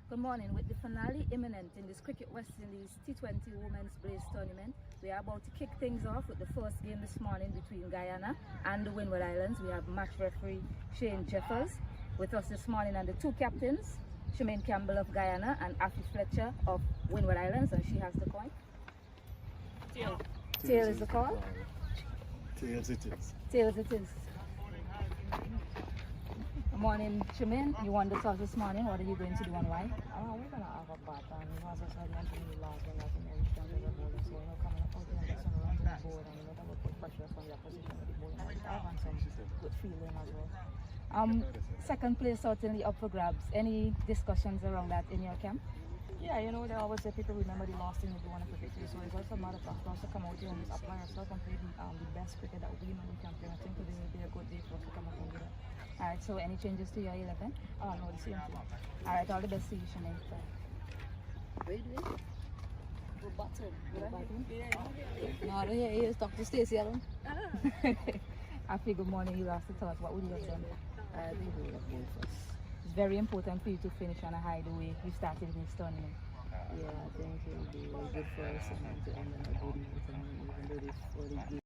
Good morning. With the finale imminent in this Cricket West Indies T20 Women's Blaze Tournament, we are about to kick things off with the first game this morning between Guyana and the Windward Islands. We have match referee Shane Jeffers with us this morning, and the two captains, Shemaine Campbell of Guyana and Afi Fletcher of Windward Islands, and she has the coin. Tail. Tail is the call? Tails it is. Tails it is. Good morning, Shemaine. You won the toss this morning. What are you going to do and why? We're going to have a bat, and as I said, I'm going to last one, like in every strong as a bowler. So, coming up out there and get some runs on the board, and that will put pressure from your position with the bowling. And some good feeling as well. Second place certainly up for grabs. Any discussions around that in your camp? Yeah, they always say people remember the last thing they do on a cricket field. So it's also a matter of fact for us to come out here and just apply ourselves and play the best cricket that we know we can play. I think today will be a good day for us to come up and do that. All right, so any changes to your 11? Oh, no, the same thing. All right, all the best to you, Shemaine. Wait. Go batting. No, I don't hear you. Talk to Stacey, Alan. Afi, good morning. You lost the toss. What would you have done? They will have both of us. It's very important for you to finish on a high the way you started this tournament. Yeah, I think it will be good for us and to end on a good note. And even though this 40 games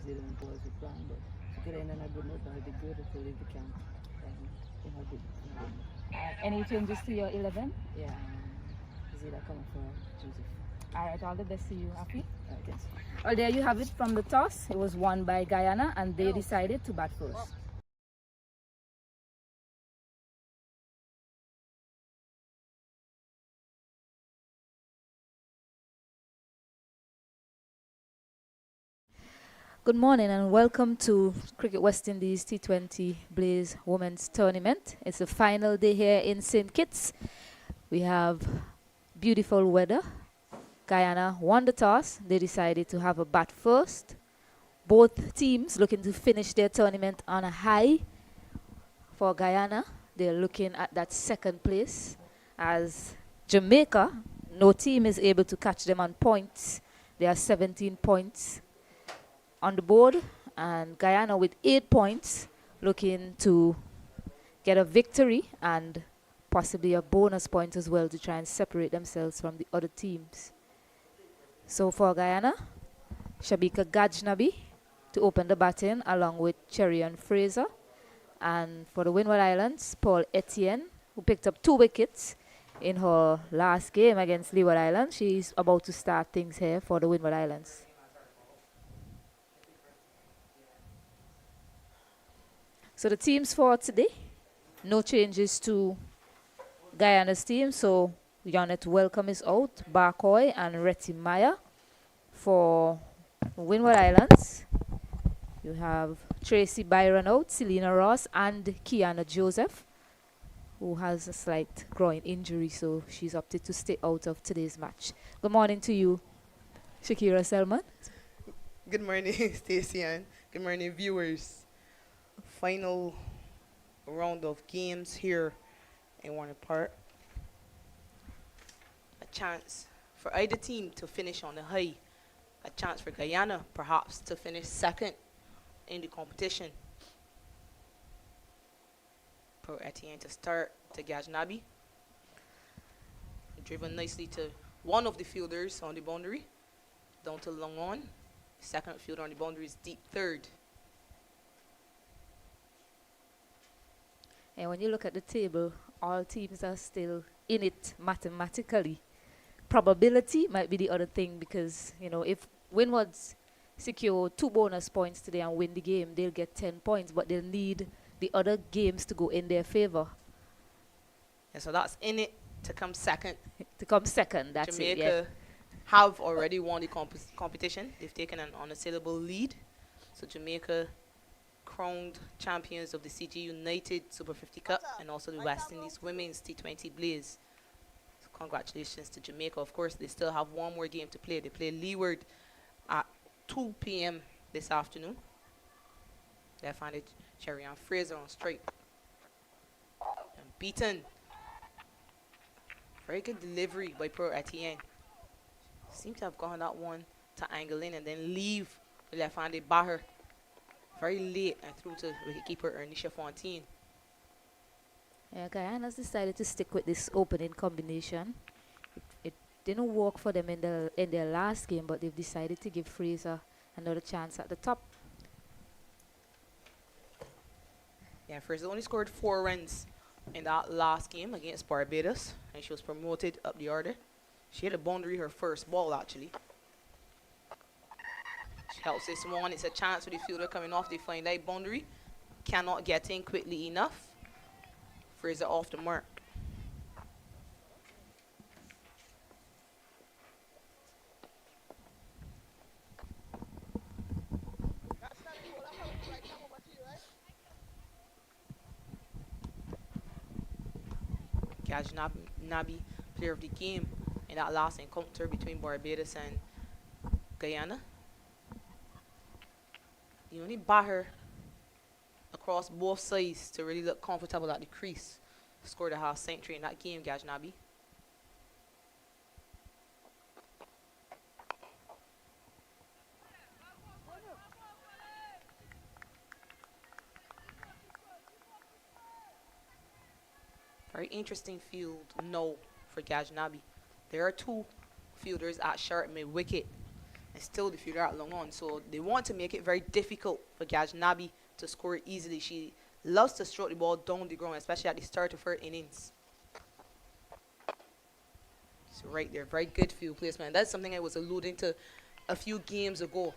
didn't go as we planned, but to get end on a good note, that would be good if we leave the camp. We have good. Any changes to your 11? Yeah, Zeta coming for Joseph. All right, all the best to you, Afi. Thanks. Well, there you have it from the toss. It was won by Guyana, and they decided to bat first. Good morning and welcome to Cricket West Indies T20 Blaze Women's Tournament. It's the final day here in St. Kitts. We have beautiful weather. Guyana won the toss. They decided to have a bat first. Both teams looking to finish their tournament on a high. For Guyana, they're looking at that second place. As Jamaica, no team is able to catch them on points. They are 17 points on the board, and Guyana with 8 points looking to get a victory and possibly a bonus point as well to try and separate themselves from the other teams. So for Guyana, Shabika Gajnabi to open the batting along with Cherian Fraser, and for the Windward Islands, Paul Etienne, who picked up 2 wickets in her last game against Leeward Islands. She's about to start things here for the Windward Islands. So the teams for today, no changes to Guyana's team. So Yonet Welcome is out, Barkoy and Retty Maya. For Windward Islands, you have Tracy Byron out, Selena Ross and Kiana Joseph, who has a slight groin injury, so she's opted to stay out of today's match. Good morning to you, Shakira Selman. Good morning, Stacey, and good morning, viewers. Final round of games here in Warner Park. A chance for either team to finish on the high. A chance for Guyana, perhaps, to finish second in the competition. Pro Etienne to start to Gajnabi. Driven nicely to one of the fielders on the boundary. Down to Longon. Second fielder on the boundary is deep third. And when you look at the table, all teams are still in it mathematically. Probability might be the other thing because, if Windwards secure 2 bonus points today and win the game, they'll get 10 points, but they'll need the other games to go in their favor. And so that's in it to come second. To come second, that's Jamaica it, yeah. have already won the competition. They've taken an unassailable lead. So Jamaica crowned champions of the CG United Super 50 Cup and also the West Indies Women's T20 Blaze. So congratulations to Jamaica. Of course, they still have one more game to play. They play Leeward at 2 p.m. this afternoon. They find it Cherian Fraser on strike. And beaten. Very good delivery by Pro Etienne. Seems to have gotten that one to angle in and then leave the left-handed batter very late and through to wicketkeeper Ernisha Fontaine. Yeah, Guyana's decided to stick with this opening combination. It didn't work for them in their last game, but they've decided to give Fraser another chance at the top. Yeah, Fraser only scored 4 runs in that last game against Barbados, and she was promoted up the order. She hit a boundary her first ball, actually. She helps this one. It's a chance for the fielder coming off the fine leg boundary. Cannot get in quickly enough. Fraser off the mark. Nabi, player of the game in that last encounter between Barbados and Guyana. You only bat her across both sides to really look comfortable at the crease. Scored a half century in that game, Gajnabi. Very interesting field no for Gajnabi. There are 2 fielders at short mid wicket and still the fielder at long on. So they want to make it very difficult for Gajnabi to score easily. She loves to stroke the ball down the ground, especially at the start of her innings. So right there, very good field placement. That's something I was alluding to a few games ago.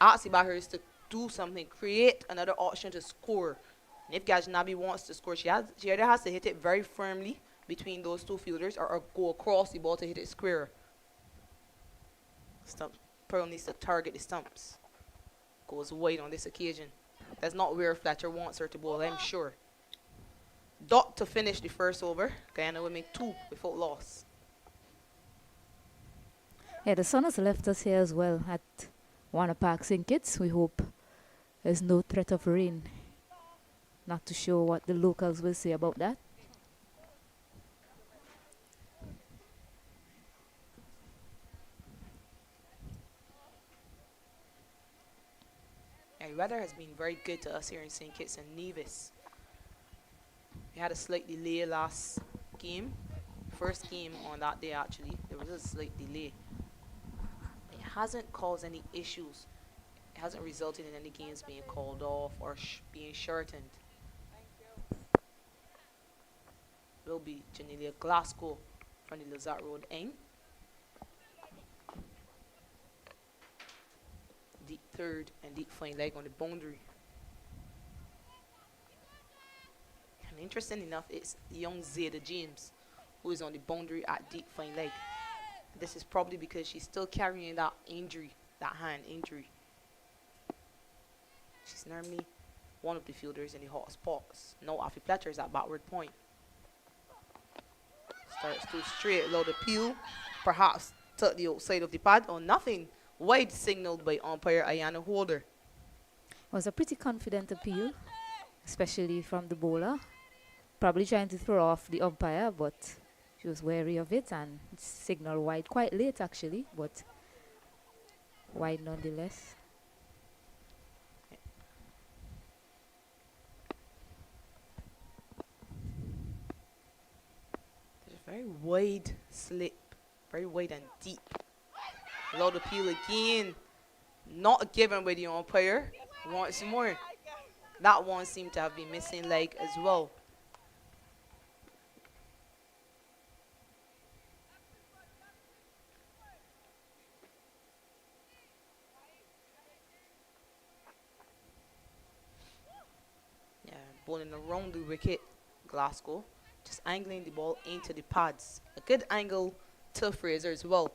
Asking about her is to do something, create another option to score. And if Gajnabi wants to score, she either has to hit it very firmly between those 2 fielders or go across the ball to hit it square. Pearl needs to target the stumps. Goes wide on this occasion. That's not where Fletcher wants her to bowl, I'm sure. Dot to finish the first over. Guyana will make 2 without loss. Yeah, the sun has left us here as well at Warner Park St. Kitts. We hope there's no threat of rain. Not too sure what the locals will say about that. Yeah, the weather has been very good to us here in St. Kitts and Nevis. We had a slight delay last game. First game on that day, actually. There was a slight delay. It hasn't caused any issues. It hasn't resulted in any games being called off or being shortened. Will be Janelia Glasgow from the Lazard Road end. Deep third and deep fine leg on the boundary. And interesting enough, it's young Zeta James who is on the boundary at deep fine leg. This is probably because she's still carrying that injury, that hand injury. She's normally one of the fielders in the hot spots. No, Afi Fletcher is at backward point. Starts too straight, low appeal. Perhaps to the outside of the pad or nothing. Wide signaled by umpire Ayana Holder. It was a pretty confident appeal, especially from the bowler. Probably trying to throw off the umpire, but she was wary of it and signaled wide quite late actually, but wide nonetheless. There's a very wide slip, very wide and deep. Loud appeal again. Not given by the umpire. Once more. That one seemed to have been missing leg as well. Yeah, bowling around the wicket, Glasgow. Just angling the ball into the pads. A good angle to Fraser as well.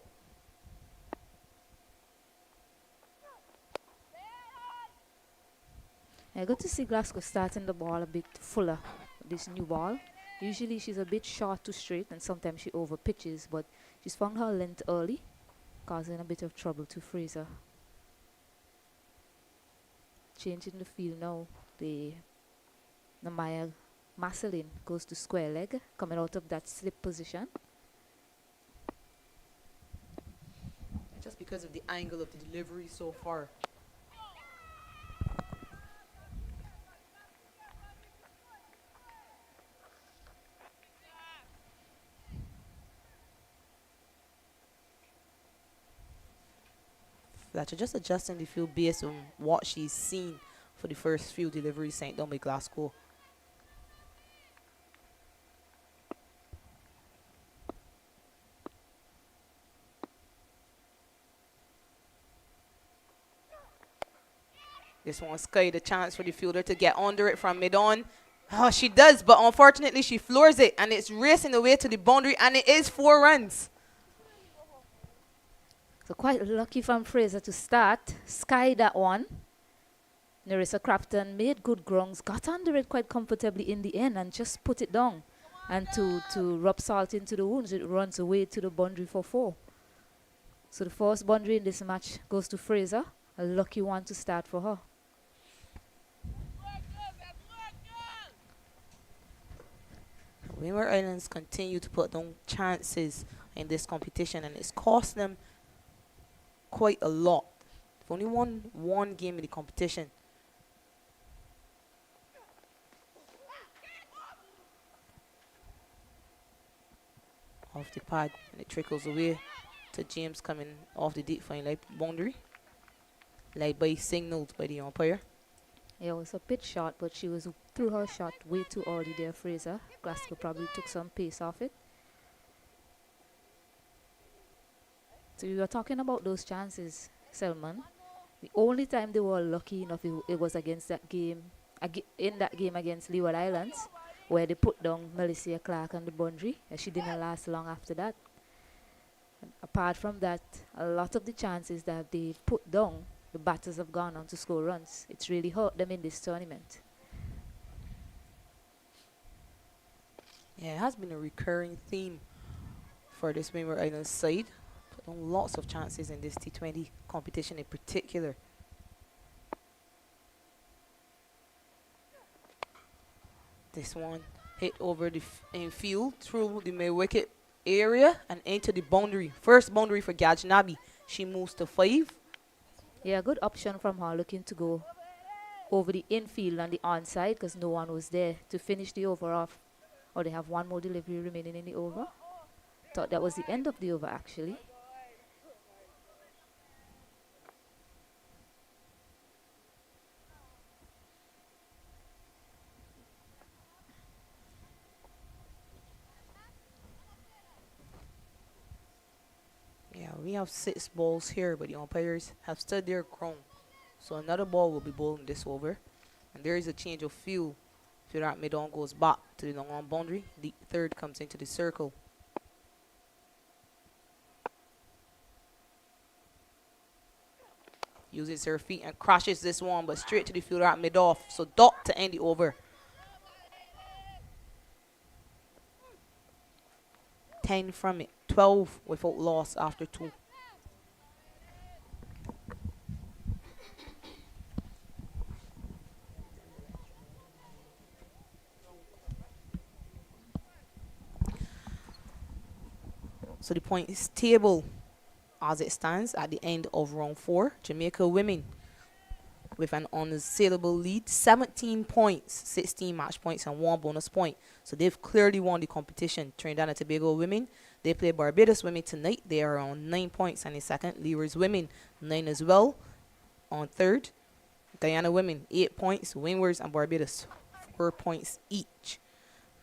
I got to see Glasgow starting the ball a bit fuller, this new ball. Usually she's a bit short to straight and sometimes she over pitches, but she's found her length early, causing a bit of trouble to Fraser. Changing the field now, the Namaya Marceline goes to square leg, coming out of that slip position. Just because of the angle of the delivery so far. Fletcher just adjusting the field based on what she's seen for the first few deliveries sent down by Glasgow. This one, Sky, the chance for the fielder to get under it from mid-on. Oh, she does, but unfortunately she floors it, and it's racing away to the boundary, and it is 4 runs. So quite lucky from Fraser to start. Sky that one. Nerissa Crafton made good grounds, got under it quite comfortably in the end and just put it down. And to rub salt into the wounds, it runs away to the boundary for 4. So the first boundary in this match goes to Fraser. A lucky one to start for her. Windward Islands continue to put down chances in this competition, and it's cost them quite a lot. They've only won 1 game in the competition. Off the pad, and it trickles away to James coming off the deep fine line boundary. Like by signaled by the umpire. Yeah, it was a pitch shot, but she was threw her shot way too early there, Fraser. Glasgow probably took some pace off it. So we were talking about those chances, Selman. The only time they were lucky enough, it was against that game, in that game against Leeward Islands, where they put down Melissa Clark on the boundary, and she didn't last long after that. And apart from that, a lot of the chances that they put down, the batters have gone on to score runs. It's really hurt them in this tournament. Yeah, it has been a recurring theme for this Windward Islands side. Put on lots of chances in this T20 competition in particular. This one hit over the infield through the mid-wicket area and into the boundary. First boundary for Gajnabi. She moves to 5. Yeah, good option from her, looking to go over the infield and the onside because no one was there to finish the over off. Or they have one more delivery remaining in the over. Thought that was the end of the over, actually. Yeah, we have 6 balls here, but the umpires have stood their ground. So another ball will be bowled in this over. And there is a change of field. Fielder at mid-on goes back to the long-on boundary. The third comes into the circle. Uses her feet and crashes this one, but straight to the fielder at mid-off. So dot to end the over. 10 from it. 12 without loss after 2. So the points table as it stands at the end of round 4. Jamaica women with an unassailable lead, 17 points, 16 match points and 1 bonus point. So they've clearly won the competition. Trinidad and Tobago women, they play Barbados women tonight. They are on 9 points and in second. Leeward's women, 9 as well on third. Guyana women, 8 points. Windwards and Barbados, 4 points each.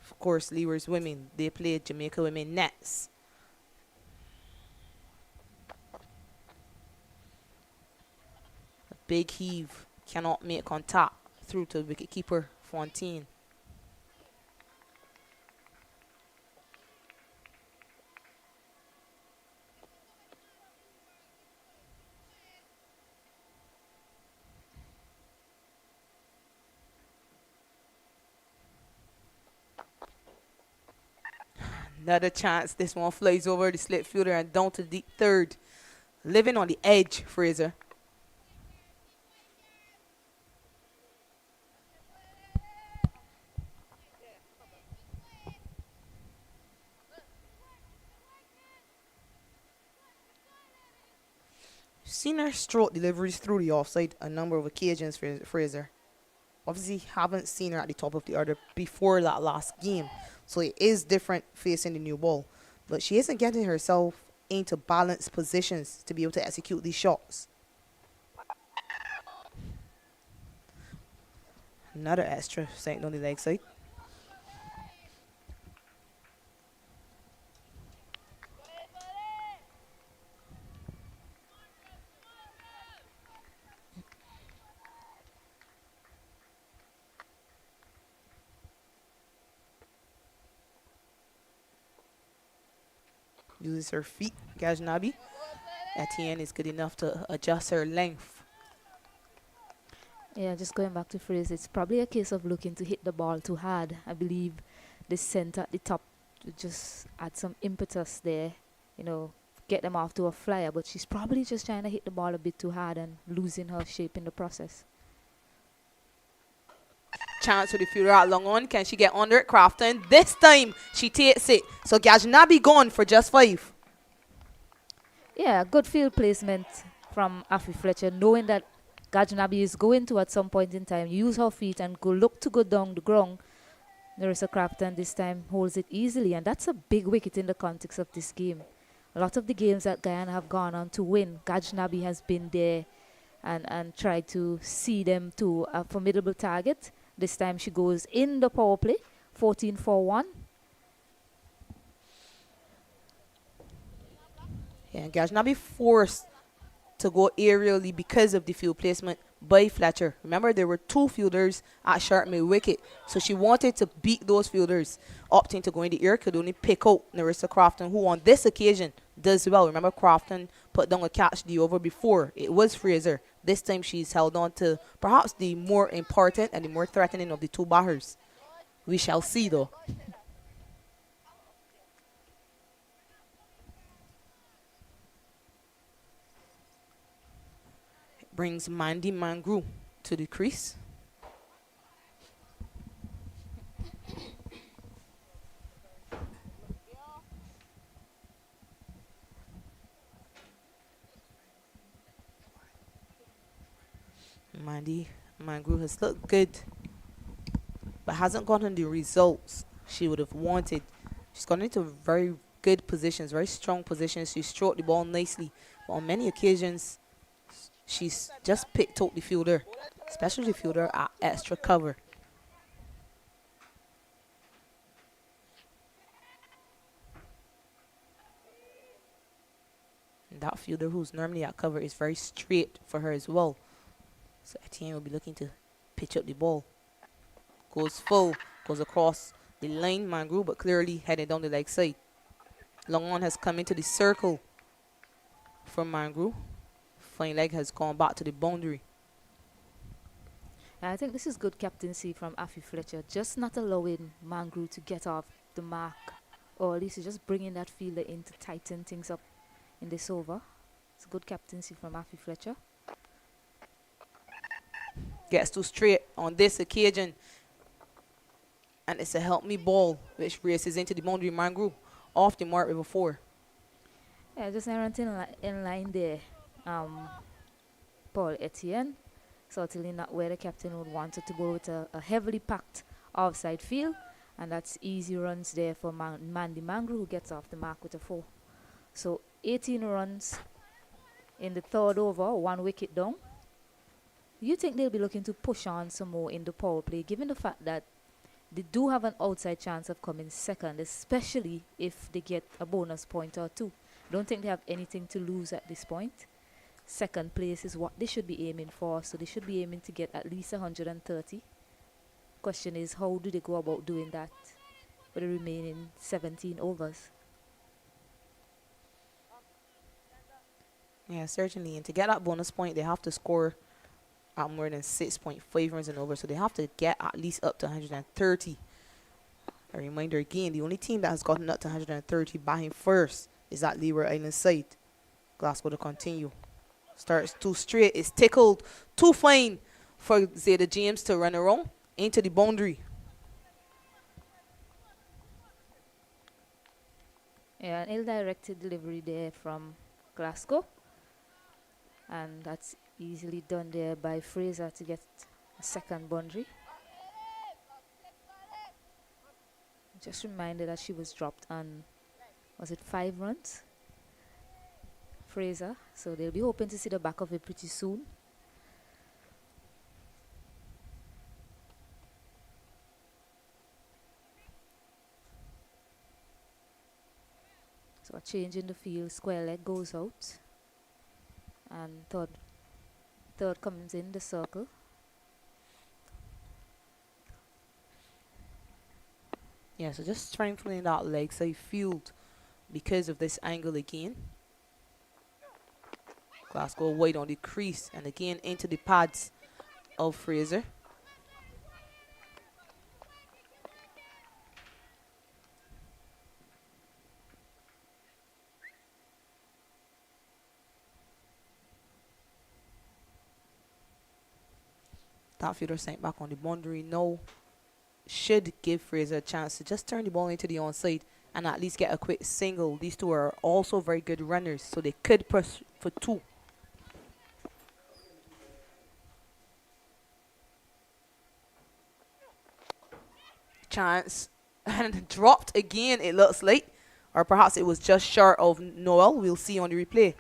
Of course, Leeward's women, they play Jamaica women next. Big heave, cannot make contact through to wicketkeeper Fontaine. Another chance. This one flies over the slip fielder and down to the third. Living on the edge, Fraser. Seen her stroke deliveries through the offside a number of occasions, Fraser. Obviously haven't seen her at the top of the order before that last game. So it is different facing the new ball. But she isn't getting herself into balanced positions to be able to execute these shots. Another extra sight on the leg side. Uses her feet, Gajnabi. Etienne is good enough to adjust her length. Yeah, just going back to Fraser, it's probably a case of looking to hit the ball too hard. I believe the center at the top to just add some impetus there, you know, get them off to a flyer, but she's probably just trying to hit the ball a bit too hard and losing her shape in the process. Chance for the fielder out long on. Can she get under it? Crafton. This time she takes it. So Gajnabi gone for just 5. Yeah, good field placement from Afi Fletcher, knowing that Gajnabi is going to at some point in time use her feet and go down the ground. Nerissa Crafton this time holds it easily, and that's a big wicket in the context of this game. A lot of the games that Guyana have gone on to win, Gajnabi has been there and tried to see them to a formidable target. This time she goes in the power play, 14 for 1. Yeah, Gajnabi forced to go aerially because of the field placement by Fletcher. Remember, there were 2 fielders at sharp mid wicket, so she wanted to beat those fielders. Opting to go in the air could only pick out Nerissa Crafton, who on this occasion does well. Remember, Crafton put down a catch the over before. It was Fraser. This time she's held on to perhaps the more important and the more threatening of the 2 batters. We shall see, though. Brings Mandy Mangru to the crease. Mandy Mangru has looked good, but hasn't gotten the results she would have wanted. She's gotten into very good positions, very strong positions. She stroked the ball nicely, but on many occasions, she's just picked out the fielder, especially the fielder at extra cover. And that fielder who's normally at cover is very straight for her as well. So Etienne will be looking to pitch up the ball. Goes full, goes across the line, Mangru, but clearly headed down the leg side. Long on has come into the circle from Mangru. Fine leg has gone back to the boundary. I think this is good captaincy from Afi Fletcher, just not allowing Mangru to get off the mark, or at least just bringing that fielder in to tighten things up in this over. It's good captaincy from Afi Fletcher. Gets too straight on this occasion, and it's a help me ball which races into the boundary. Mangru off the mark with a 4. Yeah, just everything in line there. Paul Etienne, certainly not where the captain would want it to go, with a heavily packed offside field, and that's easy runs there for Mandy Mangru, who gets off the mark with a 4. So 18 runs in the third over, 1 wicket down. You think they'll be looking to push on some more in the power play, given the fact that they do have an outside chance of coming second, especially if they get a bonus point or 2. Don't think they have anything to lose at this point. Second place is what they should be aiming for, so they should be aiming to get at least 130. Question is, how do they go about doing that for the remaining 17 overs? Yeah, certainly. And to get that bonus point, they have to score at more than 6.5 runs and over, so they have to get at least up to 130. A reminder again, the only team that has gotten up to 130 batting first is that Leeward Islands side. Glasgow to continue. Starts too straight. It's tickled too fine for Zeta James to run around into the boundary. Yeah, an ill-directed delivery there from Glasgow. And that's easily done there by Fraser to get a second boundary. Just reminded that she was dropped on, was it 5 runs? Fraser. So they'll be hoping to see the back of it pretty soon. So a change in the field, square leg goes out. And third comes in the circle. Yeah, so just strengthening that leg side field because of this angle again. Glasgow wide on the crease and again into the pads of Fraser. That fielder sent back on the boundary now should give Fraser a chance to just turn the ball into the onside and at least get a quick single. These two are also very good runners, so they could push for 2. Chance and dropped again, it looks like, or perhaps it was just short of Noel. We'll see on the replay.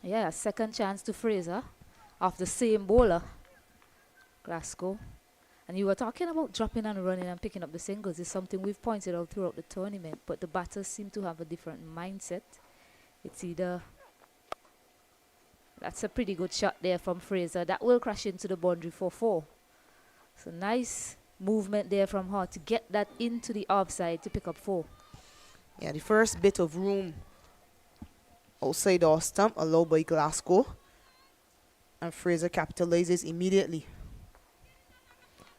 Yeah, second chance to Fraser off the same bowler, Glasgow. And you were talking about dropping and running and picking up the singles. It's something we've pointed out throughout the tournament, but the batters seem to have a different mindset. It's either... That's a pretty good shot there from Fraser. That will crash into the boundary for 4. So nice movement there from her to get that into the offside to pick up 4. Yeah, the first bit of room outside our stump allowed by Glasgow, and Fraser capitalizes immediately.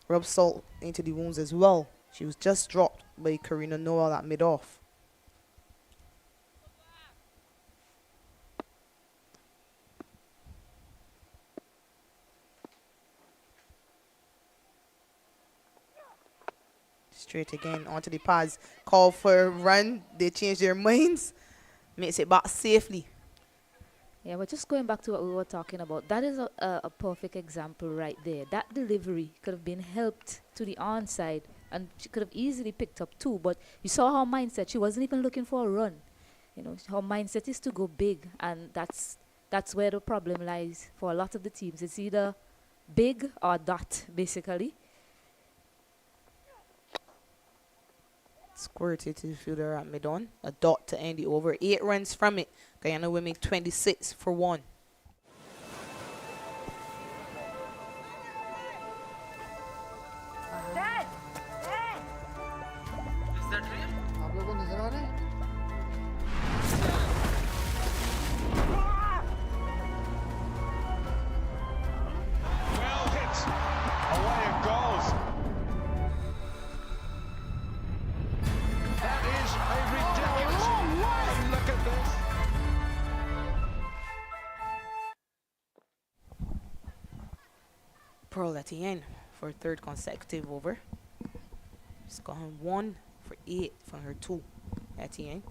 Rub salt into the wounds as well. She was just dropped by Karina Noel at mid-off. Straight again onto the pads. Call for a run. They change their minds. Makes it back safely. Yeah, but just going back to what we were talking about, that is a perfect example right there. That delivery could have been helped to the onside, and she could have easily picked up 2. But you saw her mindset. She wasn't even looking for a run. You know, her mindset is to go big, and that's where the problem lies for a lot of the teams. It's either big or dot, basically. Squirted to the fielder at mid-on. A dot to end the over. 8 runs from it. Guyana women 26 for 1. Well hit. Away it goes. That is a ridiculous. And look at this. Pearl Etienne for a 3rd consecutive over. She's gone 1 for 8 from her 2. Etienne.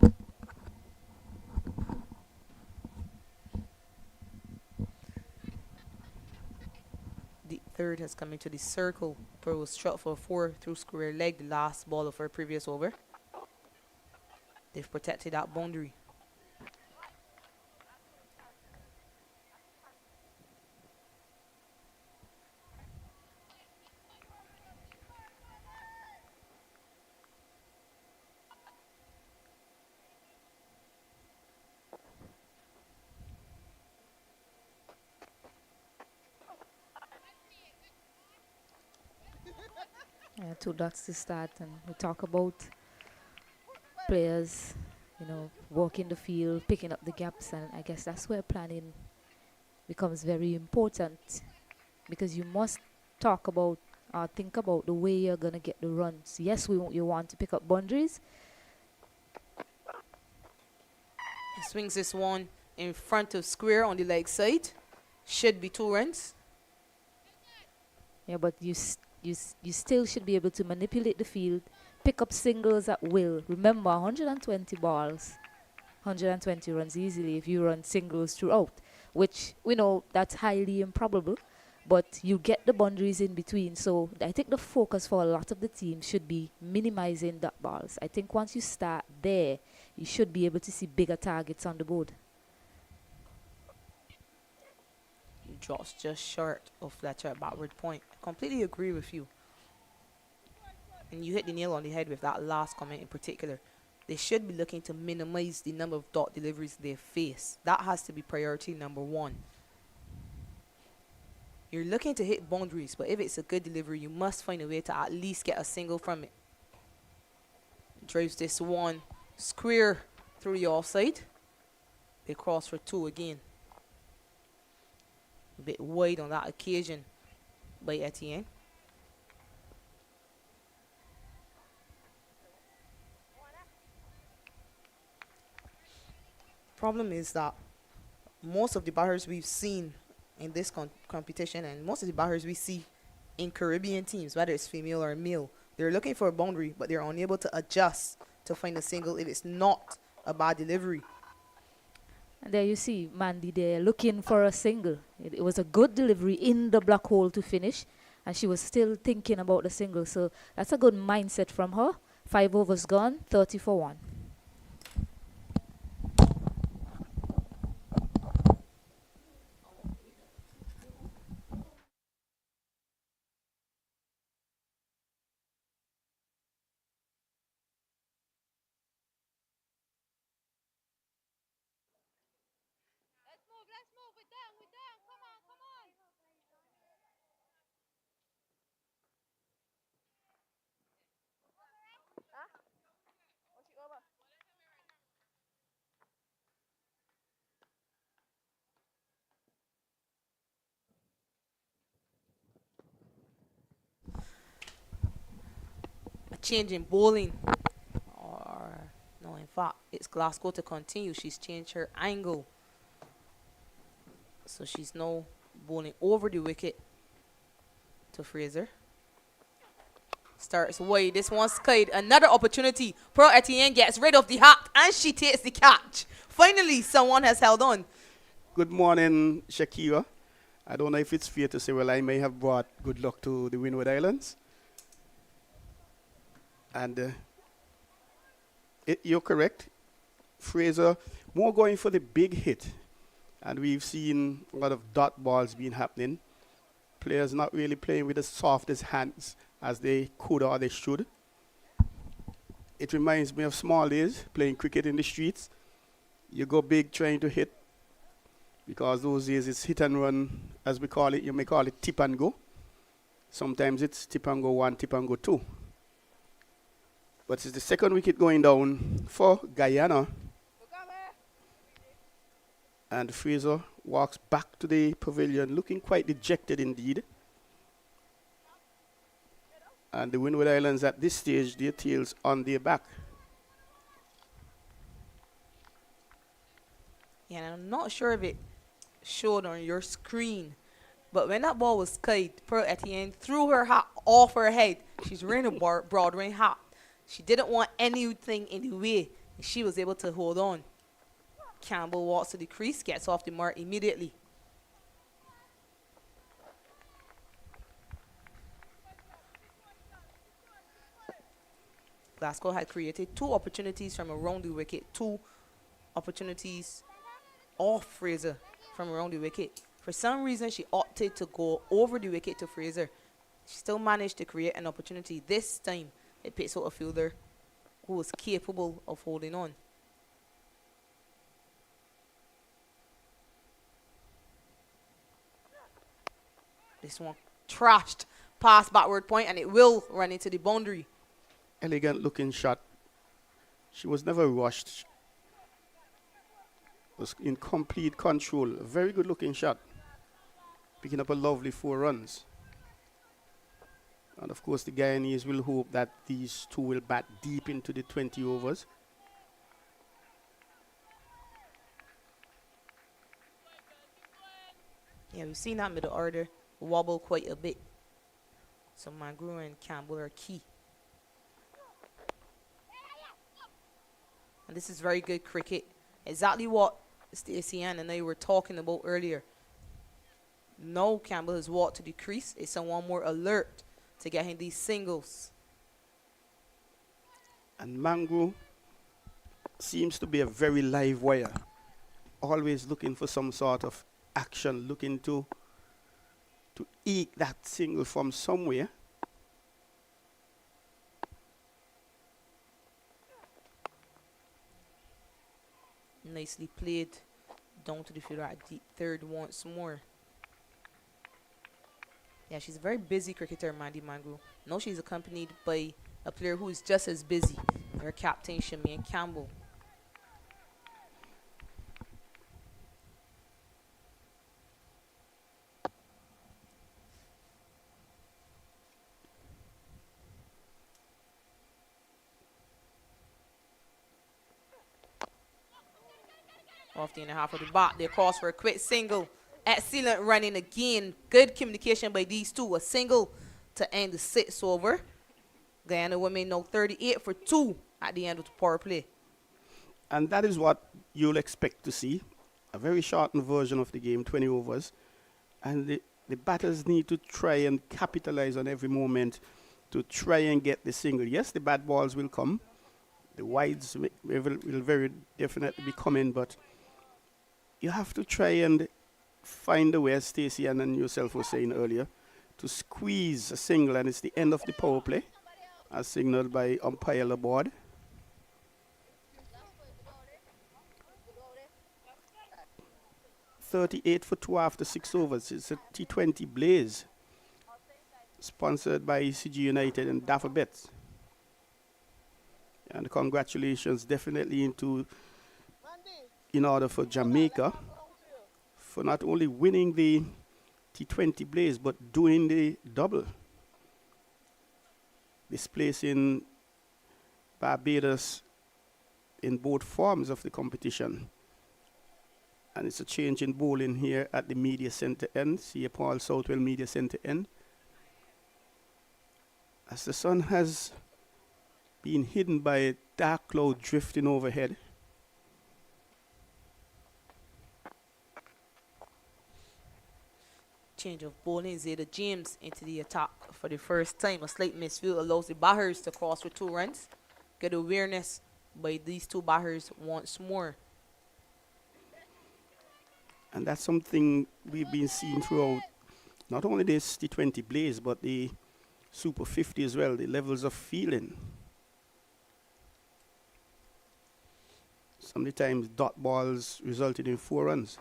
The 3rd has come into the circle. Pearl was struck for 4 through square leg, the last ball of her previous over. They've protected that boundary. Yeah, 2 dots to start, and we talk about players, you know, walking the field, picking up the gaps, and I guess that's where planning becomes very important, because you must talk about or think about the way you're gonna get the runs. Yes, you want to pick up boundaries. He swings this one in front of square on the leg side. Should be 2 runs. Yeah, but you still should be able to manipulate the field, pick up singles at will. Remember, 120 balls, 120 runs easily if you run singles throughout, which we know that's highly improbable, but you get the boundaries in between. So I think the focus for a lot of the teams should be minimizing dot balls. I think once you start there, you should be able to see bigger targets on the board. drops just short of Fletcher at backward point. I completely agree with you. And you hit the nail on the head with that last comment in particular. They should be looking to minimize the number of dot deliveries they face. That has to be priority number one. You're looking to hit boundaries, but if it's a good delivery, you must find a way to at least get a single from it. Drives this one square through the offside. They cross for two again. A bit wide on that occasion by Etienne. Problem is that most of the batters we've seen in this competition and most of the batters we see in Caribbean teams, whether it's female or male, they're looking for a boundary, but they're unable to adjust to find a single if it's not a bad delivery. And there you see Mandy there looking for a single. It was a good delivery in the black hole to finish, and she was still thinking about the single. So that's a good mindset from her. 5 overs gone, 30 for 1. A change in bowling. Or, no, in fact, it's Glasgow to continue. She's changed her angle. So she's now bowling over the wicket to Fraser. Starts wide. This one's skied. Another opportunity. Pearl Etienne gets rid of the hat and she takes the catch. Finally, someone has held on. Good morning, Shakira. I don't know if it's fair to say, well, I may have brought good luck to the Windward Islands. And you're correct. Fraser, more going for the big hit. And we've seen a lot of dot balls being happening. Players not really playing with the softest hands as they could or they should. It reminds me of small days, playing cricket in the streets. You go big trying to hit, because those days it's hit and run, as we call it. You may call it tip and go. Sometimes it's tip and go 1, tip and go 2. But it's the second wicket going down for Guyana. And Fraser walks back to the pavilion looking quite dejected indeed. And the Windward Islands at this stage, their tails on their back. Yeah, and I'm not sure if it showed on your screen, but when that ball was skied, Pearl Etienne threw her hat off her head. She's wearing a broad ring hat. She didn't want anything in the way. She was able to hold on. Campbell walks to the crease, gets off the mark immediately. Glasgow had created 2 opportunities from around the wicket, 2 opportunities off Fraser from around the wicket. For some reason, she opted to go over the wicket to Fraser. She still managed to create an opportunity. This time, it picks out a fielder who was capable of holding on. This one trashed past backward point, and it will run into the boundary. Elegant looking shot. She was never rushed. Was in complete control. A very good looking shot. Picking up a lovely 4 runs. And of course the Guyanese will hope that these 2 will bat deep into the 20 overs. Yeah, we've seen that middle order wobble quite a bit. So Magruder and Campbell are key. And this is very good cricket. Exactly what Stacey Ann and I were talking about earlier. No, Campbell has walked to the crease. Is someone more alert to getting these singles? And Mangro seems to be a very live wire. Always looking for some sort of action, looking to to eke that single from somewhere. Nicely played down to the fielder at deep third once more. Yeah, she's a very busy cricketer, Mandy Mangru. Now she's accompanied by a player who is just as busy, her captain, Shemaine Campbell. Off the inner half of the bat, they cross for a quick single. Excellent running again. Good communication by these two. A single to end the 6th over. Guyana women now 38 for 2 at the end of the power play. And that is what you'll expect to see. A very shortened version of the game, 20 overs. And the batters need to try and capitalize on every moment to try and get the single. Yes, the bad balls will come. The wides will very definitely be coming, but you have to try and find a way, as Stacey and yourself were saying earlier, to squeeze a single, and it's the end of the power play, as signaled by umpire aboard. .38 for 2 after 6 overs. It's a T20 blaze, sponsored by ECG United and Daffer Bets. And congratulations definitely in order for Jamaica for not only winning the T20 Blaze but doing the double, displacing Barbados in both forms of the competition. And it's a change in bowling here at the media center end, see Paul Southwell media center end, as the sun has been hidden by a dark cloud drifting overhead. Change of bowling, Zeta James into the attack for the first time. A slight misfield allows the batters to cross for 2 runs. Good awareness by these two batters once more. And that's something we've been seeing throughout not only this T20 Blaze, but the Super 50 as well, the levels of feeling. Sometimes dot balls resulted in 4 runs.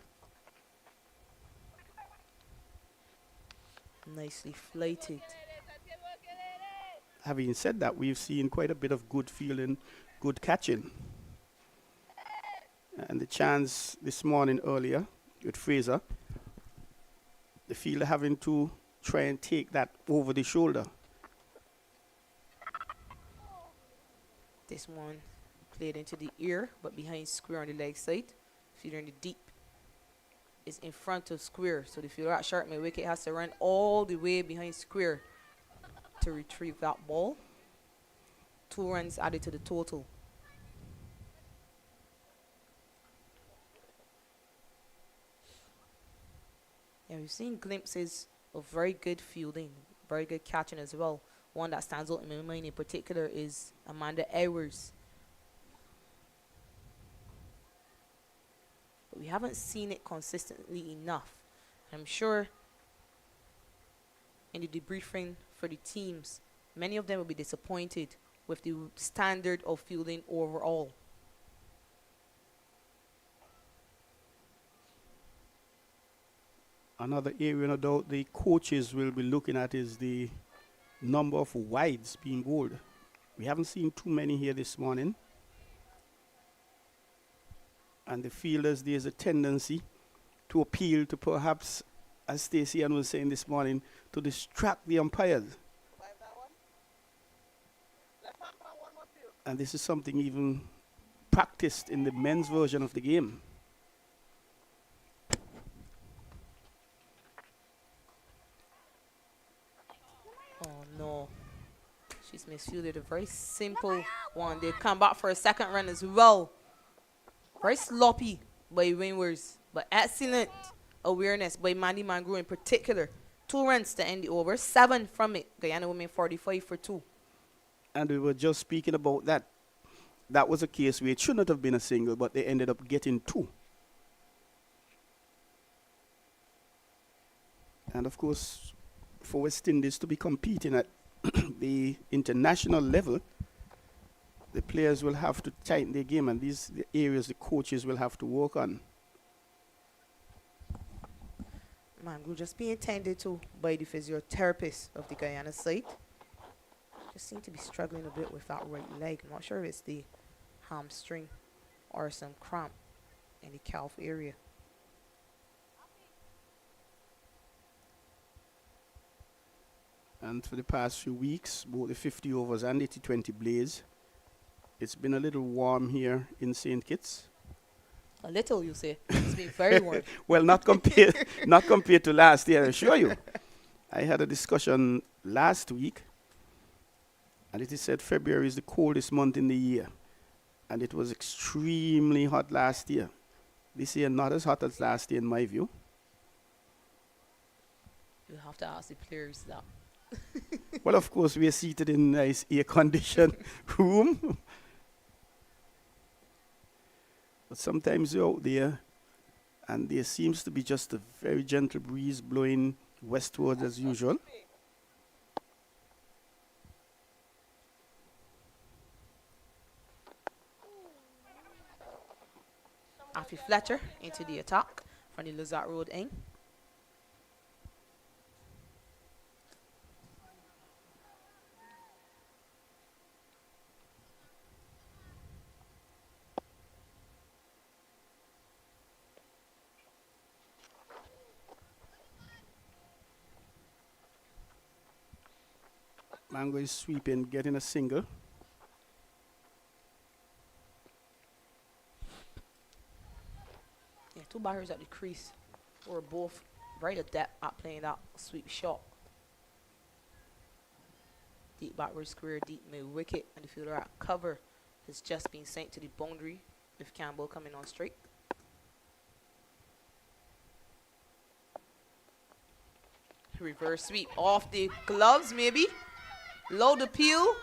Nicely flighted. Having said that, we've seen quite a bit of good fielding, good catching. And the chance this morning earlier with Fraser, the fielder having to try and take that over the shoulder. This one played into the ear, but behind square on the leg side. Fielder in the deep is in front of square, so the fielder at sharp mid wicket has to run all the way behind square to retrieve that ball. 2 runs added to the total. Yeah, we've seen glimpses of very good fielding, very good catching as well. One that stands out in my mind in particular is Amanda Edwards. But we haven't seen it consistently enough. I'm sure in the debriefing for the teams, many of them will be disappointed with the standard of fielding overall. Another area, no doubt, the coaches will be looking at is the number of wides being bowled. We haven't seen too many here this morning. And the fielders, there's a tendency to appeal to perhaps, as Stacey Ann was saying this morning, to distract the umpires. And this is something even practiced in the men's version of the game. Oh no, she's misfielded a very simple one. They come back for a second run as well. Very sloppy by Windwards, but excellent awareness by Mandy Mangru in particular. 2 runs to end the over, 7 from it. Guyana women 45 for 2. And we were just speaking about that. That was a case where it should not have been a single, but they ended up getting 2. And of course, for West Indies to be competing at the international level, the players will have to tighten their game, and these the areas the coaches will have to work on. Man, we'll just be attended to by the physiotherapist of the Guyana side. Just seem to be struggling a bit with that right leg. I'm not sure if it's the hamstring or some cramp in the calf area. And for the past few weeks, both the 50 overs and the T20 Blaze, it's been a little warm here in St. Kitts. A little, you say. It's been very warm. Well, not compared to last year, I assure you. I had a discussion last week, and it is said February is the coldest month in the year, and it was extremely hot last year. This year, not as hot as last year, in my view. You have to ask the players that. Well, of course, we are seated in a nice air-conditioned room. But sometimes you're out there, and there seems to be just a very gentle breeze blowing westward as usual. Afi Fletcher into the attack from the Lizard Road end. Mango is sweeping, getting a single. Yeah, two batters at the crease were both very adept at playing that sweep shot. Deep backward square, deep mid wicket, and the fielder at cover has just been sent to the boundary with Campbell coming on straight. Reverse sweep off the gloves, maybe. Low the peel.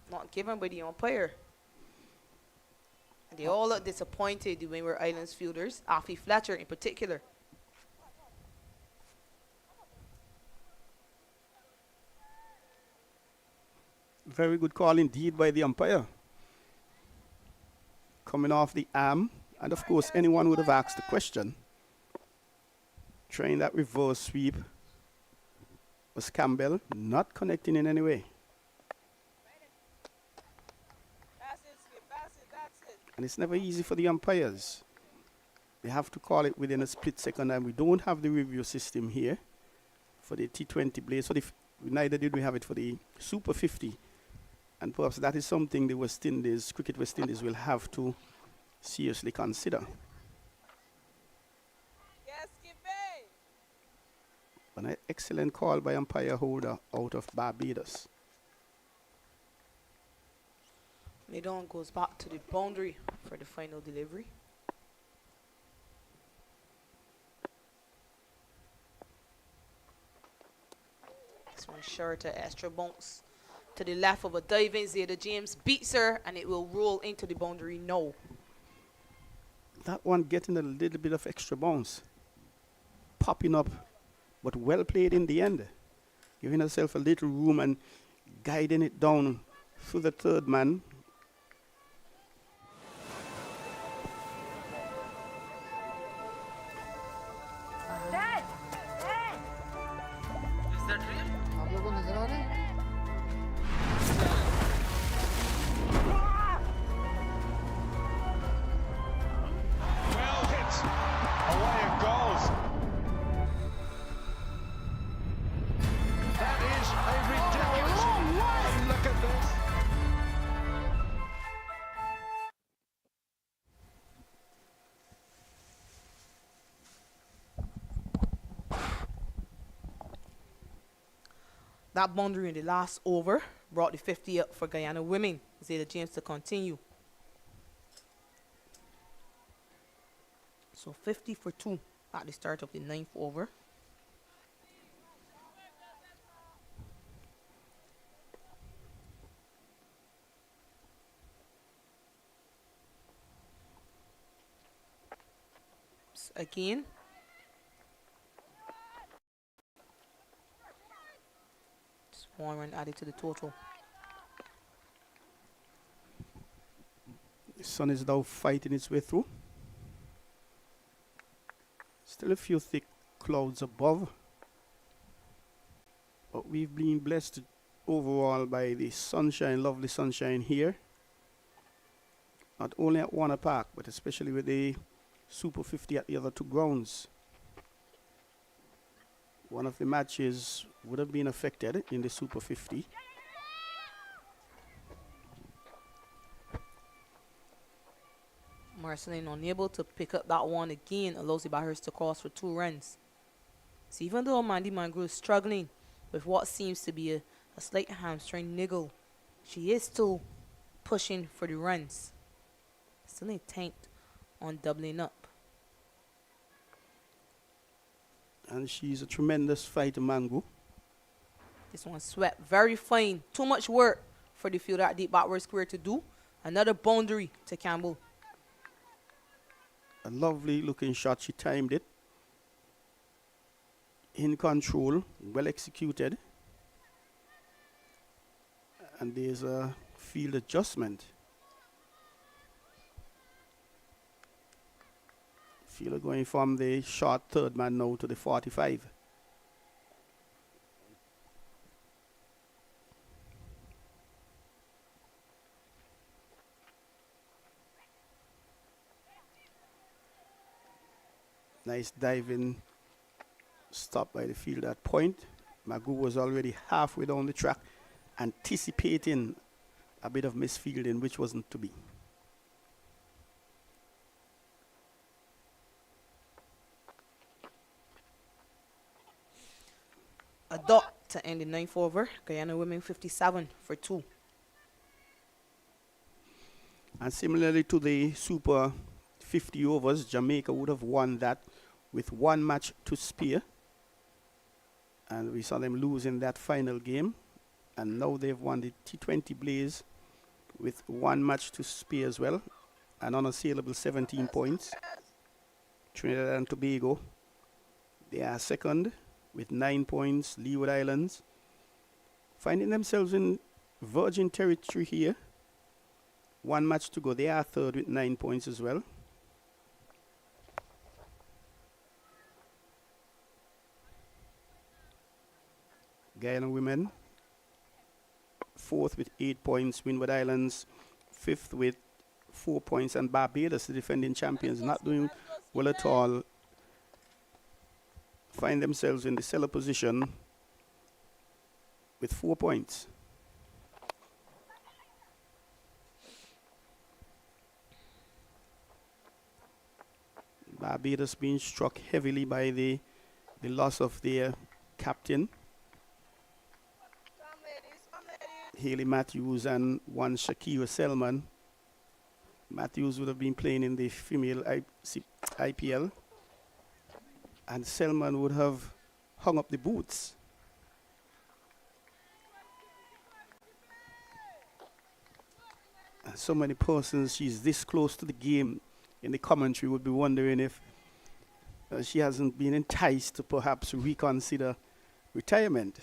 Not given by the umpire. And they all look disappointed, the Windward Islands fielders, Afi Fletcher in particular. Very good call indeed by the umpire. Coming off the arm, and of course anyone would have asked the question. Trying that reverse sweep. Was Campbell not connecting in any way? And it's never easy for the umpires. They have to call it within a split second, and we don't have the review system here for the T20 Blaze. So neither did we have it for the Super 50. And perhaps that is something the West Indies, Cricket West Indies, will have to seriously consider. An excellent call by umpire Holder out of Barbados. Maidon goes back to the boundary for the final delivery. This one short, extra bounce to the left of a diving Zeta James beats her, and it will roll into the boundary now. That one getting a little bit of extra bounce. Popping up, but well played in the end. Giving herself a little room and guiding it down through the third man. Well hit. Away it goes. That is a ridiculous. Look at this. That boundary in the last over brought the 50 up for Guyana women. Zeta James to continue. So 50 for 2 at the start of the 9th over. Again. 1 run added to the total. The sun is now fighting its way through. Still a few thick clouds above. But we've been blessed overall by the sunshine, lovely sunshine here. Not only at Warner Park, but especially with the Super 50 at the other 2 grounds. One of the matches would have been affected in the Super 50. Marceline unable to pick up that one again, allows the batters to cross for 2 runs. So even though Mandy Mangru is struggling with what seems to be a slight hamstring niggle, she is still pushing for the runs. Still intent on doubling up. And she's a tremendous fighter, Mangu. This one swept very fine. Too much work for the fielder at deep backward square to do. Another boundary to Campbell. A lovely looking shot. She timed it. In control, well executed. And there's a field adjustment. Fielder going from the short third man now to the 45. Nice diving stop by the fielder at point. Magoo was already halfway down the track, anticipating a bit of misfielding, which wasn't to be. A dot to end the 9th over. Guyana women 57 for 2. And similarly to the Super 50 overs, Jamaica would have won that with 1 match to spare. And we saw them lose in that final game. And now they've won the T20 Blaze with 1 match to spare as well. An unassailable 17 points. Trinidad and Tobago, they are second with 9 points. Leeward Islands finding themselves in virgin territory here. 1 match to go. They are third with 9 points as well. Guyana women fourth with 8 points. Windward Islands fifth with 4 points. And Barbados, the defending champions, not doing well at all, find themselves in the cellar position with 4 points. Barbados being struck heavily by the loss of their captain, Haley Matthews, and one Shakira Selman. Matthews would have been playing in the female IPL, and Selman would have hung up the boots. And so many persons, she's this close to the game, in the commentary would be wondering if she hasn't been enticed to perhaps reconsider retirement.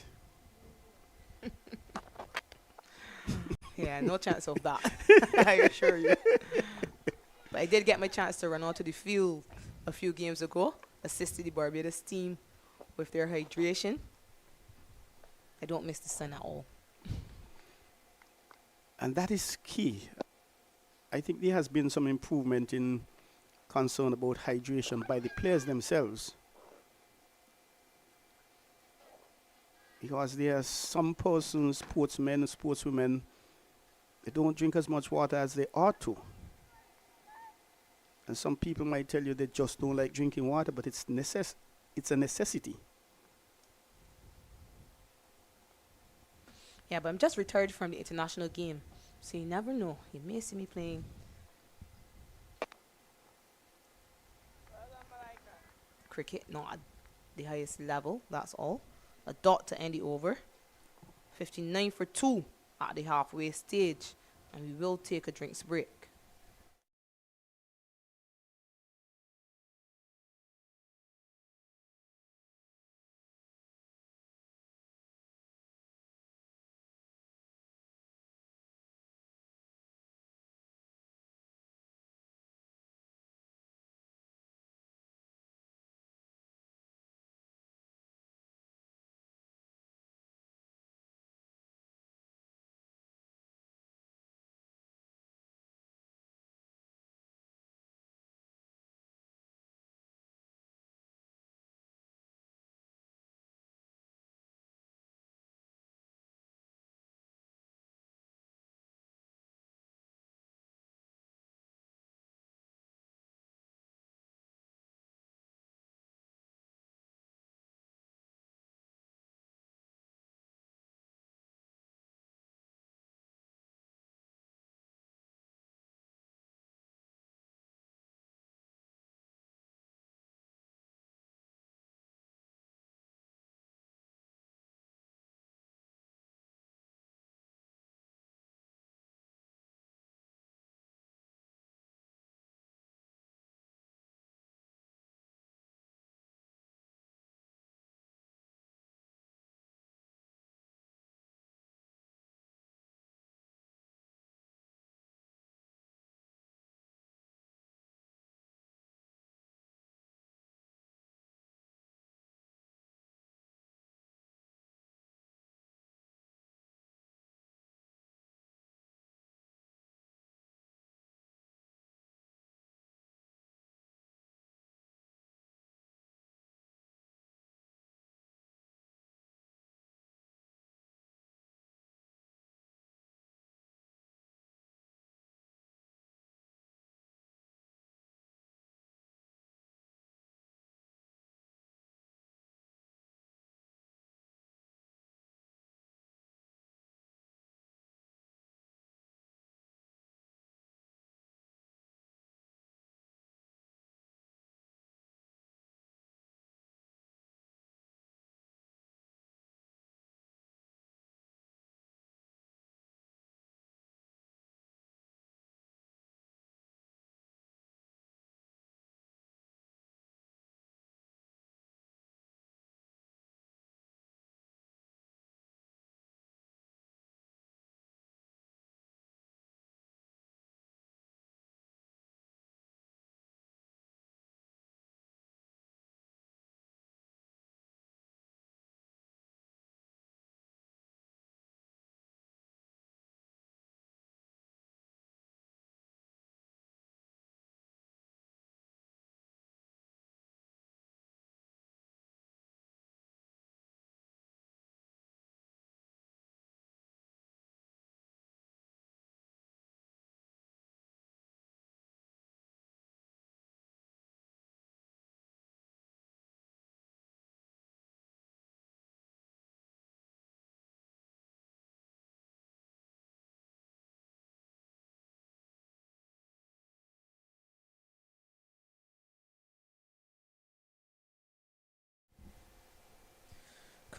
Yeah, no chance of that. I assure you. But I did get my chance to run onto the field a few games ago, assisted the Barbados team with their hydration. I don't miss the sun at all. And that is key. I think there has been some improvement in concern about hydration by the players themselves. Because there are some persons, sportsmen and sportswomen, they don't drink as much water as they ought to. And some people might tell you they just don't like drinking water, but it's a necessity. Yeah, but I'm just retired from the international game, so you never know. You may see me playing. Cricket, not at the highest level, that's all. A dot to end the over. 59 for 2 at the halfway stage, and we will take a drinks break.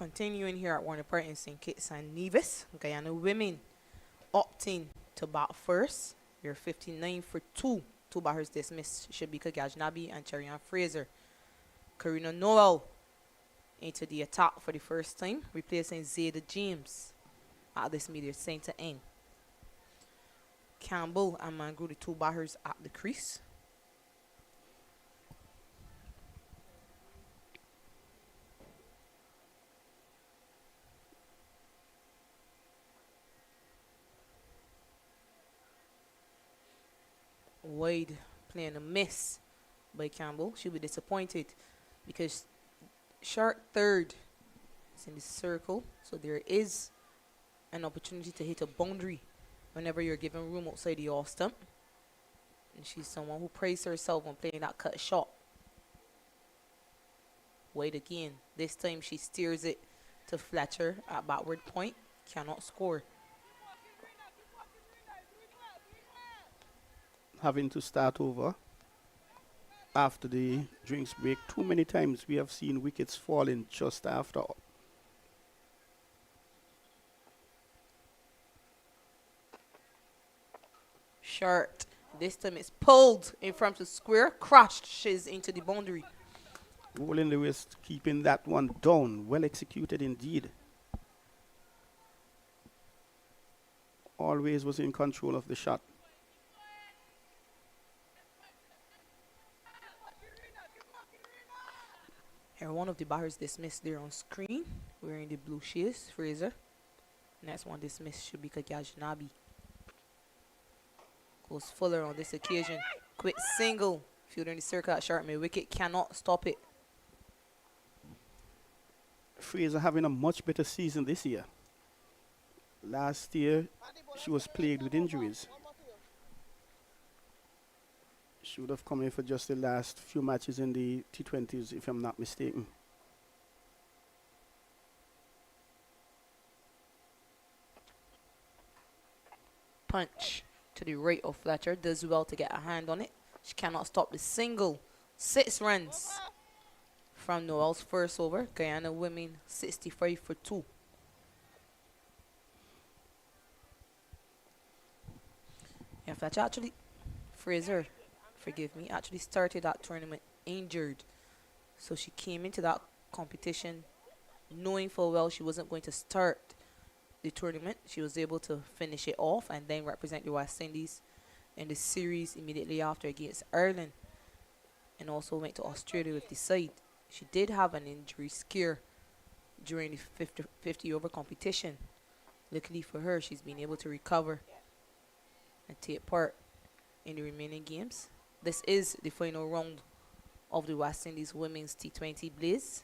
Continuing here at Warner Park in St. Kitts and Nevis, Guyana women opting to bat first. You're 59 for 2. 2 batters dismissed. Shabika Gajnabi and Cherian Fraser. Karina Noel into the attack for the first time, replacing Zayda James at this media center end. Campbell and Mangru, the 2 batters at the crease. Wade playing a miss by Campbell. She'll be disappointed because short third is in the circle, so there is an opportunity to hit a boundary whenever you're given room outside the off stump. And she's someone who praised herself when playing that cut shot. Wade again. This time she steers it to Fletcher at backward point. Cannot score. Having to start over after the drinks break. Too many times we have seen wickets falling just after. Short. This time it's pulled in front of square, crashes into the boundary. Rolling the wrist, keeping that one down. Well executed indeed. Always was in control of the shot. Here, one of the batters dismissed there on screen, wearing the blue shades, Fraser. Next one dismissed, Shabika Gajnabi. Goes Fuller on this occasion. Quick single, fielding the circle at short mid wicket, cannot stop it. Fraser having a much better season this year. Last year, she was plagued with injuries. She would have come in for just the last few matches in the T20s, if I'm not mistaken. Punch to the right of Fletcher. Does well to get a hand on it. She cannot stop the single. 6 runs from Noel's first over. Guyana women 65 for 2. Yeah, Fletcher actually, Fraser, forgive me, actually started that tournament injured. So she came into that competition knowing full well she wasn't going to start the tournament. She was able to finish it off and then represent the West Indies in the series immediately after against Ireland, and also went to Australia with the side. She did have an injury scare during the 50 over competition. Luckily for her, she's been able to recover and take part in the remaining games. This is the final round of the West Indies Women's T20 Blaze.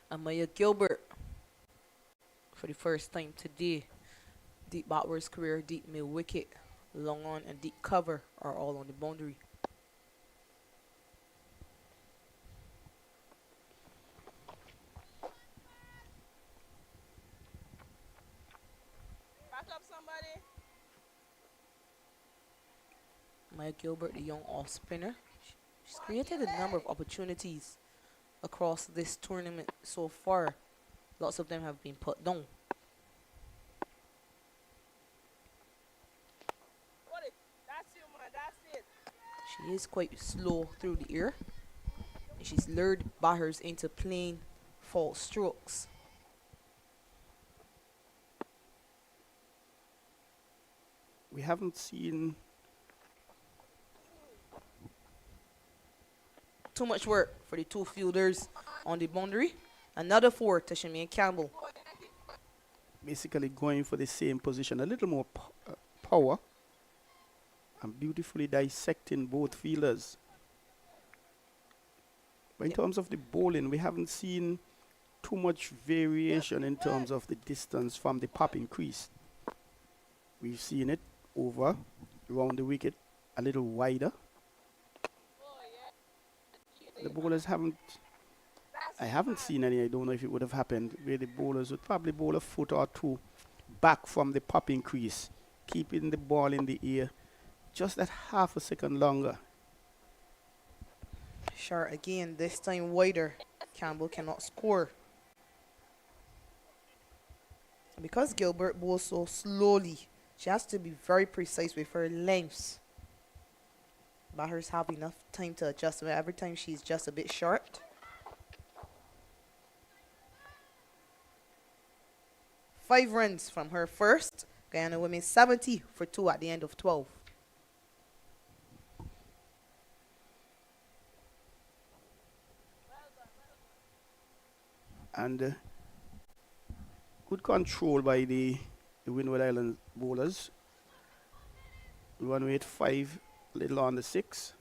Amaya Gilbert, for the first time today, deep backwards career, deep mid wicket, long on and deep cover are all on the boundary. Back up somebody. Amaya Gilbert, the young off spinner, she's created a number of opportunities across this tournament so far. Lots of them have been put down. That's you, man. That's it. She is quite slow through the air, and she's lured batters into playing false strokes. We haven't seen Too much work for the 2 fielders on the boundary. Another 4 to Shemaine Campbell. basically going for the same position, a little more power, and beautifully dissecting both fielders. But in terms of the bowling, we haven't seen too much variation in terms of the distance from the popping crease. We've seen it over around the wicket a little wider. The bowlers I haven't seen any, I don't know if it would have happened, where the bowlers would probably bowl a foot or 2 back from the popping crease, keeping the ball in the air just that half a second longer. Short again, this time wider. Campbell cannot score. Because Gilbert bowls so slowly, she has to be very precise with her lengths. Batters have enough time to adjust, but every time she's just a bit short. Five runs from her first. Guyana women 70 for 2 at the end of 12. And good control by the Windward Islands bowlers. 185, little on the 6.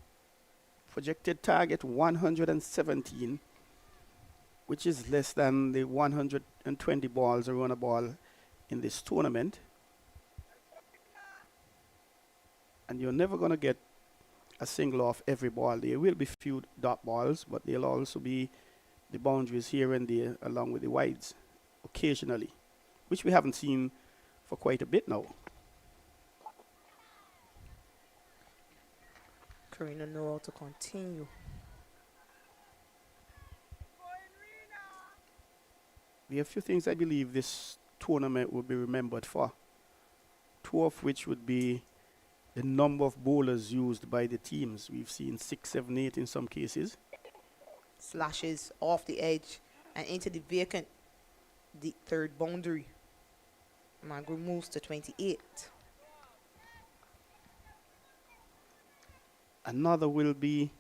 Projected target 117, which is less than the 120 balls around a ball in this tournament. And you're never going to get a single off every ball. There will be few dot balls, but there'll also be the boundaries here and there along with the wides occasionally, which we haven't seen for quite a bit now. Karina know how to continue. There are a few things I believe this tournament will be remembered for, two of which would be the number of bowlers used by the teams. We've seen 6, 7, 8 in some cases. Slashes off the edge and into the vacant the third boundary. Mangrove moves to 28. Another will be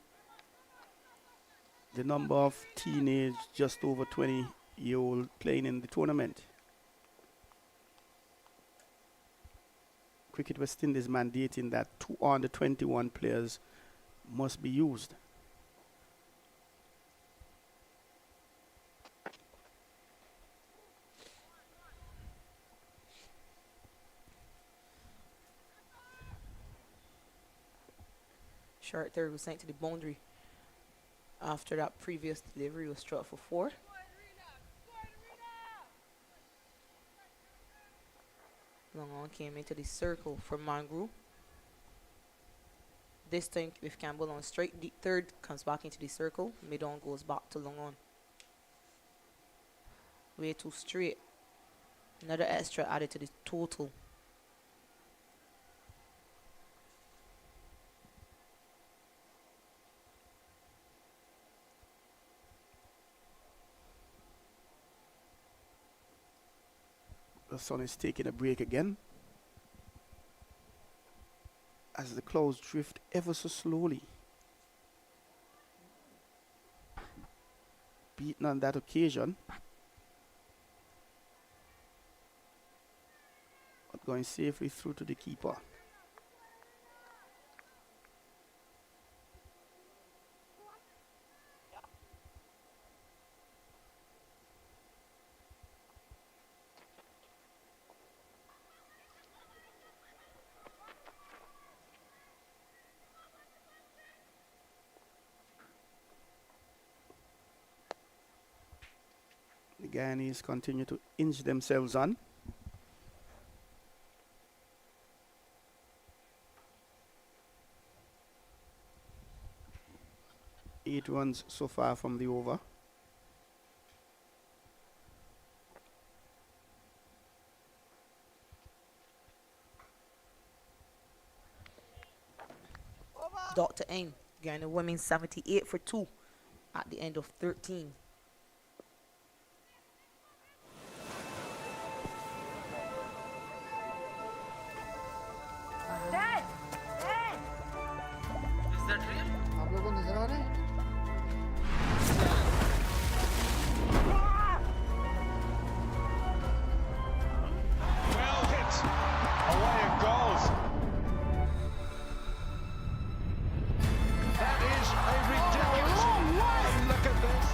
the number of teenage, just over 20-year-old playing in the tournament. Cricket West Indies mandating that 2 under 21 players must be used. Short third was sent to the boundary after that previous delivery was struck for 4. Long on came into the circle for Mangrove. This time with Campbell on straight, deep third comes back into the circle. Mid on goes back to long on. Way too straight. Another extra added to the total. The sun is taking a break again as the clouds drift ever so slowly. Beaten on that occasion, but going safely through to the keeper. The Guyanese continue to inch themselves on. Eight runs so far from the over. Dr. Aim, Guyana women 78 for 2 at the end of 13. Well hit. Away it goes. That is a ridiculous. And look at this.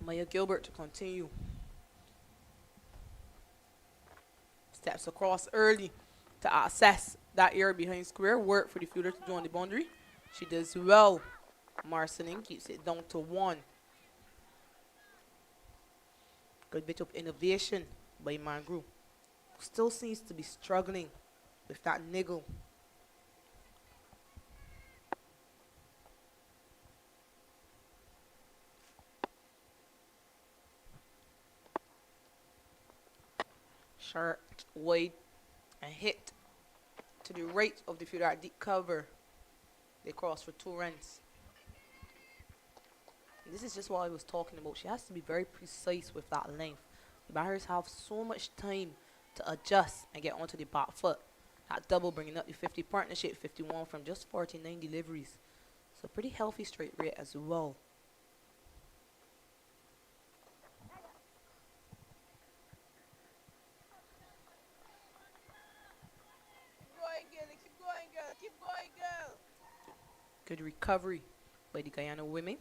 Maya Gilbert to continue. Steps across early to access that area behind square. Work for the fielder to join the boundary. She does well. Marceling keeps it down to 1. Good bit of innovation by Mangru. Still seems to be struggling with that niggle. Short, wide, and hit to the right of the fielder at deep cover. They cross for 2 runs. And this is just what I was talking about. She has to be very precise with that length. The batters have so much time to adjust and get onto the back foot. That double bringing up the 50 partnership, 51 from just 49 deliveries. So pretty healthy strike rate as well. Good recovery by the Guyana women.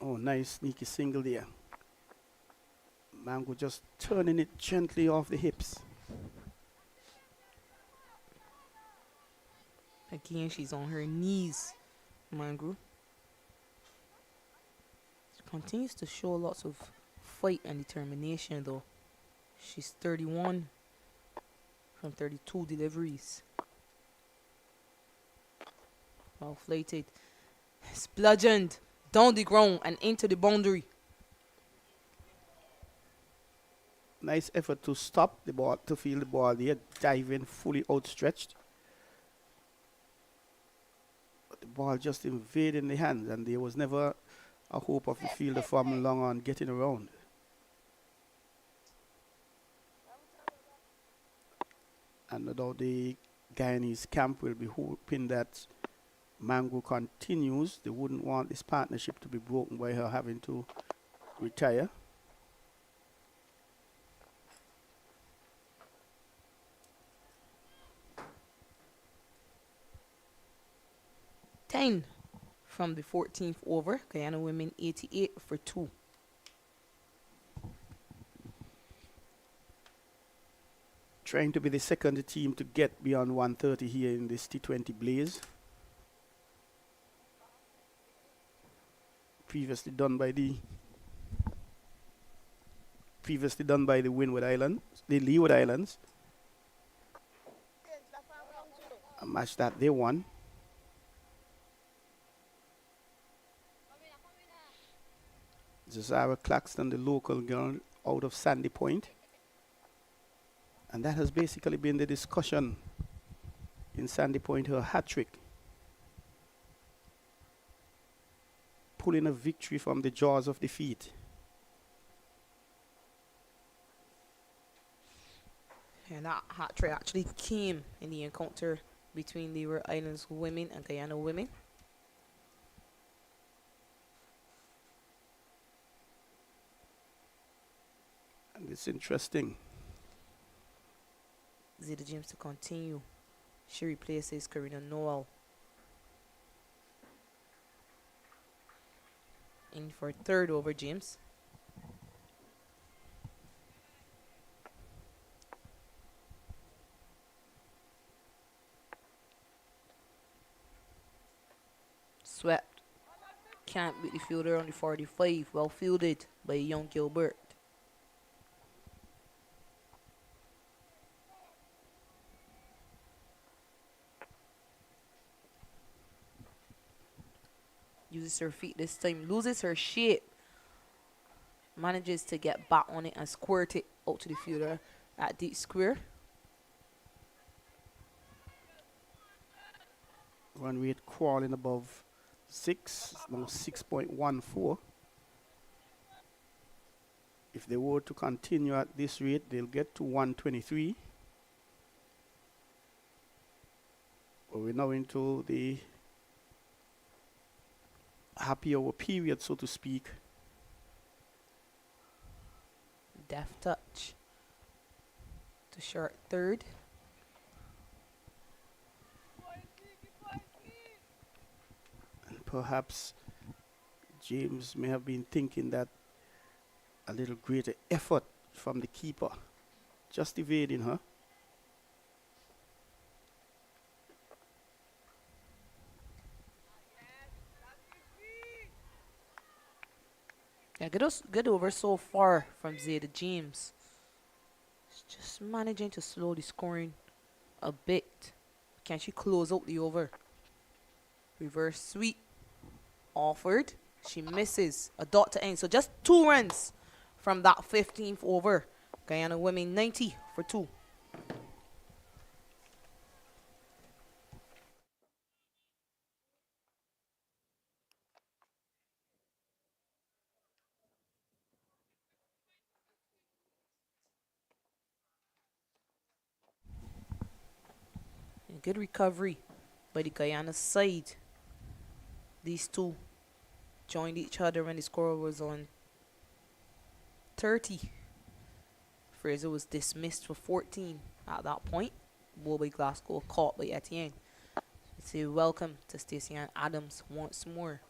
Oh, nice sneaky single there. Mango just turning it gently off the hips. Again, she's on her knees, Mangru. She continues to show lots of fight and determination, though. She's 31 from 32 deliveries. Well flighted. It's bludgeoned down the ground and into the boundary. Nice effort to stop the ball, to feel the ball there, diving fully outstretched. But the ball just invading the hands, and there was never a hope of the fielder from long on getting around. And no doubt the Guyanese camp will be hoping that Mango continues. They wouldn't want this partnership to be broken by her having to retire. From the 14th over, Guyana women 88 for 2. Trying to be the second team to get beyond 130 here in this T20 Blaze. Previously done by the Windward Islands, the Leeward Islands. A match that they won. Zara Claxton, the local girl out of Sandy Point. And that has basically been the discussion in Sandy Point, her hat-trick. Pulling a victory from the jaws of defeat. And that hat-trick actually came in the encounter between Leeward Islands women and Guyana women. And it's interesting. Zeta James to continue. She replaces Karina Noel. In for 3rd over James. Swept. Can't beat the fielder on the 45. Well fielded by young Gilbert. Uses her feet this time, loses her shape, manages to get back on it and squirt it out to the fielder at deep square. Run rate crawling above 6, now 6.14. If they were to continue at this rate, they'll get to 123. But we're now into the happy hour period, so to speak. Deft touch to short 3rd. perhaps James may have been thinking that a little greater effort from the keeper, just evading her. Yeah, good over so far from Zeta James. She's just managing to slow the scoring a bit. Can she close out the over? Reverse sweep offered. She misses. A dot to end. So just 2 runs from that 15th over. Guyana women 90 for 2. A good recovery by the Guyana side. These two joined each other when the score was on 30. Fraser was dismissed for 14 at that point. Ball by Glasgow caught by Etienne. Say welcome to Stacey Ann Adams once more.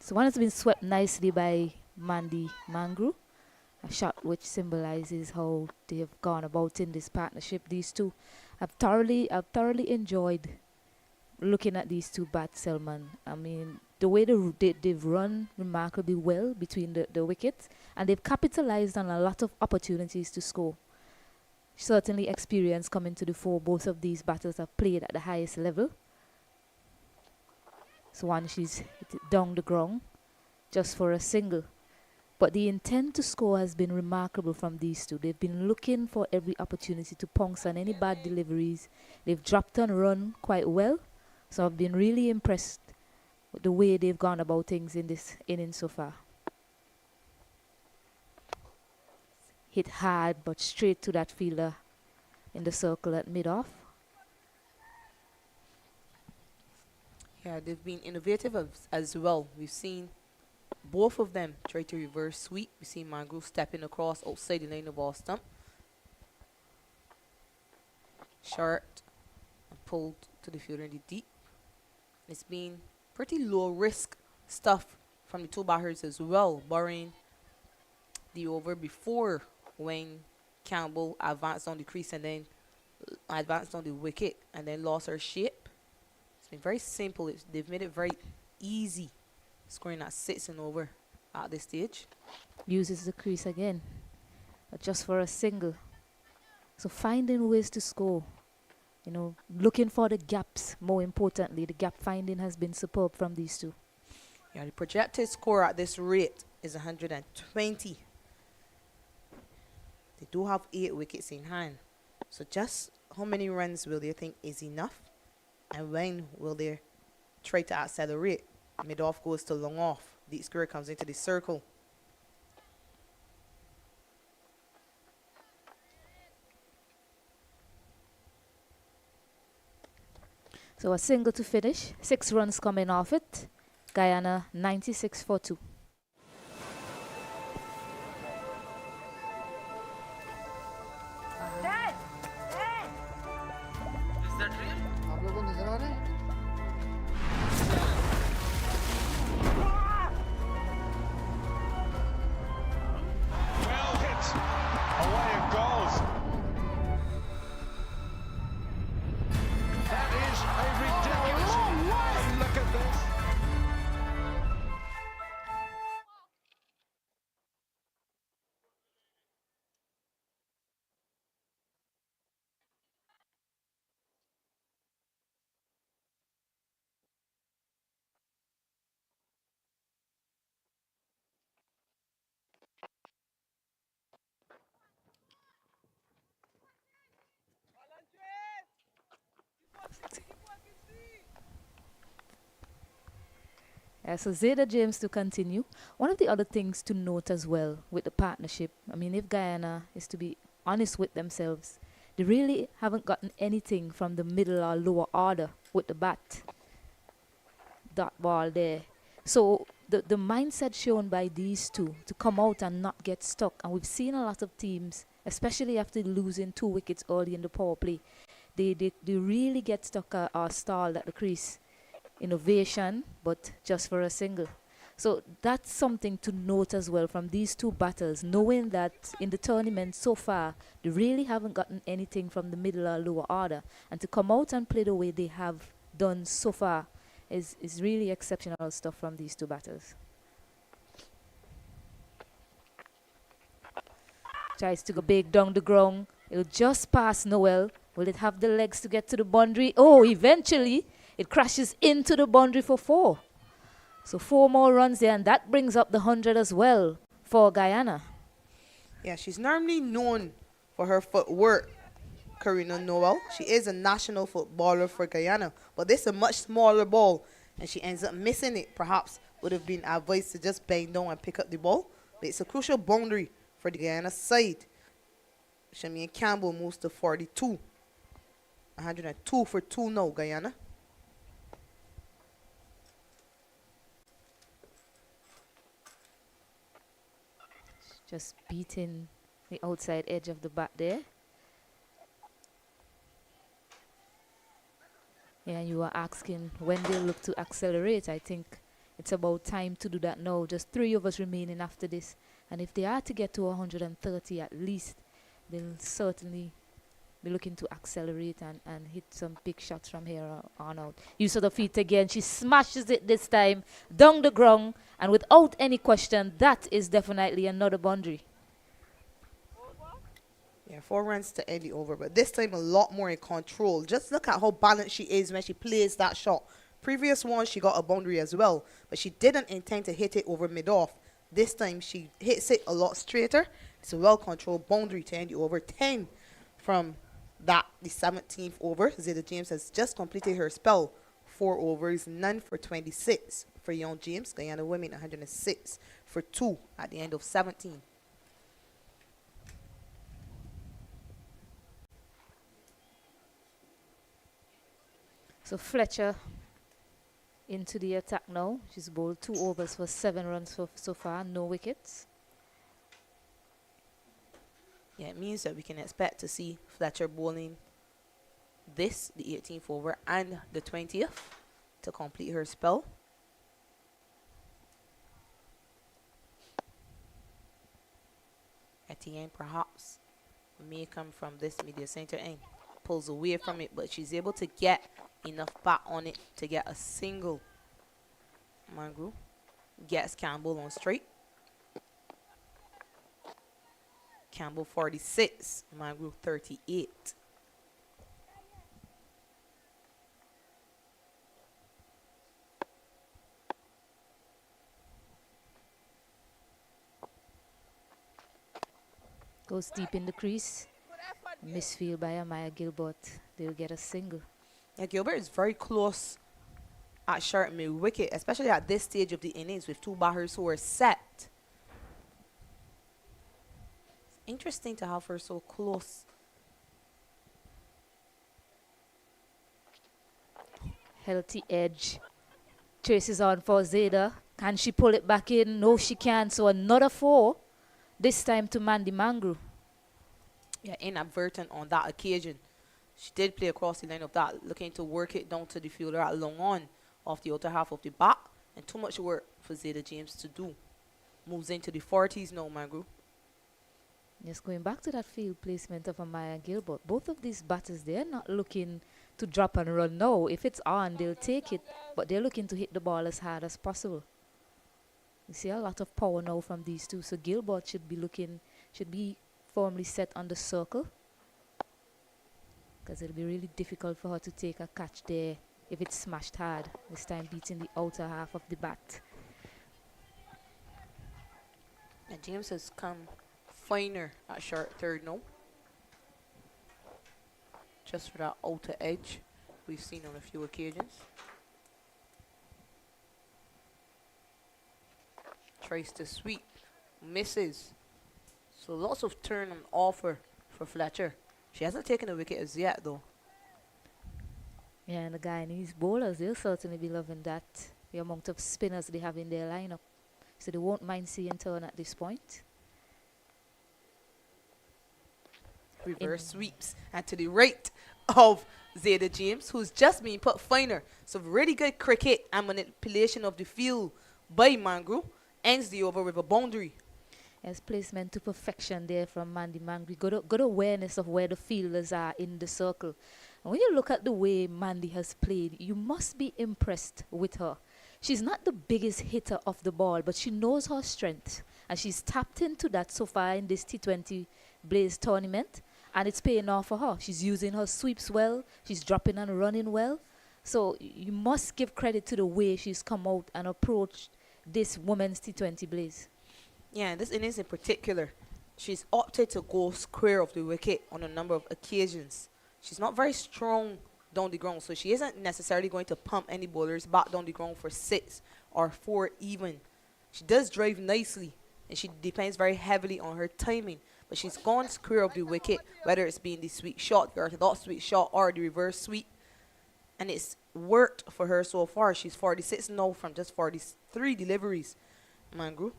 So one has been swept nicely by Mandy Mangru, a shot which symbolizes how they have gone about in this partnership. These two, I've thoroughly enjoyed looking at these two bats, Selman. I mean, the way they've run remarkably well between the wickets, and they've capitalized on a lot of opportunities to score. Certainly experience coming to the fore. Both of these batters have played at the highest level. So one, she's hit it down the ground just for a single. But the intent to score has been remarkable from these two. They've been looking for every opportunity to pounce on any bad deliveries. They've dropped and run quite well. So I've been really impressed with the way they've gone about things in this inning so far. Hit hard but straight to that fielder in the circle at mid-off. Yeah, they've been innovative as well. We've seen both of them try to reverse sweep. We see Mangrove stepping across outside the line of ball stump. Short and pulled to the fielder in the deep. It's been pretty low risk stuff from the two batters as well, barring the over before when Campbell advanced on the crease and then advanced on the wicket and then lost her shape. It's been very simple. They've made it very easy scoring that 6 and over at this stage. Uses the crease again, but just for a single. So finding ways to score, you know, looking for the gaps. More importantly, the gap finding has been superb from these two. Yeah, the projected score at this rate is 120. They do have 8 wickets in hand. So just how many runs will they think is enough? And when will they try to accelerate? Mid-off goes to long off. The square comes into the circle. So a single to finish. 6 runs coming off it. Guyana 96 for 2. Well hit. Away it goes. That is a ridiculous. And look at this. So Zeta James to continue. One of the other things to note as well with the partnership, I mean, if Guyana is to be honest with themselves, they really haven't gotten anything from the middle or lower order with the bat. Dot ball there. So the mindset shown by these two to come out and not get stuck, and we've seen a lot of teams, especially after losing 2 wickets early in the power play, they really get stuck or stalled at the crease. Innovation, but just for a single. So that's something to note as well from these two battles, knowing that in the tournament so far, they really haven't gotten anything from the middle or lower order. And to come out and play the way they have done so far is really exceptional stuff from these two battles. Tries to go big down the ground. It'll just pass Noel. Will it have the legs to get to the boundary? Oh, eventually it crashes into the boundary for 4. So 4 more runs there, and that brings up the 100 as well for Guyana. Yeah, she's normally known for her footwork, Karina Noel. She is a national footballer for Guyana, but this is a much smaller ball, and she ends up missing it. Perhaps would have been advised to just bend down and pick up the ball, but it's a crucial boundary for the Guyana side. Shameen Campbell moves to 42. 102 for 2 now, Guyana. Just beating the outside edge of the bat there. Yeah, you were asking when they'll look to accelerate. I think it's about time to do that now. Just 3 of us remaining after this. And if they are to get to 130 at least, they'll certainly be looking to accelerate and hit some big shots from here on out. Use of the feet again. She smashes it this time down the ground. And without any question, that is definitely another boundary. Yeah, 4 runs to end the over, but this time a lot more in control. Just look at how balanced she is when she plays that shot. Previous one, she got a boundary as well, but she didn't intend to hit it over mid-off. This time, she hits it a lot straighter. It's a well-controlled boundary to end the over. 10 from that, the 17th over. Zeta James has just completed her spell. 4 overs, none for 26 for young James. Guyana women 106 for 2 at the end of 17. So Fletcher into the attack now. She's bowled 2 overs for 7 runs so far, no wickets. Yeah, it means that we can expect to see Fletcher bowling this, the 18th over, and the 20th to complete her spell. Etienne perhaps may come from this media center end. Pulls away from it, but she's able to get enough bat on it to get a single. Mangru gets Campbell on straight. Campbell 46, Mangru 38. Goes deep in the crease. Misfield by Amaya Gilbert. They'll get a single. Yeah, Gilbert is very close at sharp mid wicket, especially at this stage of the innings with 2 batters who are set. It's interesting to have her so close. Healthy edge. Traces on for Zeta. Can she pull it back in? No, she can't. So another 4. This time to Mandy Mangru. Yeah, inadvertent on that occasion. She did play across the line of that, looking to work it down to the fielder at long on off the outer half of the bat. And too much work for Zeta James to do. Moves into the 40s now, Mangru. Just going back to that field placement of Amaya Gilbert. Both of these batters, they're not looking to drop and run now. If it's on, they'll take it. But they're looking to hit the ball as hard as possible. You see a lot of power now from these two. So Gilbert should be firmly set on the circle. Because it'll be really difficult for her to take a catch there if it's smashed hard. This time beating the outer half of the bat. And James has come finer at short third now. Just for that outer edge we've seen on a few occasions. Tries to sweep, misses. So lots of turn on offer for Fletcher. She hasn't taken a wicket as yet though. Yeah, and the Guyanese bowlers, they'll certainly be loving that. The amount of spinners they have in their lineup. So they won't mind seeing turn at this point. Reverse sweeps and to the right of Zeta James, who's just been put finer. So really good cricket and manipulation of the field by Mangru ends the over with a boundary. Yes, placement to perfection there from Mandy Mangry. Good awareness of where the fielders are in the circle. And when you look at the way Mandy has played, you must be impressed with her. She's not the biggest hitter of the ball, but she knows her strength. And she's tapped into that so far in this T20 Blaze tournament. And it's paying off for her. She's using her sweeps well. She's dropping and running well. So you must give credit to the way she's come out and approached this women's T20 Blaze. Yeah, this innings in particular, she's opted to go square of the wicket on a number of occasions. She's not very strong down the ground, so she isn't necessarily going to pump any bowlers back down the ground for 6 or 4 even. She does drive nicely, and she depends very heavily on her timing. But she's gone square of the wicket, whether it's being the sweet shot, the orthodox sweet shot, or the reverse sweep. And it's worked for her so far. She's 46 now from just 43 deliveries. Mangru.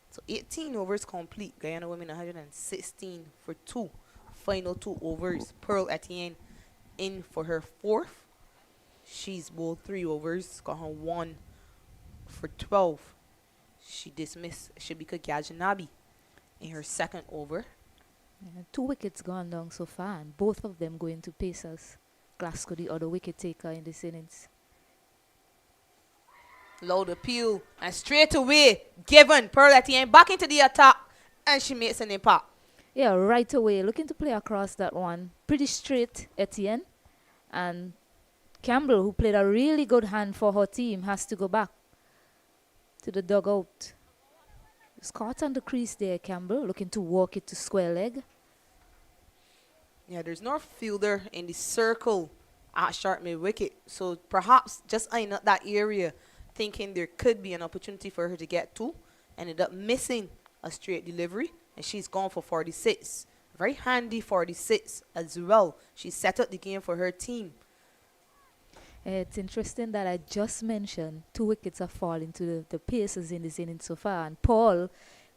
So 18 overs complete. Guyana women 116 for 2. Final 2 overs. Pearl Etienne in for her 4th. She's bowled 3 overs. Got her 1 for 12. She dismissed Shabika Gajanabi in her 2nd over. Yeah, 2 wickets gone down so far, and both of them going to Pacers. Glasgow, the other wicket taker in this innings. Loud appeal, and straight away given Pearl Etienne back into the attack, and she makes an impact. Yeah, right away, looking to play across that one. Pretty straight, Etienne. And Campbell, who played a really good hand for her team, has to go back to the dugout. It's caught on the crease there, Campbell, looking to walk it to square leg. Yeah, there's no fielder in the circle at sharp mid wicket, so perhaps just eyeing up that area, thinking there could be an opportunity for her to get to, ended up missing a straight delivery, and she's gone for 46. Very handy 46 as well. She set up the game for her team. It's interesting that I just mentioned 2 wickets are falling to the Pacers in this inning so far, and Paul,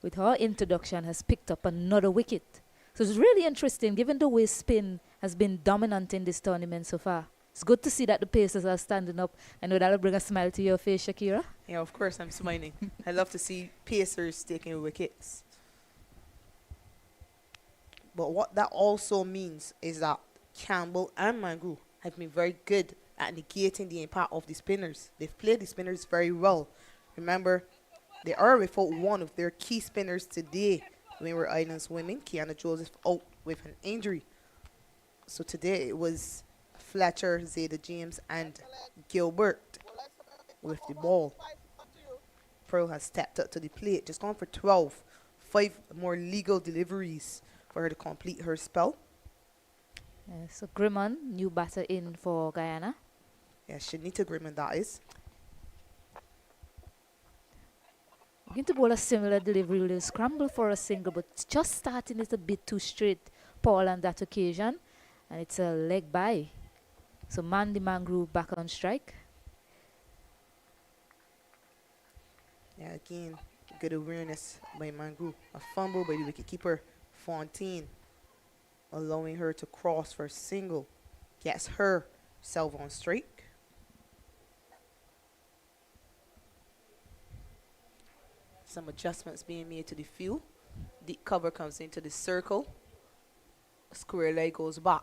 with her introduction, has picked up another wicket. So it's really interesting, given the way spin has been dominant in this tournament so far. It's good to see that the Pacers are standing up. I know that'll bring a smile to your face, Shakira. Yeah, of course, I'm smiling. I love to see Pacers taking wickets. But what that also means is that Campbell and Mangru have been very good at negating the impact of the spinners. They've played the spinners very well. Remember, they are without one of their key spinners today. Windward Islands women, Kiana Joseph, out with an injury. So today it was Fletcher, Zeta James, and Gilbert with the ball. Pearl has stepped up to the plate, just gone for 12. 5 more legal deliveries for her to complete her spell. So Grimman, new batter in for Guyana. Yeah, Shanita Grimman, that is. Going to bowl a similar delivery, will scramble for a single, but just starting it a bit too straight, Paul, on that occasion. And it's a leg by. So Mandy Mangru back on strike. Yeah, again, good awareness by Mangru. A fumble by the wicketkeeper, Fontaine, allowing her to cross for a single. Gets herself on strike. Some adjustments being made to the field. Deep cover comes into the circle. Square leg goes back.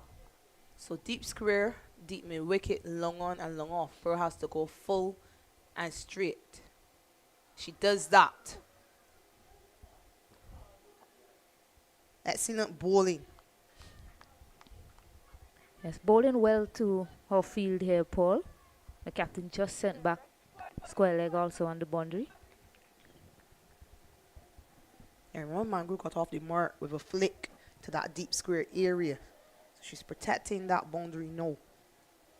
So deep square, deep mid wicket, long on and long off. Pearl has to go full and straight. She does that. Excellent bowling. Yes, bowling well to her field here, Paul. The captain just sent back square leg also on the boundary. And Ron Mangru got off the mark with a flick to that deep square area. So she's protecting that boundary now.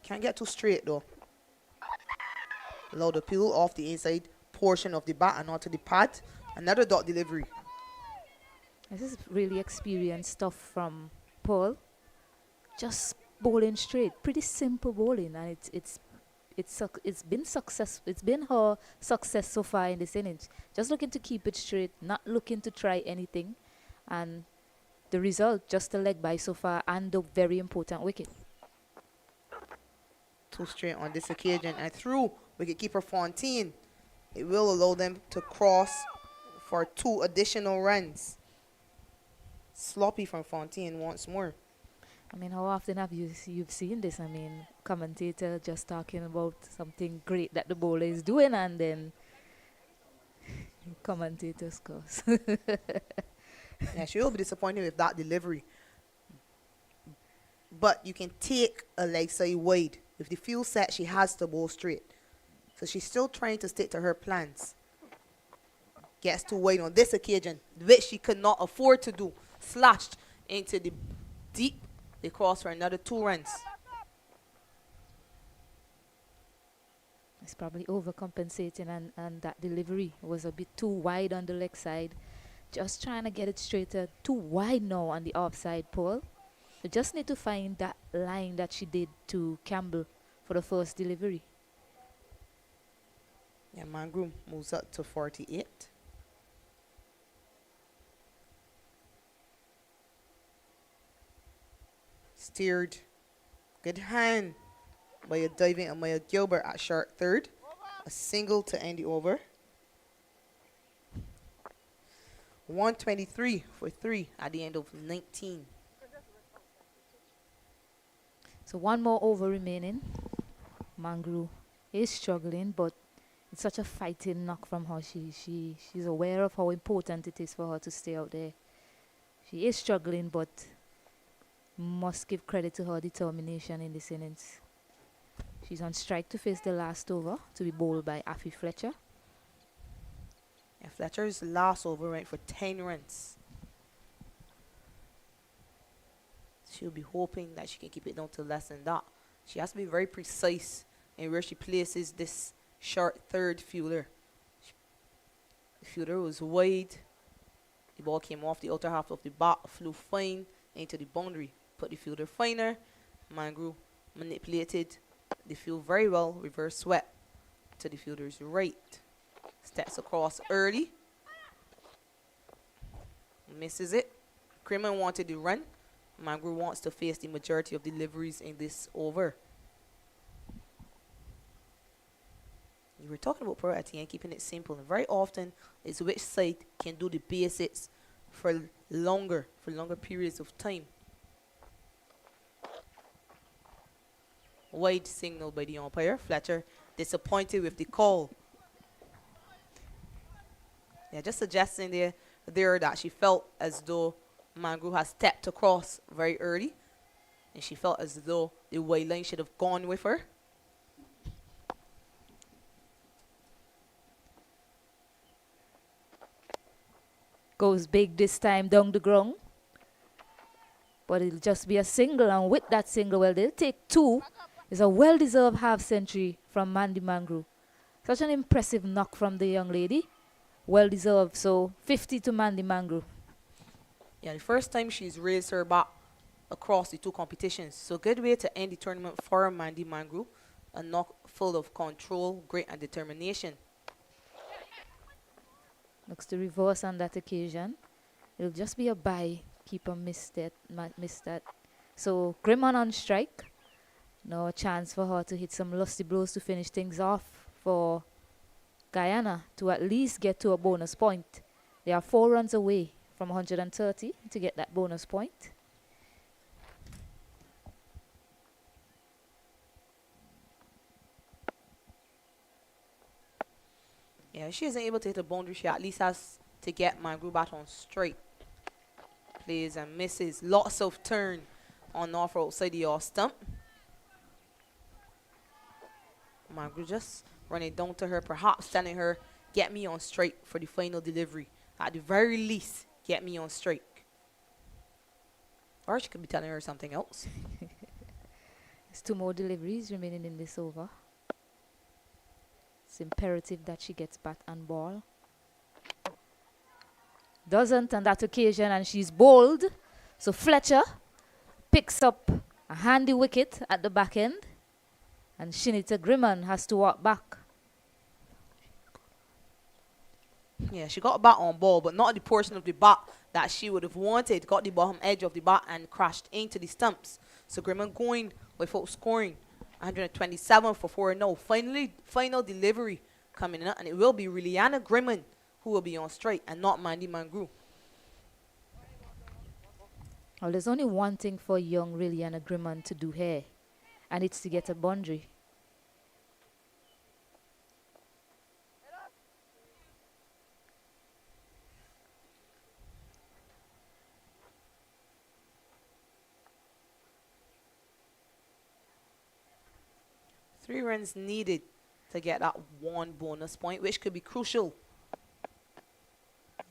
Can't get too straight though. Allow the peel off the inside portion of the bat and onto the pad. Another dot delivery. This is really experienced stuff from Paul. Just bowling straight. Pretty simple bowling, and it's been success. It's been her success so far in this innings. Just looking to keep it straight, not looking to try anything, and the result, just a leg by so far and a very important wicket. 2 straight on this occasion, and through wicketkeeper Fontaine. It will allow them to cross for 2 additional runs. Sloppy from Fontaine once more. I mean, how often have you've seen this? I mean, commentator just talking about something great that the bowler is doing, and then commentator scores. Yeah, she will be disappointed with that delivery. But you can take a leg side wide. If the field set, she has to bowl straight. So she's still trying to stick to her plans. Gets too wide on this occasion, which she could not afford to do. Slashed into the deep. They cross for another 2 runs. It's probably overcompensating, and that delivery was a bit too wide on the leg side. Just trying to get it straighter. Too wide now on the offside pole. We just need to find that line that she did to Campbell for the first delivery. Yeah, Mangru moves up to 48. Steered. Good hand by a diving Amaya Gilbert at short third. A single to end the over. 123 for 3 at the end of 19. So 1 more over remaining. Mangru is struggling, but it's such a fighting knock from her. She's aware of how important it is for her to stay out there. She is struggling, but must give credit to her determination in this innings. She's on strike to face the last over, to be bowled by Affie Fletcher. Yeah, Fletcher's last over went for 10 runs. She'll be hoping that she can keep it down to less than that. She has to be very precise in where she places this short third fielder. The fielder was wide. The ball came off the outer half of the bat, flew fine into the boundary. Put the fielder finer. Mangru manipulated the field very well. Reverse swept to the fielder's right. Steps across early. Misses it. Crimmon wanted the run. Mangru wants to face the majority of deliveries in this over. You were talking about priority and keeping it simple. And very often, it's which side can do the basics for longer periods of time. Wide signal by the umpire. Fletcher disappointed with the call. Yeah, just suggesting there that she felt as though Mangru has stepped across very early. And she felt as though the white line should have gone with her. Goes big this time down the ground. But it'll just be a single, and with that single, well, they'll take 2. It's a well-deserved half-century from Mandy Mangru. Such an impressive knock from the young lady. Well-deserved. So 50 to Mandy Mangru. Yeah, the first time she's raised her bat across the 2 competitions. So good way to end the tournament for Mandy Mangru. A knock full of control, grit, and determination. Looks to reverse on that occasion. It'll just be a bye. Keeper missed that. So Grimmon on strike. Now a chance for her to hit some lusty blows to finish things off for Guyana to at least get to a bonus point. They are 4 runs away from 130 to get that bonus point. Yeah, if she isn't able to hit a boundary, she at least has to get Mangru bat on straight. Plays and misses. Lots of turn on off or outside the off stump. Mangru just running down to her, perhaps telling her, get me on strike for the final delivery. At the very least, get me on strike. Or she could be telling her something else. There's 2 more deliveries remaining in this over. It's imperative that she gets bat and ball. Doesn't on that occasion, and she's bowled. So Fletcher picks up a handy wicket at the back end. And Shinita Grimmon has to walk back. Yeah, she got a bat on ball, but not the portion of the bat that she would have wanted. Got the bottom edge of the bat and crashed into the stumps. So Grimman going without scoring. 127 for 4 no. Final delivery coming up, and it will be Liliana Grimman who will be on straight and not Mandy Mangru. Well, there's only one thing for young Liliana Grimman to do here, and it's to get a boundary. Three runs needed to get that one bonus point, which could be crucial.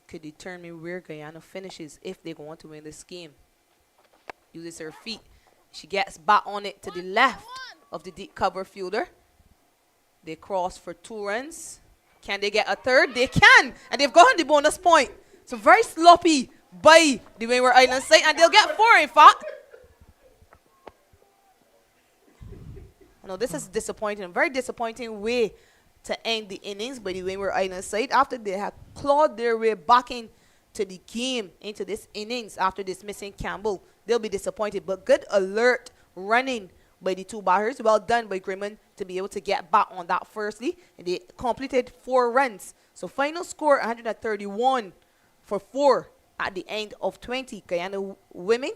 Could determine where Guyana finishes if they want to win this game. Uses her feet. She gets back on it to the left of the deep cover fielder. They cross for 2 runs. Can they get a third? They can, and they've gotten the bonus point. So very sloppy by the Windward Islands side, and they'll get 4 in fact. No, this is disappointing. A very disappointing way to end the innings by the Windward Islands side after they had clawed their way back into the game, into this innings after dismissing Campbell. They'll be disappointed, but good alert running by the 2 batters. Well done by Grimman to be able to get back on that firstly, and they completed 4 runs. So final score 131 for 4 at the end of 20. Guyana women,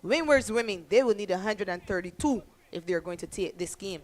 Windward's women, they will need 132 if they're going to take this game.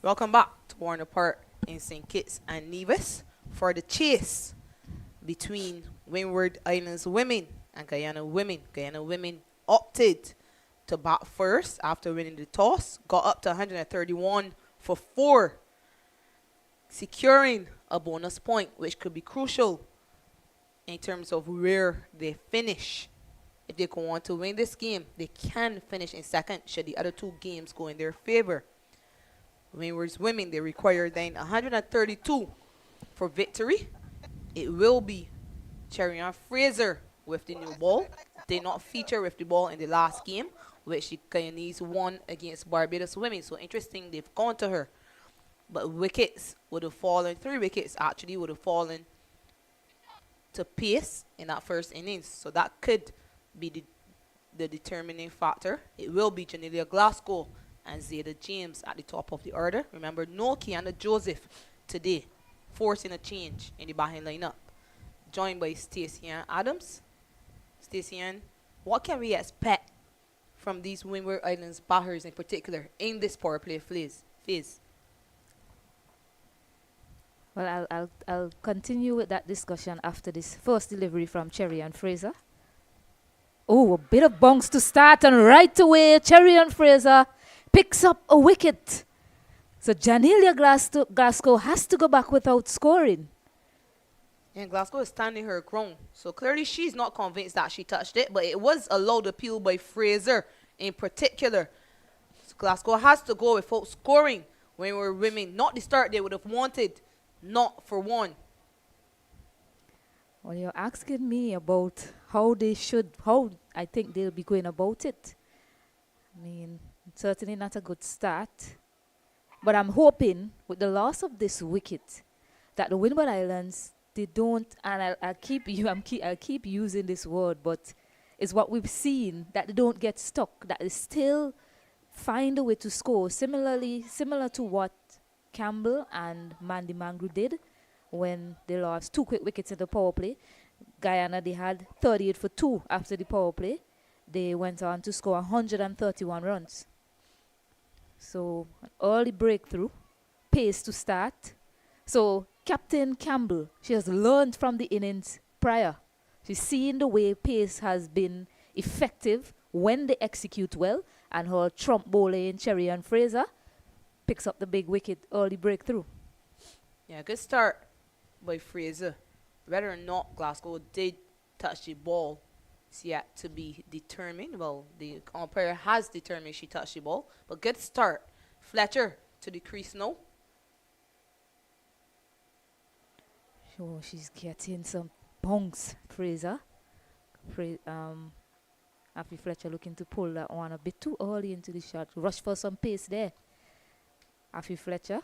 Welcome back to Warner Park in St. Kitts and Nevis for the chase between Windward Islands women and Guyana women. Guyana women opted to bat first after winning the toss, got up to 131 for 4, securing a bonus point, which could be crucial in terms of where they finish. If they go on to win this game, they can finish in second should the other 2 games go in their favor. Windward's women, they require then 132 for victory. It will be Cherian Fraser with the new ball. Did not feature with the ball in the last game, which the Guyanese won against Barbados women. So interesting, they've gone to her. But wickets would have fallen, 3 wickets actually would have fallen to pace in that first innings. So that could be the determining factor. It will be Janelia Glasgow and Zeta James at the top of the order. Remember, no Kiana Joseph today, forcing a change in the batting lineup. Joined by Stacey Ann Adams. Stacey Ann, what can we expect from these Windward Islands batters in particular in this power play phase? Well, I'll continue with that discussion after this first delivery from Cherry and Fraser. Oh, a bit of bounce to start, and right away, Cherry and Fraser picks up a wicket. So Janelia Glasgow has to go back without scoring. And Glasgow is standing her ground. So clearly she's not convinced that she touched it, but it was a loud appeal by Fraser in particular. So Glasgow has to go without scoring when we're women. Not the start they would have wanted, not for one. Well, you're asking me about how I think they'll be going about it. I mean, certainly not a good start. But I'm hoping with the loss of this wicket that the Windward Islands, they don't, and I'll keep using this word, but it's what we've seen, that they don't get stuck, that they still find a way to score. Similar to what Campbell and Mandy Mangru did when they lost 2 quick wickets in the power play. Guyana, they had 38 for 2 after the power play. They went on to score 131 runs. So an early breakthrough, pace to start. So Captain Campbell, she has learned from the innings prior. She's seen the way pace has been effective when they execute well, and her trump bowler in Cherry and Fraser picks up the big wicket, early breakthrough. Yeah, good start by Fraser. Whether or not Glasgow did touch the ball is yet to be determined. Well, the umpire has determined she touched the ball, but good start. Fletcher to the crease now. Sure, she's getting some bounce, Fraser. Afi Fletcher looking to pull that one a bit too early into the shot. Rush for some pace there. Afi Fletcher.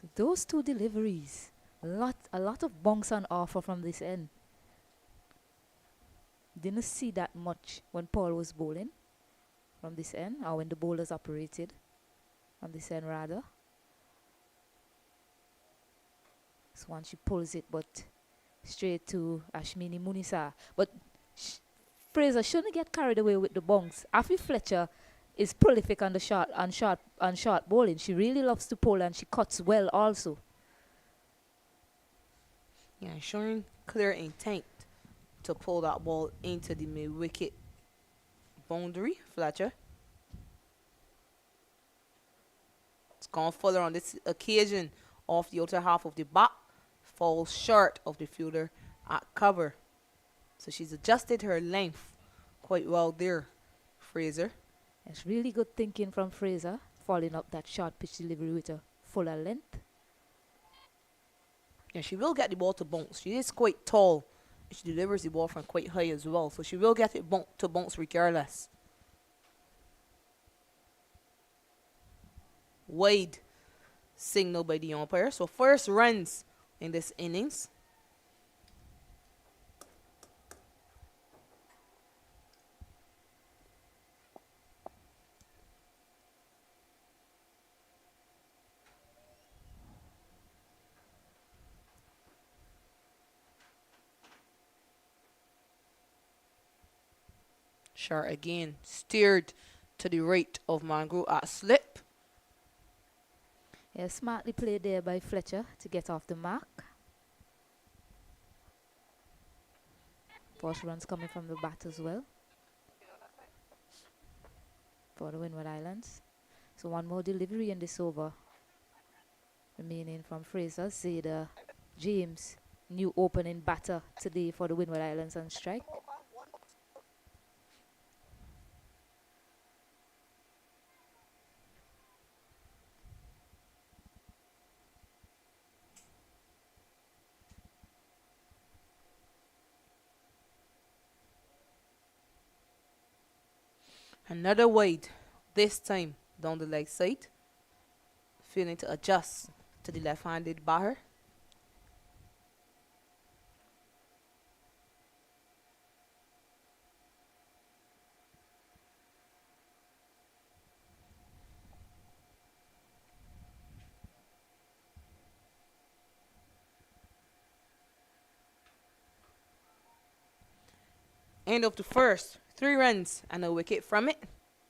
So those 2 deliveries. A lot of bonks on offer from this end. Didn't see that much when Paul was bowling from this end, or when the bowlers operated from this end rather. So once she pulls it, but straight to Ashmini Munisa. But Fraser shouldn't get carried away with the bonks. Afi Fletcher is prolific on the short bowling. She really loves to pull, and she cuts well also. Yeah, showing clear intent to pull that ball into the mid-wicket boundary, Fletcher. It's gone further on this occasion off the outer half of the bat. Falls short of the fielder at cover. So she's adjusted her length quite well there, Fraser. It's really good thinking from Fraser, following up that short pitch delivery with a fuller length. Yeah, she will get the ball to bounce. She is quite tall. She delivers the ball from quite high as well. So she will get it to bounce regardless. Wide signal by the umpire. So first runs in this innings. Short again, steered to the right of Mangrove at slip. Yeah, smartly played there by Fletcher to get off the mark. First runs coming from the bat as well for the Windward Islands. So one more delivery in this over remaining from Fraser. Zeta James, new opening batter today for the Windward Islands on strike. Another wide, this time down the leg side. Failing to adjust to the left-handed batter. End of the first. 3 runs and a wicket from it.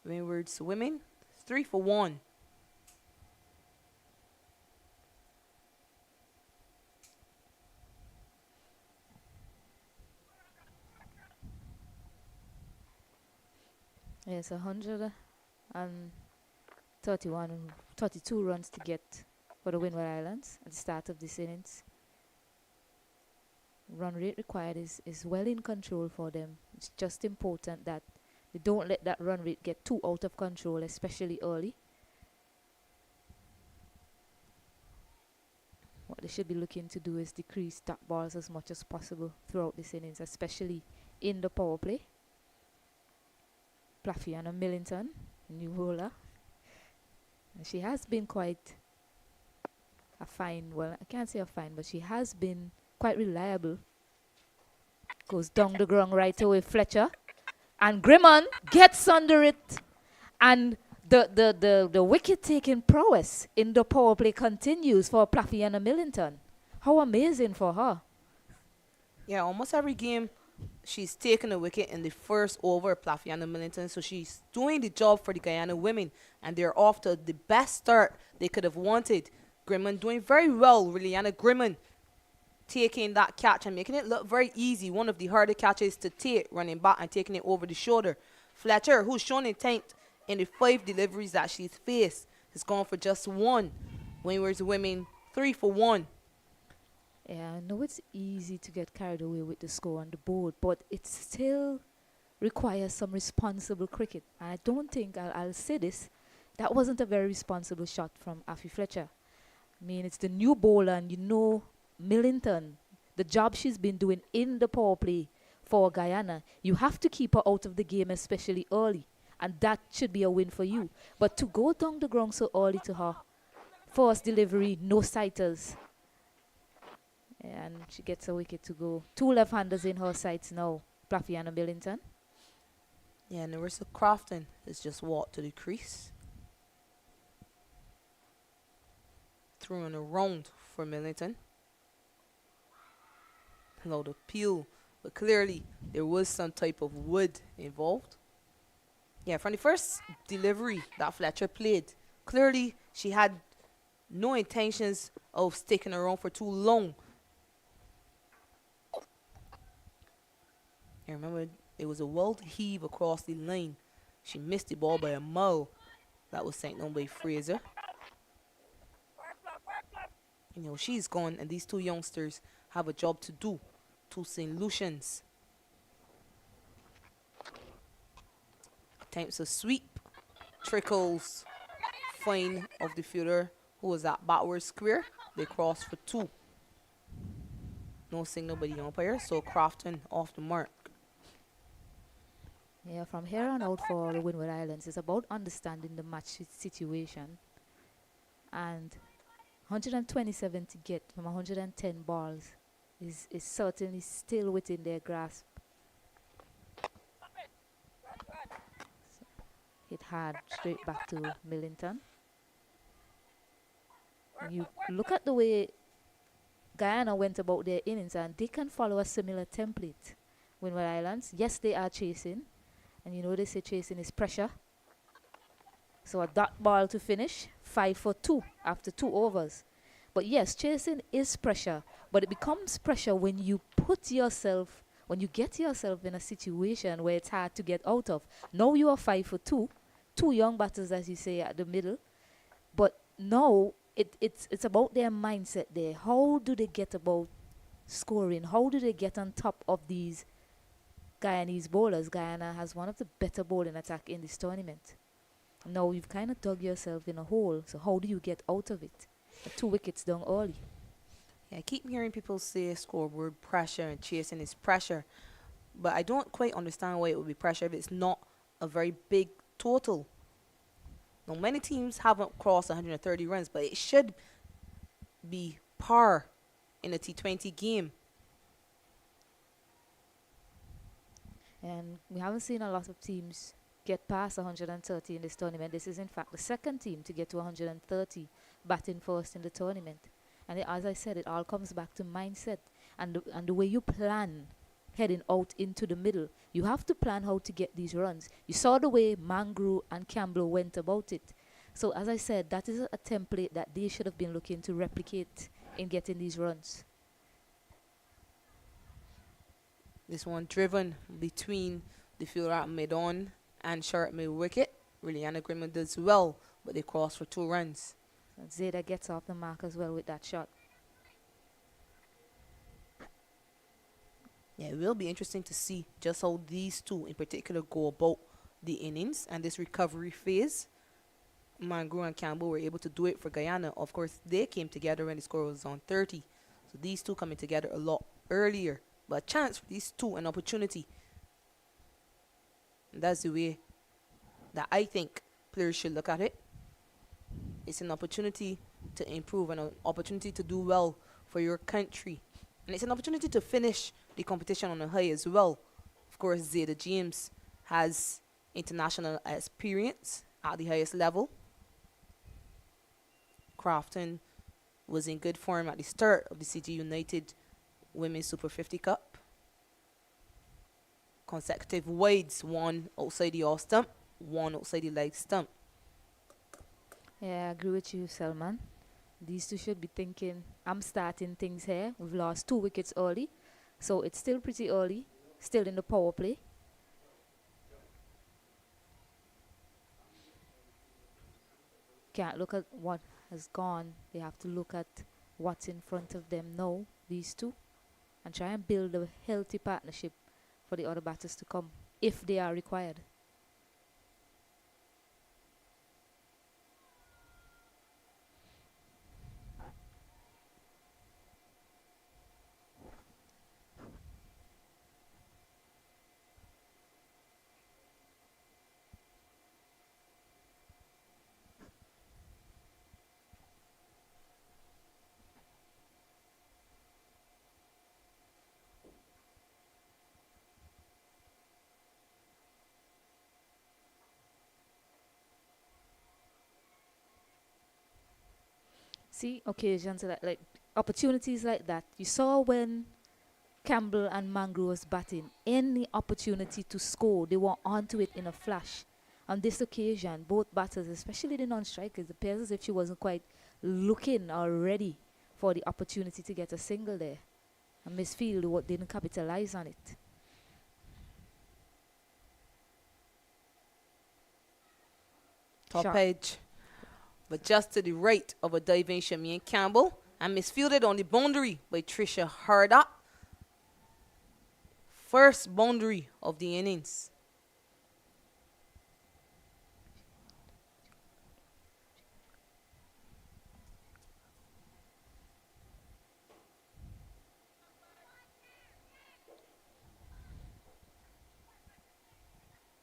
Windward's women 3 for 1. Yes, 132 runs to get for the Windward Islands at the start of this innings. Run rate required is well in control for them. It's just important that they don't let that run rate get too out of control, especially early. What they should be looking to do is decrease dot balls as much as possible throughout this innings, especially in the power play. Plafiana Millington, new bowler. And she has been quite a fine, well, I can't say a fine, but she has been quite reliable. Goes down the ground right away, Fletcher. And Grimman gets under it. And the wicket-taking prowess in the power play continues for Plafiana Millington. How amazing for her. Yeah, almost every game she's taken a wicket in the first over, Plafiana Millington. So she's doing the job for the Guyana women. And they're off to the best start they could have wanted. Grimman doing very well, Liliana Grimman, taking that catch and making it look very easy. One of the harder catches to take, running back and taking it over the shoulder. Fletcher, who's shown intent in the 5 deliveries that she's faced, has gone for just 1. Windward's women 3 for 1. Yeah, I know it's easy to get carried away with the score on the board, but it still requires some responsible cricket. And I don't think, I'll say this, that wasn't a very responsible shot from Afi Fletcher. I mean, it's the new bowler, and you know Millington, the job she's been doing in the power play for Guyana, you have to keep her out of the game, especially early. And that should be a win for you. But to go down the ground so early to her, first delivery, no sighters. And she gets a wicket to go. 2 left-handers in her sights now, Plafiana Millington. Yeah, Narissa Crofton has just walked to the crease. Threw in a round for Millington. Hello, the peel, but clearly there was some type of wood involved. Yeah, from the first delivery that Fletcher played, clearly she had no intentions of sticking around for too long. I remember it was a wild heave across the line. She missed the ball by a mile. That was sent down by Fraser. You know, she's gone, and these 2 youngsters have a job to do. 2 St. Lucians. Attempts a sweep. Trickles fine of the fielder who was at backward square. They cross for 2. No signal by the umpire, so Crofton off the mark. Yeah, from here on out for the Windward Islands, it's about understanding the match situation. And 127 to get from 110 balls is certainly still within their grasp. So hit hard straight back to Millington. You look at the way Guyana went about their innings, and they can follow a similar template. Windward Islands, yes, they are chasing. And you know they say chasing is pressure. So a dot ball to finish, 5 for 2 after 2 overs. But yes, chasing is pressure, but it becomes pressure when you get yourself in a situation where it's hard to get out of. Now you are 5 for 2, 2 young batters, as you say, at the middle. But now it's about their mindset there. How do they get about scoring? How do they get on top of these Guyanese bowlers? Guyana has one of the better bowling attack in this tournament. Now you've kind of dug yourself in a hole. So how do you get out of it? 2 wickets down early. Yeah, I keep hearing people say scoreboard pressure and chasing is pressure. But I don't quite understand why it would be pressure if it's not a very big total. Now, many teams haven't crossed 130 runs, but it should be par in a T20 game. And we haven't seen a lot of teams get past 130 in this tournament. This is, in fact, the second team to get to 130, batting first in the tournament. And as I said, it all comes back to mindset and the way you plan heading out into the middle. You have to plan how to get these runs. You saw the way Mangru and Campbell went about it. So as I said, that is a template that they should have been looking to replicate in getting these runs. This one driven between the fielder at mid-on and short mid-wicket. Liliana Grimmer does well, but they cross for 2 runs. And Zeta gets off the mark as well with that shot. Yeah, it will be interesting to see just how these two in particular go about the innings and this recovery phase. Mangru and Campbell were able to do it for Guyana. Of course, they came together when the score was on 30. So these two coming together a lot earlier. But a chance for these two, an opportunity. And that's the way that I think players should look at it. It's an opportunity to improve and an opportunity to do well for your country. And it's an opportunity to finish the competition on a high as well. Of course, Zeta James has international experience at the highest level. Crafton was in good form at the start of the CG United Women's Super 50 Cup. Consecutive wides, 1 outside the off stump, 1 outside the leg stump. Yeah, I agree with you, Selman. These two should be thinking, I'm starting things here. We've lost 2 wickets early, so it's still pretty early, still in the power play. Can't look at what has gone. They have to look at what's in front of them now, these two, and try and build a healthy partnership for the other batters to come, if they are required. See occasions like opportunities like that. You saw when Campbell and Mangru was batting, any opportunity to score, they were onto it in a flash. On this occasion, both batters, especially the non-strikers, it appears as if she wasn't quite looking or ready for the opportunity to get a single there. And Miss Field didn't capitalize on it. Top Shot. edge. But just to the right of a diving Shameen Campbell and misfielded on the boundary by Trisha Harda. First boundary of the innings.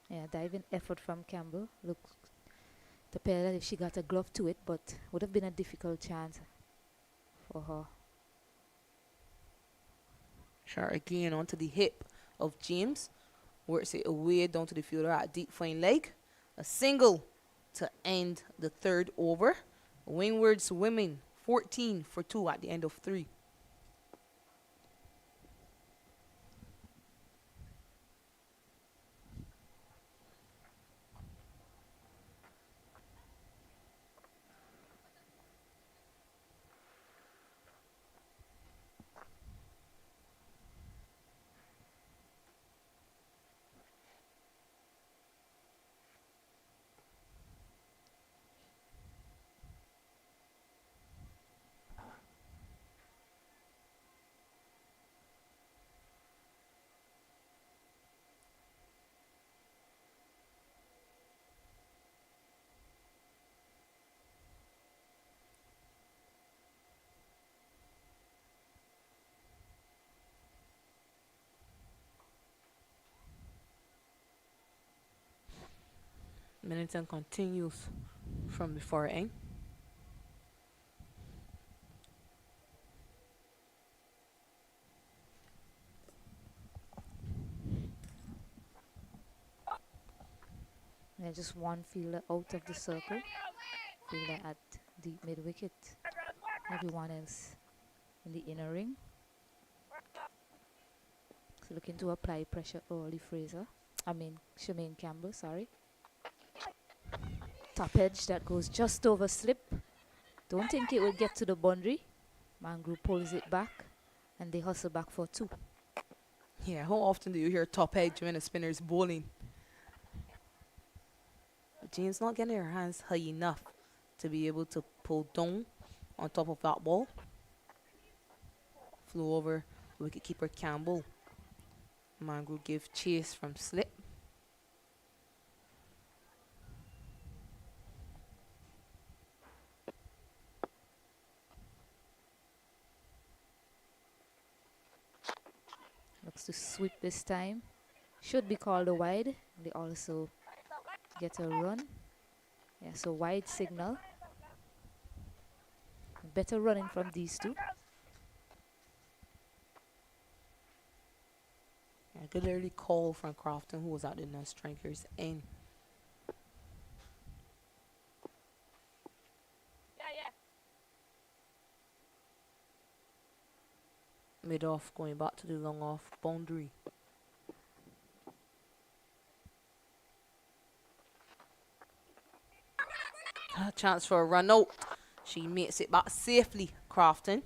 Yeah, diving effort from Campbell. Looks to appear that if she got a glove to it, but would have been a difficult chance for her. Shot again onto the hip of James. Works it away down to the fielder at deep fine leg. A single to end the 3rd over. Windward's women 14 for 2 at the end of 3. Middleton continues from before end. Yeah, just one fielder out of the circle. Fielder at deep mid wicket. Everyone else in the inner ring. So looking to apply pressure early, Shemaine Campbell, sorry. Top edge that goes just over slip. Don't think it will get to the boundary. Mangru pulls it back and they hustle back for 2. Yeah, how often do you hear top edge when a spinner is bowling? But James not getting her hands high enough to be able to pull down on top of that ball. Flew over wicketkeeper Campbell. Mangru give chase from slip. Looks to sweep this time. Should be called a wide. They also get a run. Yeah, so wide signal. Better running from these two. Yeah, good early call from Crofton, who was at the nurse striker's end. Mid off, going back to the long off boundary. A chance for a run out. She makes it back safely, Crofton.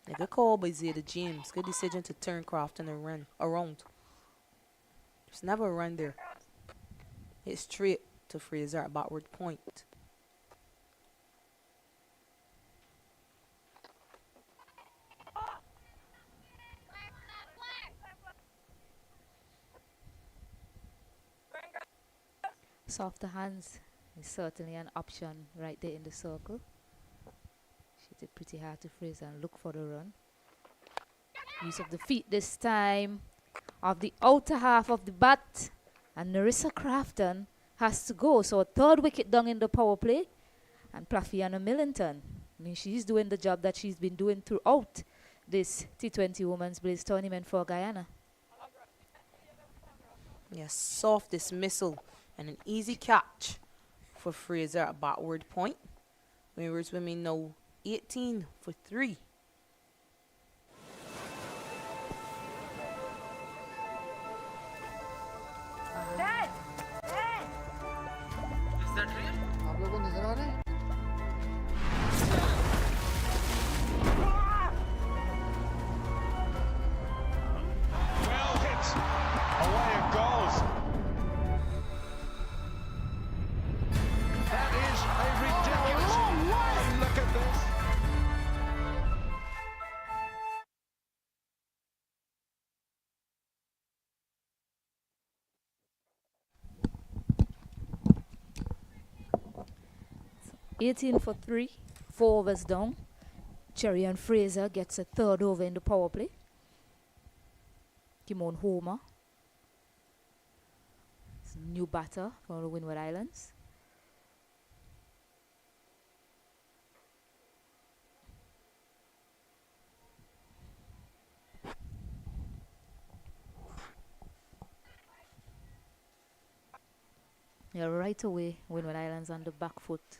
A good call by Zeta James. Good decision to turn Crofton and run around. There's never a run there. It's straight to Fraser at backward point. Softer hands is certainly an option right there in the circle. She did pretty hard to Fraser and look for the run. Use of the feet this time. Of the outer half of the bat. And Nerissa Crafton has to go. So a 3rd wicket down in the power play. And Plafiana Millington. I mean, she's doing the job that she's been doing throughout this T20 Women's Blaze tournament for Guyana. Yes, soft dismissal and an easy catch for Fraser at backward point. Windward Women now 18 for 3. आप लोगों को नजर आ रहे हैं? Well hit. Away it goes. That is a ridiculous. Look at this. So 18 for 3. 4 overs down. Cherry and Fraser gets a 3rd over in the power play. Kimon Homer. It's a new batter for the Windward Islands. Yeah, right away, Windward Islands on the back foot.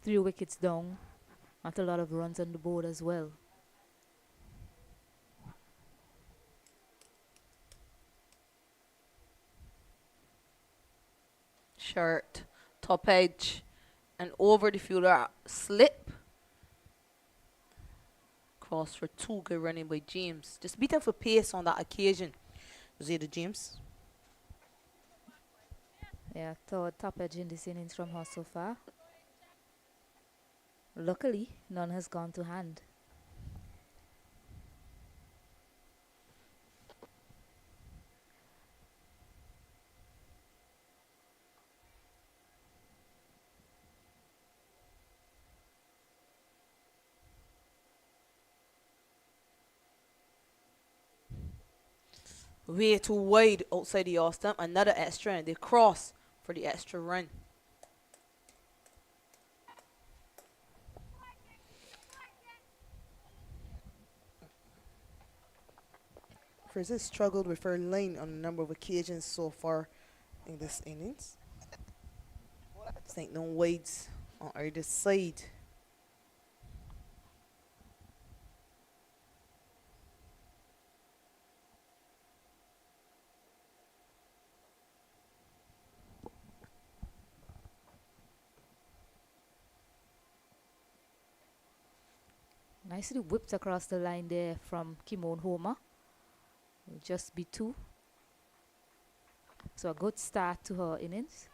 3 wickets down. Not a lot of runs on the board as well. Short, top edge, and over the fielder slip. Cross for 2, good running by James. Just beaten for pace on that occasion. Zeta James. Yeah, 3rd top edge in this innings from her so far. Luckily, none has gone to hand. way too wide outside the off stump. Another extra, and they cross for the extra run. Fraser struggled with her line on a number of occasions so far in this innings. It's like no wides on either side. Nicely whipped across the line there from Kimon Homer. Will just be 2. So a good start to her innings.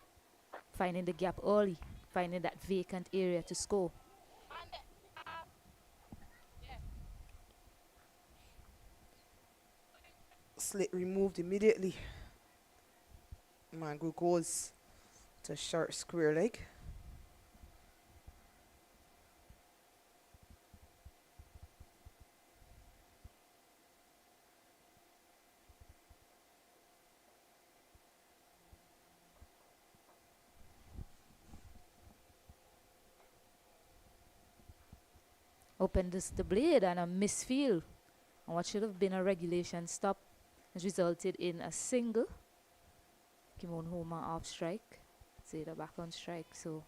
Finding the gap early, finding that vacant area to score. Slit removed immediately. Mangrove goes to short square leg. Opened the blade and a misfield. And what should have been a regulation stop has resulted in a single. Kimon Homer off strike. Zeta back on strike. So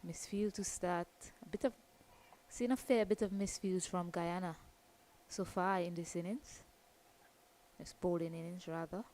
misfield to start. Seen a fair bit of misfields from Guyana so far in this innings. This bowling innings rather.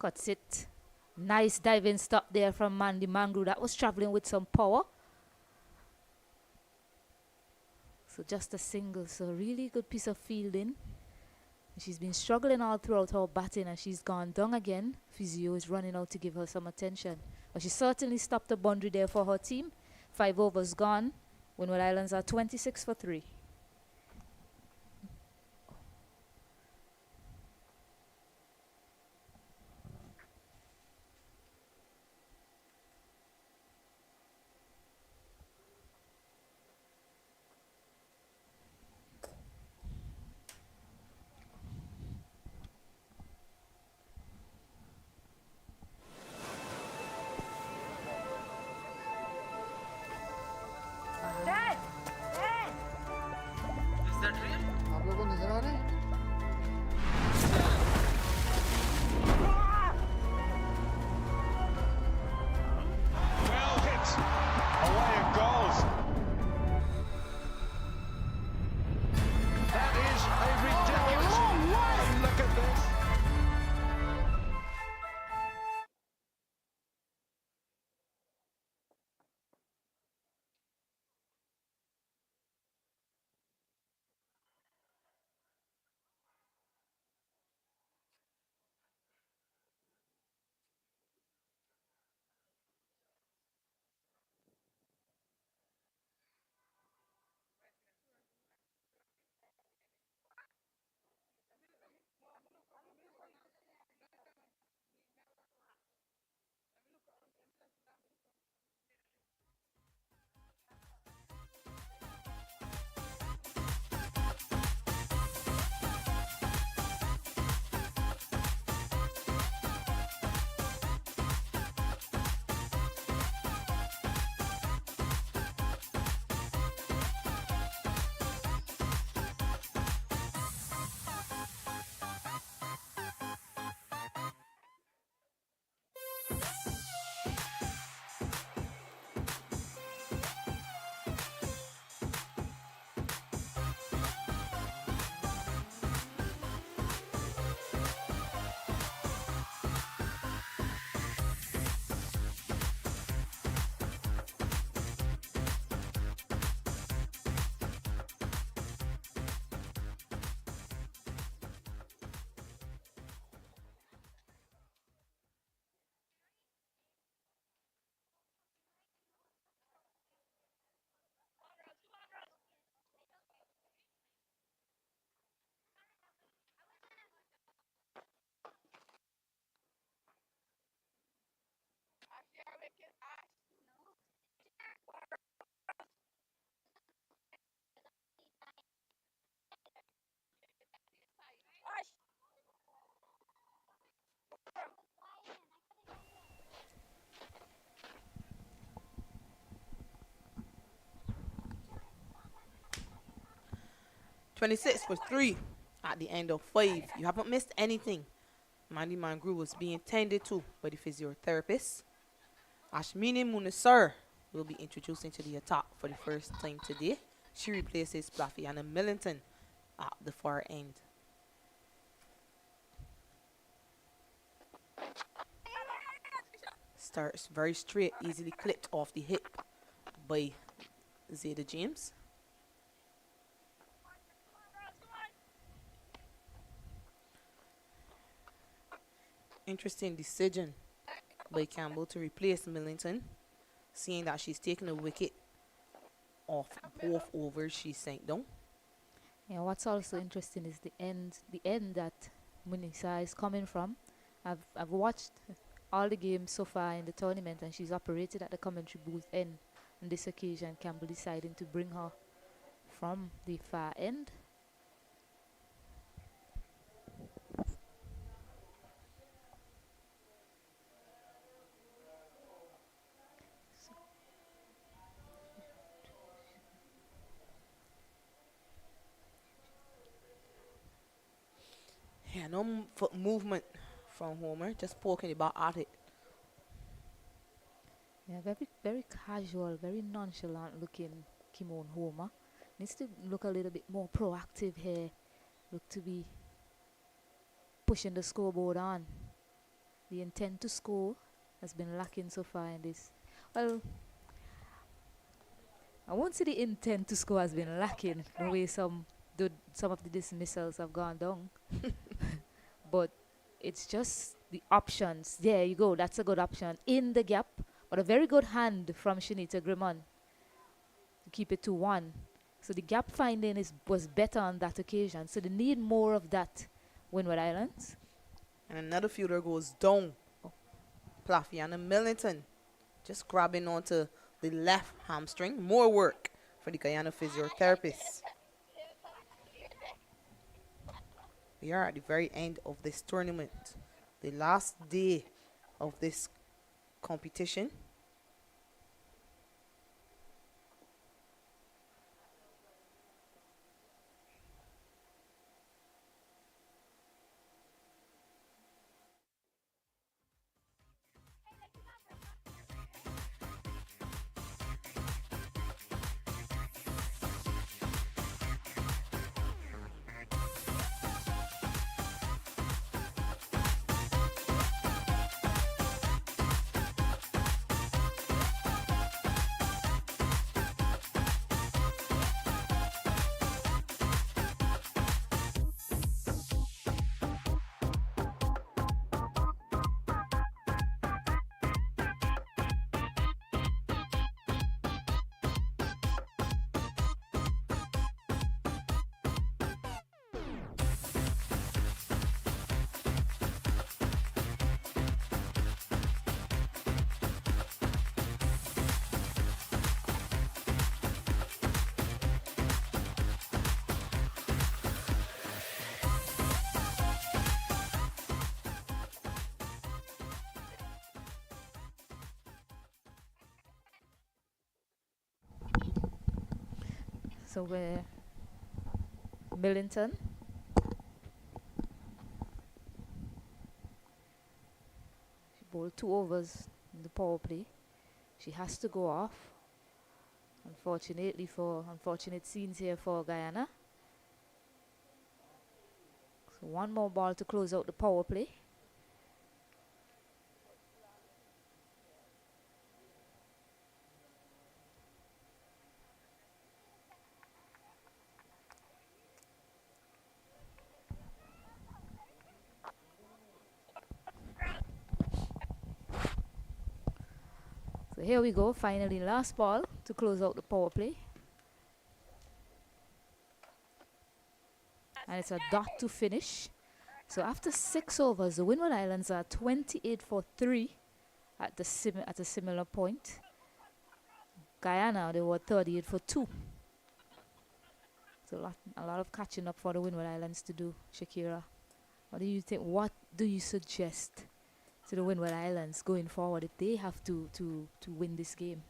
Cuts it. Nice diving stop there from Mandy Mangrove. That was traveling with some power. So just a single. So really good piece of fielding. She's been struggling all throughout her batting, and she's gone down again. Physio is running out to give her some attention. But she certainly stopped the boundary there for her team. 5 overs gone. Windward Islands are 26 for 3. आप लोगों को नजर आ रहे हैं Well hit. Away it goes. That is a ridiculous. Look at this. 26 for 3 at the end of 5. You haven't missed anything. Mandy Mangru was being tended to by the physiotherapist. Ashmini Munisar will be introducing to the attack for the first time today. She replaces Plafiana Millington at the far end. Starts very straight, easily clipped off the hip by Zeta James. Interesting decision by Campbell to replace Millington, seeing that she's taken a wicket off both overs she sent down. Yeah, what's also interesting is the end that Munisa is coming from. I've watched all the games so far in the tournament, and she's operated at the commentary booth end. On this occasion, Campbell deciding to bring her from the far end. Yeah, no foot movement from Homer, just poking the bat at it. Yeah, very casual, very nonchalant looking Kimon Homer. Needs to look a little bit more proactive here. Look to be pushing the scoreboard on. The intent to score has been lacking so far in this. Well, I won't say the intent to score has been lacking the way some of the dismissals have gone down. But it's just the options. There you go. That's a good option. In the gap. But a very good hand from Shanita Grimon to keep it to 1. So the gap finding was better on that occasion. So they need more of that, Windward Islands. And another fielder goes down. Plafiana Millington just grabbing onto the left hamstring. More work for the Guyana physiotherapist. We are at the very end of this tournament. The last day of this competition. So we're Millington. She bowled 2 overs in the power play. She has to go off. Unfortunately, for unfortunate scenes here for Guyana. So 1 more ball to close out the power play. So here we go, finally last ball to close out the power play. And it's a dot to finish. So after 6 overs, the Windward Islands are 28 for 3 at a similar point. Guyana, they were 38 for 2. So a lot of catching up for the Windward Islands to do, Shakira. What do you think? What do you suggest to the Windward Islands going forward if they have to win this game?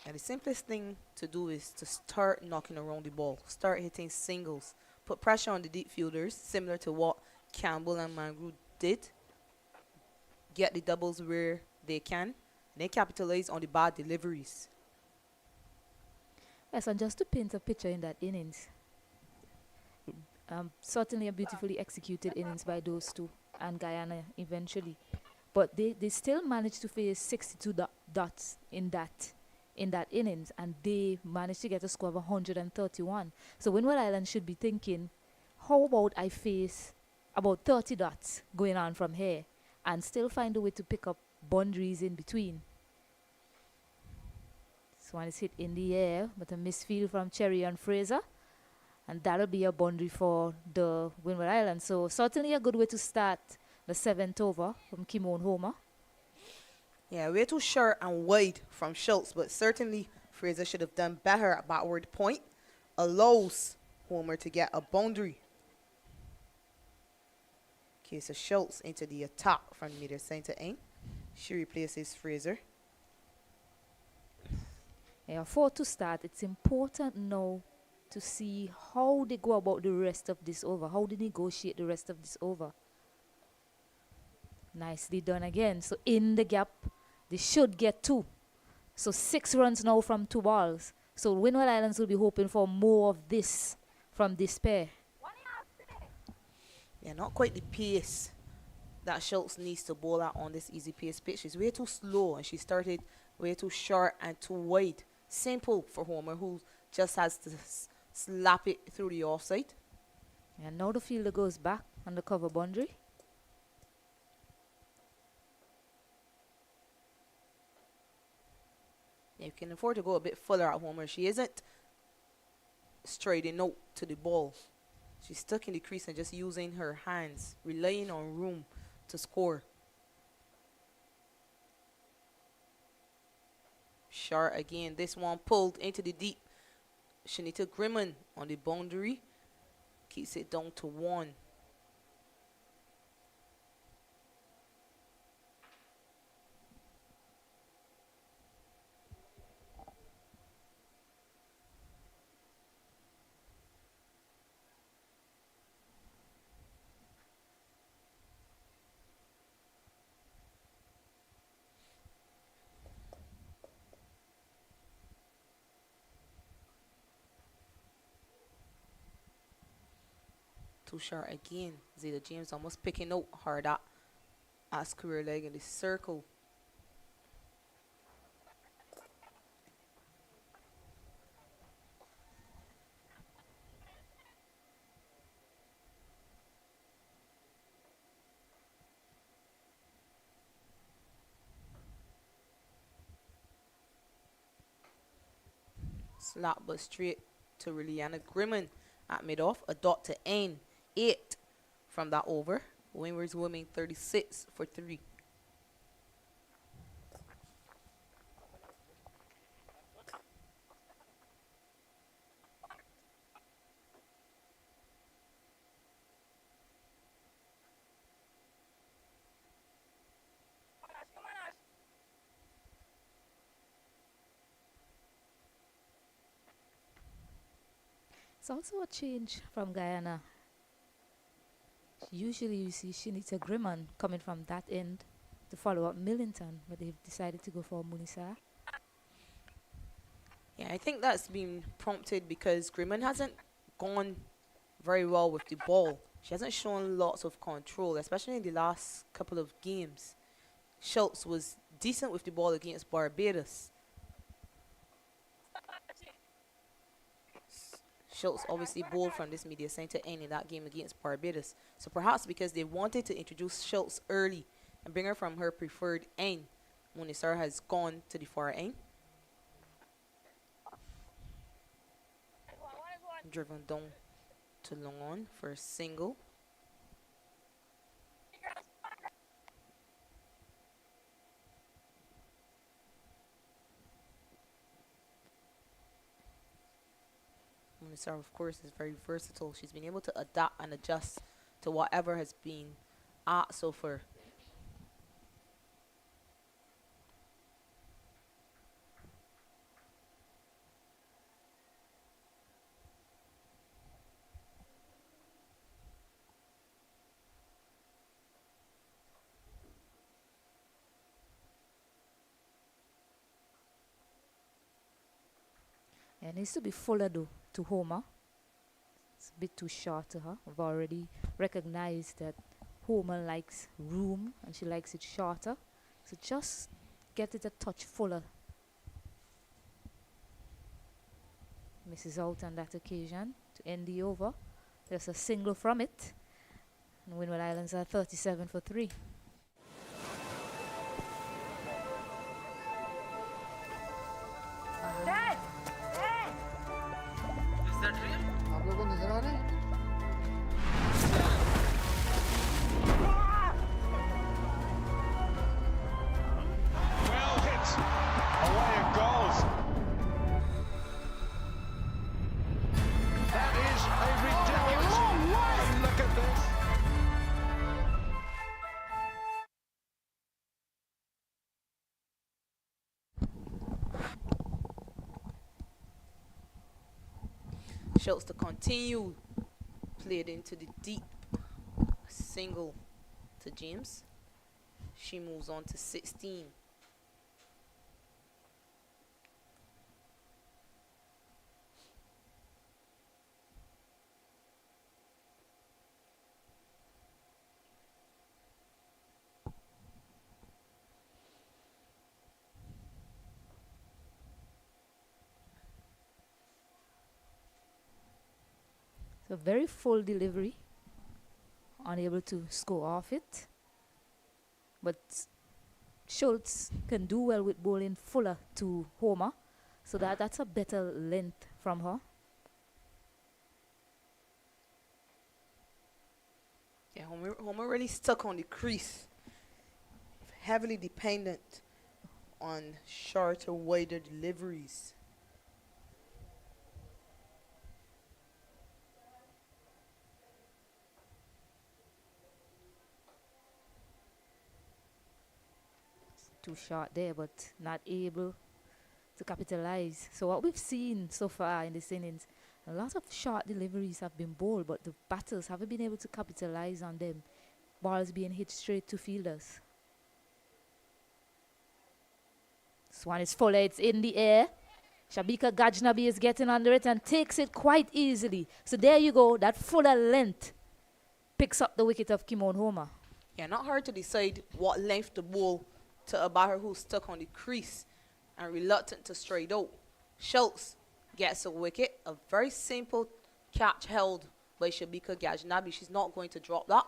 And the simplest thing to do is to start knocking around the ball, start hitting singles, put pressure on the deep fielders, similar to what Campbell and Mangru did. Get the doubles where they can, and then capitalize on the bad deliveries. Yes, and just to paint a picture in that innings, certainly a beautifully executed innings by those two and Guyana eventually. But they still managed to face 62 dots in that innings, and they managed to get a score of 131. So Windward Islands should be thinking, how about I face about 30 dots going on from here and still find a way to pick up boundaries in between. This one is hit in the air, but a misfield from Cherry and Fraser. And that'll be a boundary for the Windward Islands. So certainly a good way to start the 7th over from Kimon Homer. Yeah, way too short and wide from Schultz, but certainly Fraser should have done better at backward point. Allows Homer to get a boundary. Okay, so Schultz into the attack from the middle center end. She replaces Fraser. Yeah, for to start, it's important now to see how they go about the rest of this over, how they negotiate the rest of this over. Nicely done again. So in the gap, they should get 2. So 6 runs now from 2 balls. So Windward Islands will be hoping for more of this from this pair. Yeah, not quite the pace that Schultz needs to bowl out on this easy pace pitch. She's way too slow, and she started way too short and too wide. Simple for Homer, who just has to slap it through the offside. And now the fielder goes back on the cover boundary. Yeah, you can afford to go a bit further at Homer. She isn't striding out to the ball. She's stuck in the crease and just using her hands, relying on room to score. Short again. This one pulled into the deep. Shanita Grimman on the boundary. Keeps it down to 1. Too short again. Zeta James almost picking out hard at square leg in the circle. Slap but straight to Liliana Grimman at mid-off. A dot to end. 8 from that over. Windward's women 36 for 3. It's also a change from Guyana. Usually you see Shanita Grimman coming from that end to follow up Millington, but they've decided to go for Munisa. Yeah, I think that's been prompted because Grimman hasn't gone very well with the ball. She hasn't shown lots of control, especially in the last couple of games. Schultz was decent with the ball against Barbados. Schultz obviously bowled from this media center end in that game against Barbados. So perhaps because they wanted to introduce Schultz early and bring her from her preferred end, Munisar has gone to the far end. Driven down to long on for a single. Munisar, of course, is very versatile. She's been able to adapt and adjust to whatever has been asked of her. It needs to be fuller though to Homer. It's a bit too short to her. I've already recognized that Homer likes room and she likes it shorter. So just get it a touch fuller. Misses out on that occasion to end the over. There's a single from it. And Windward Islands are 37 for 3. Is that real? आप लोगों को नजर आ रहा है? Well hit. Away it goes. That is a ridiculous. Look at this. Schultz to continue. Played into the deep. Single to James. She moves on to 16. So very full delivery. Unable to score off it. But Schultz can do well with bowling fuller to Homer. So that's a better length from her. Yeah, Homer really stuck on the crease. Heavily dependent on shorter, wider deliveries. Too short there, but not able to capitalize. So what we've seen so far in this innings, a lot of short deliveries have been bowled, but the batters haven't been able to capitalize on them. Balls being hit straight to fielders. This one is fuller, it's in the air. Shabika Gajnabi is getting under it and takes it quite easily. So there you go, that fuller length picks up the wicket of Kimon Homer. Yeah, not hard to decide what length to bowl to a batter who's stuck on the crease and reluctant to straight out. Schultz gets a wicket, a very simple catch held by Shabika Gajnabi. She's not going to drop that.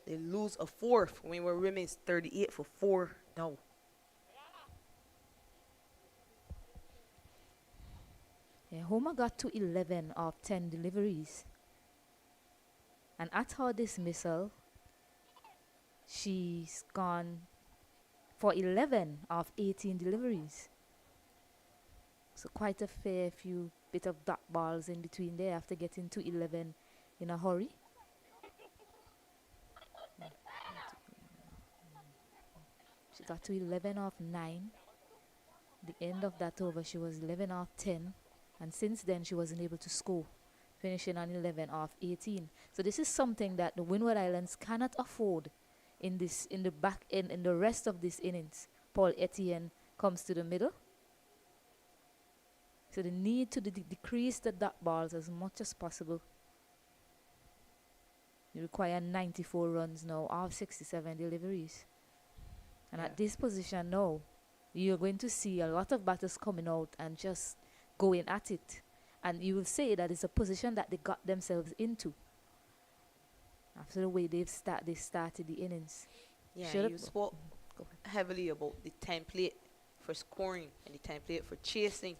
They lose a fourth when we're remains 38 for 4 now. Yeah, Homer got to 11 of 10 deliveries. And at her dismissal, she's gone for 11 of 18 deliveries. So quite a fair few bit of dot balls in between there after getting to 11 in a hurry. She got to 11 of 9. The end of that over, she was 11 of 10. And since then, she wasn't able to score, finishing on 11 of 18. So this is something that the Windward Islands cannot afford in the back end, in the rest of this innings. Paul Etienne comes to the middle. So they need to decrease the dot balls as much as possible. You require 94 runs now of 67 deliveries. And at this position now, you're going to see a lot of batters coming out and just going at it. And you will say that it's a position that they got themselves into after the way they started the innings. Yeah, you spoke heavily about the template for scoring and the template for chasing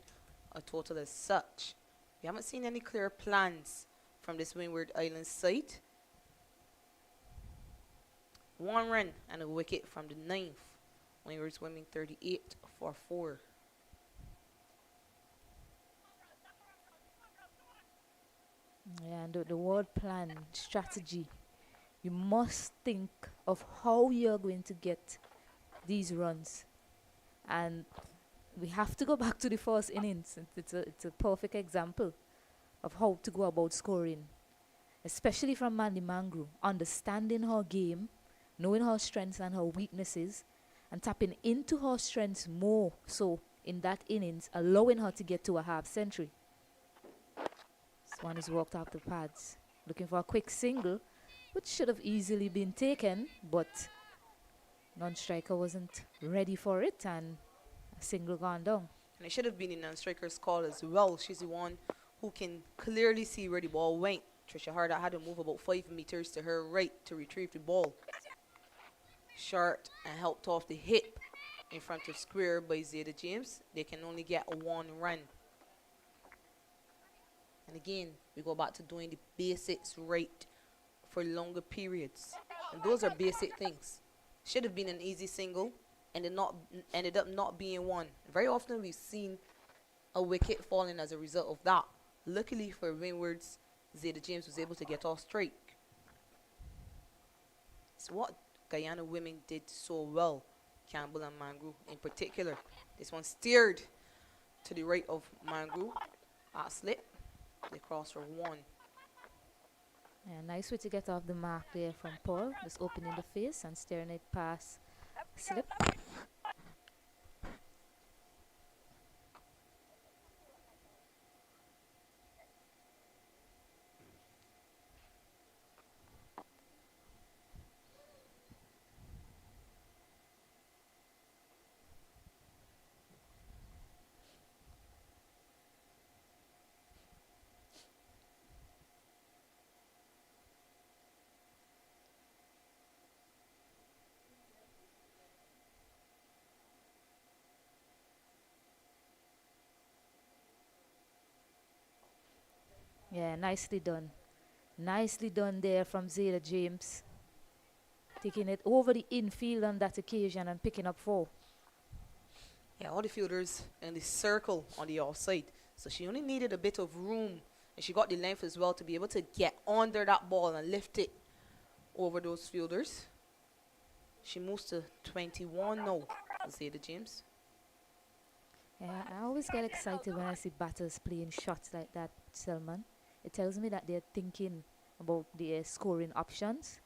a total as such. We haven't seen any clear plans from this Windward Islands side. 1 run and a wicket from the 9th. Windward's winning 38 for 4. Yeah, and the word plan, strategy. You must think of how you're going to get these runs. And we have to go back to the first innings. It's a perfect example of how to go about scoring. Especially from Mandy Mangru. Understanding her game, knowing her strengths and her weaknesses, and tapping into her strengths more so in that innings, allowing her to get to a half century. This one is walked off the pads. Looking for a quick single, which should have easily been taken, but non-striker wasn't ready for it, and a single gone down. And it should have been in non-striker's call as well. She's the one who can clearly see where the ball went. Trisha Harder had to move about 5 meters to her right to retrieve the ball. Short and helped off the hip in front of square by Zeta James. They can only get a 1 run. And again, we go back to doing the basics right for longer periods. And those are basic things. Should have been an easy single, and it ended up not being one. Very often we've seen a wicket falling as a result of that. Luckily for Windwards, Zeta James was able to get off strike. It's what Guyana women did so well, Campbell and Mangru in particular. This one steered to the right of Mangru at slip. They crossed for 1. Yeah, nice way to get off the mark there from Paul. Just opening the face and steering it past slip. Yeah, nicely done. Nicely done there from Zeta James. Taking it over the infield on that occasion and picking up 4. Yeah, all the fielders in the circle on the offside. So she only needed a bit of room. And she got the length as well to be able to get under that ball and lift it over those fielders. She moves to 21 now, Zeta James. Yeah, I always get excited when I see batters playing shots like that, Selman. It tells me that they're thinking about their scoring options.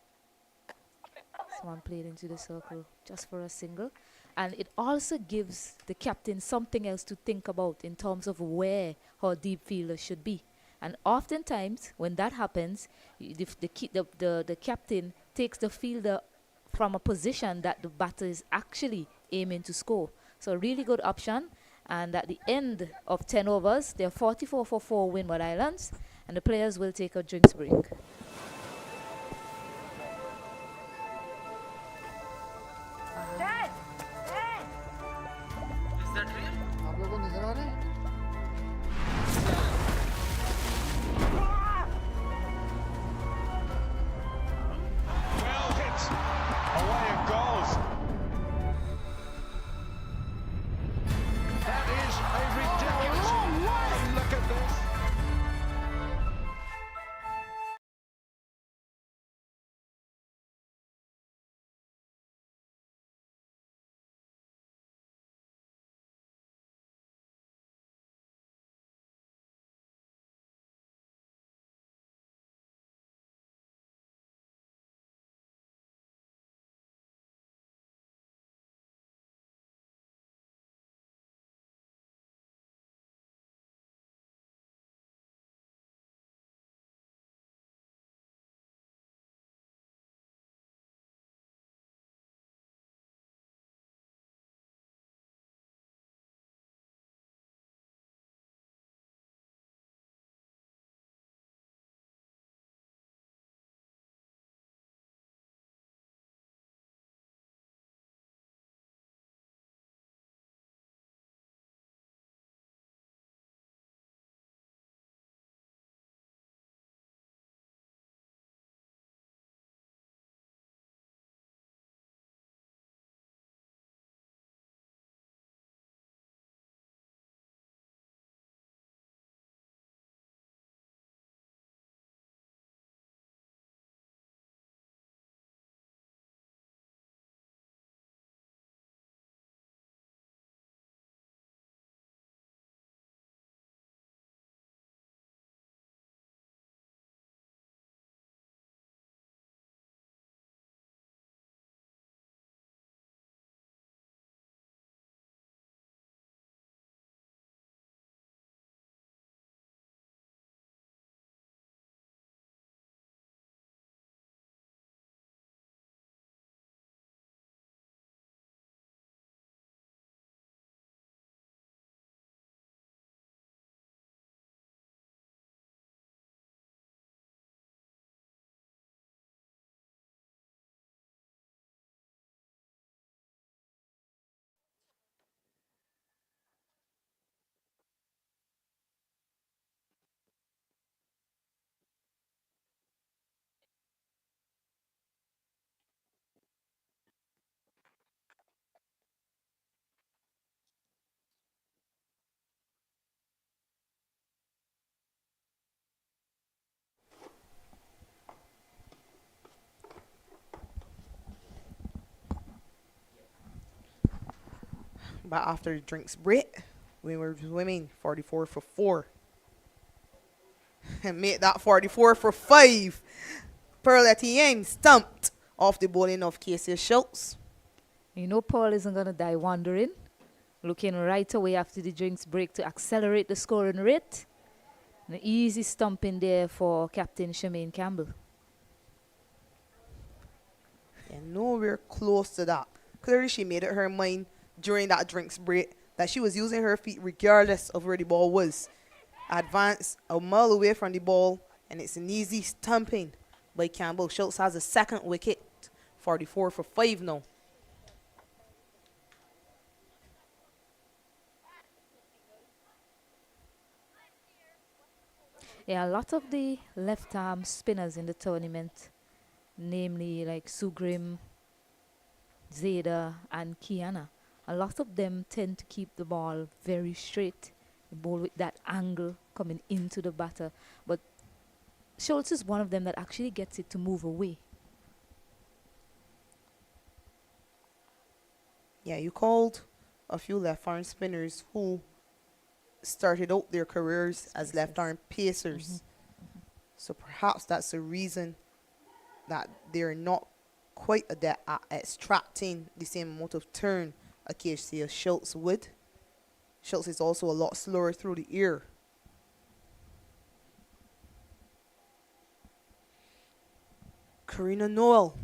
Someone played into the circle just for a single. And it also gives the captain something else to think about in terms of where her deep fielder should be. And oftentimes, when that happens, the captain takes the fielder from a position that the batter is actually aiming to score. So a really good option. And at the end of 10 overs, they're 44 for 4 Windward Islands. And the players will take a drinks break. Is that real? आप लोगों को नजर आ रहे हैं? But after the drinks break, we were swimming 44 for 4. And made that 44 for 5. Pearl Etienne stumped off the bowling of Casey Schultz. You know Paul isn't going to die wandering. Looking right away after the drinks break to accelerate the scoring rate. An easy stumping there for Captain Shemaine Campbell. And nowhere close to that. Clearly she made it her mind during that drinks break that she was using her feet regardless of where the ball was. Advance a mile away from the ball, and it's an easy stumping by Campbell. Schultz has a second wicket, 44 for 5 now. Yeah, a lot of the left-arm spinners in the tournament, namely like Sugrim, Zeda, and Guyana, a lot of them tend to keep the ball very straight, the ball with that angle coming into the batter. But Schultz is one of them that actually gets it to move away. Yeah, you called a few left-arm spinners who started out their careers as left-arm pacers. So perhaps that's the reason that they're not quite adept at extracting the same amount of turn occasionally as Schultz would. Schultz is also a lot slower through the air. Karina Noel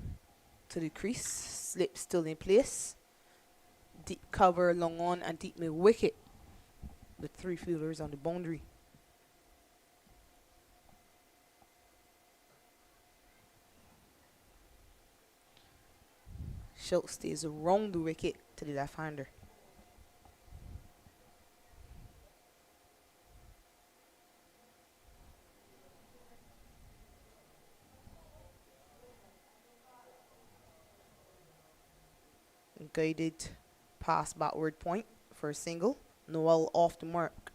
to the crease, slip still in place. Deep cover, long on, and deep mid wicket with 3 fielders on the boundary. Schultz stays around the wicket to the left-hander. Guided pass backward point for a single. Noel off the mark.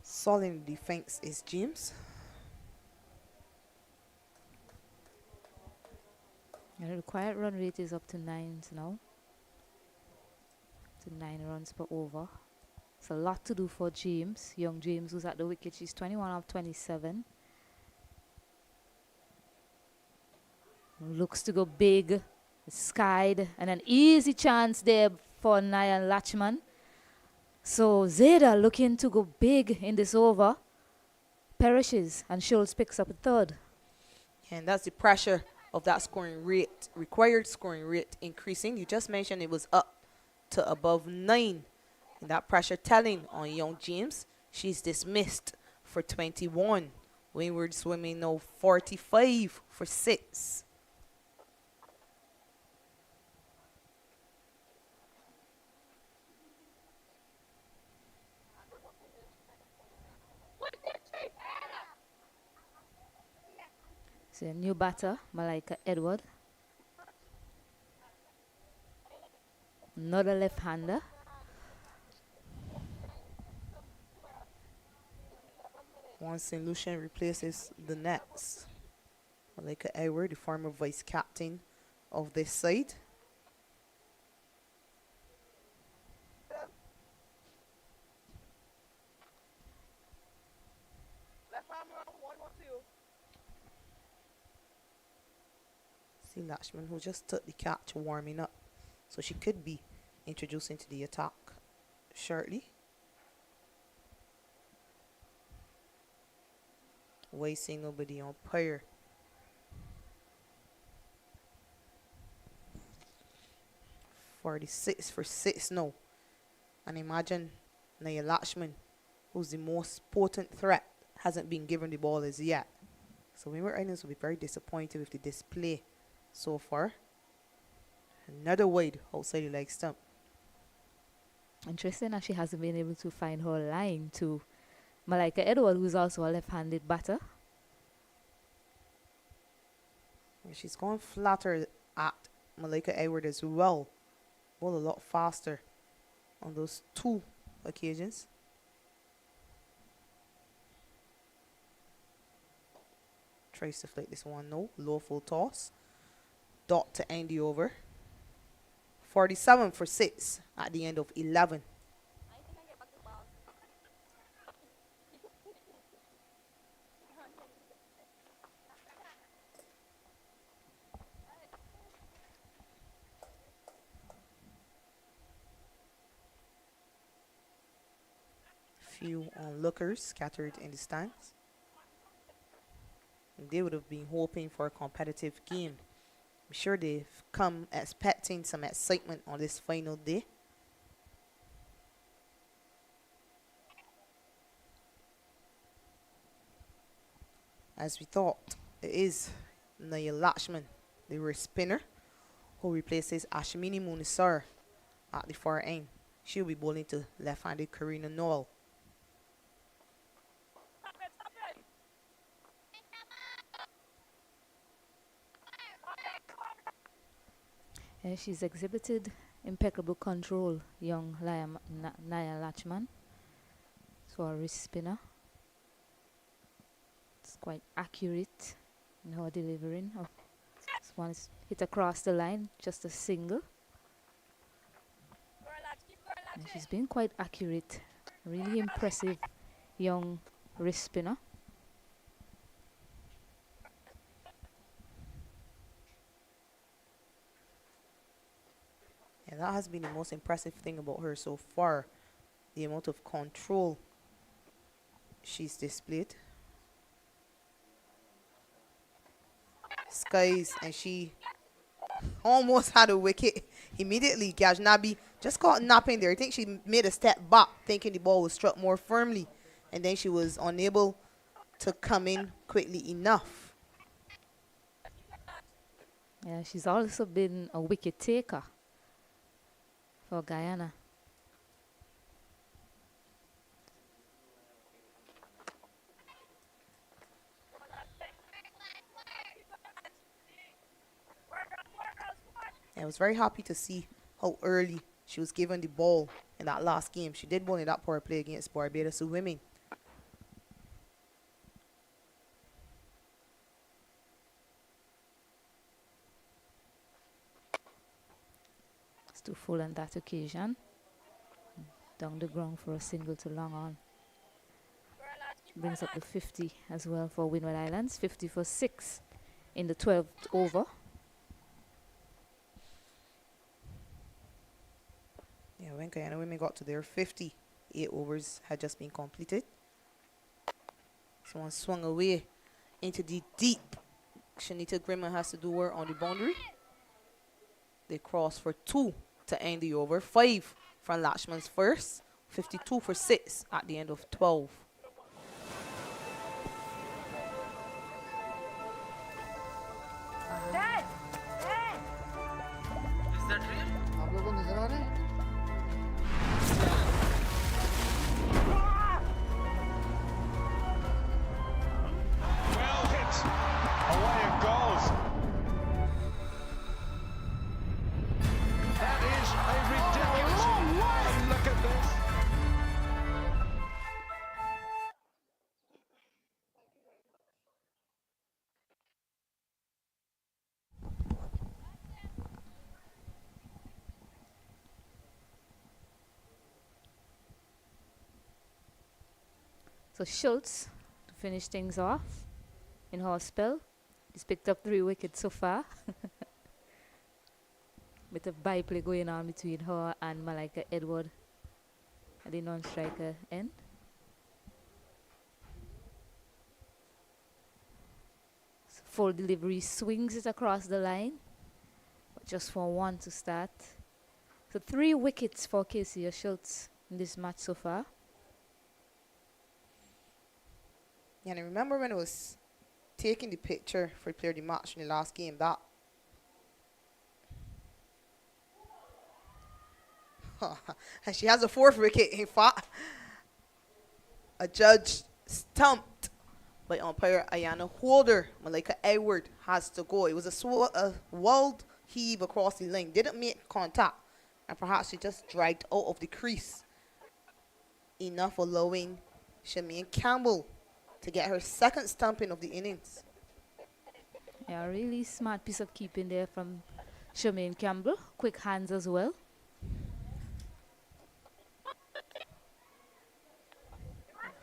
Solid in defense is James. And the required run rate is up to 9 now. To 9 runs per over. It's a lot to do for James. Young James, who's at the wicket. She's 21 of 27. Looks to go big. Skied. And an easy chance there for Nayan Lachman. So Zeda looking to go big in this over. Perishes. And Schultz picks up a third. And that's the pressure of that scoring rate, required scoring rate increasing. You just mentioned it was up to above 9. And that pressure telling on young James. She's dismissed for 21. Windward swimming now 45 for 6. So a new batter, Malaika Edward. Another left-hander. One St. Lucian replaces the Nets. Malaika Edward, the former vice captain of this side. See Lachman, who just took the catch warming up. So she could be introduced into the attack shortly. Wasting nobody on umpire. .46 for 6 now. And imagine Naya Lachman, who's the most potent threat, hasn't been given the ball as yet. So Windward Islands will be very disappointed with the display so far. Another wide outside the leg stump. Interesting that she hasn't been able to find her line to Malaika Edward, who's also a left-handed batter. And she's going flatter at Malika Edward as well. Ball a lot faster on those 2 occasions. Tries to flick this one, no. Low full toss. Dot to end the over. 47 for 6 at the end of 11. Few onlookers scattered in the stands. And they would have been hoping for a competitive game. I'm sure they've come expecting some excitement on this final day. As we thought, it is Naya Lakshman, the wrist spinner, who replaces Ashmini Munisar at the far end. She'll be bowling to left-handed Karina Noel. And she's exhibited impeccable control, young Naya Lachman. So a wrist spinner. It's quite accurate in her delivering. This one is hit across the line, just a single. And she's been quite accurate. Really impressive young wrist spinner. And that has been the most impressive thing about her so far. The amount of control she's displayed. Skies, and she almost had a wicket immediately. Gajnabi just caught napping there. I think she made a step back thinking the ball was struck more firmly. And then she was unable to come in quickly enough. Yeah, she's also been a wicket taker for Guyana. I was very happy to see how early she was given the ball in that last game. She did bowl in that power play against Barbados Women. It's too full on that occasion. Down the ground for a single to long on. Brings up the 50 as well for Windward Islands. 50 for 6 in the 12th over. Yeah, when Guyana Women got to their 50, 8 overs had just been completed. Someone swung away into the deep. Shanita Grimmer has to do work on the boundary. They cross for 2 to end the over. 5 from Lashman's first. 52 for 6 at the end of 12. Is that real? आप लोगों को नजर आ रहे हैं? Well hit. Away it goes. That is a ridiculous. And look at this. So Schultz to finish things off in her spell. He's picked up 3 wickets so far. Bit of byplay going on between her and Malika Edward at the non-striker end. So full delivery, swings it across the line, but just for 1 to start. So 3 wickets for Casey Schultz in this match so far. Yeah, and I remember when I was taking the picture for player of the match in the last game, that and she has a 4th wicket. In fact, a judge stumped by umpire Ayana Holder. Malika Edward has to go. It was a wild heave across the line. Didn't make contact. And perhaps she just dragged out of the crease. Enough allowing Shemaine Campbell to get her second stumping of the innings. Yeah, really smart piece of keeping there from Shemaine Campbell. Quick hands as well.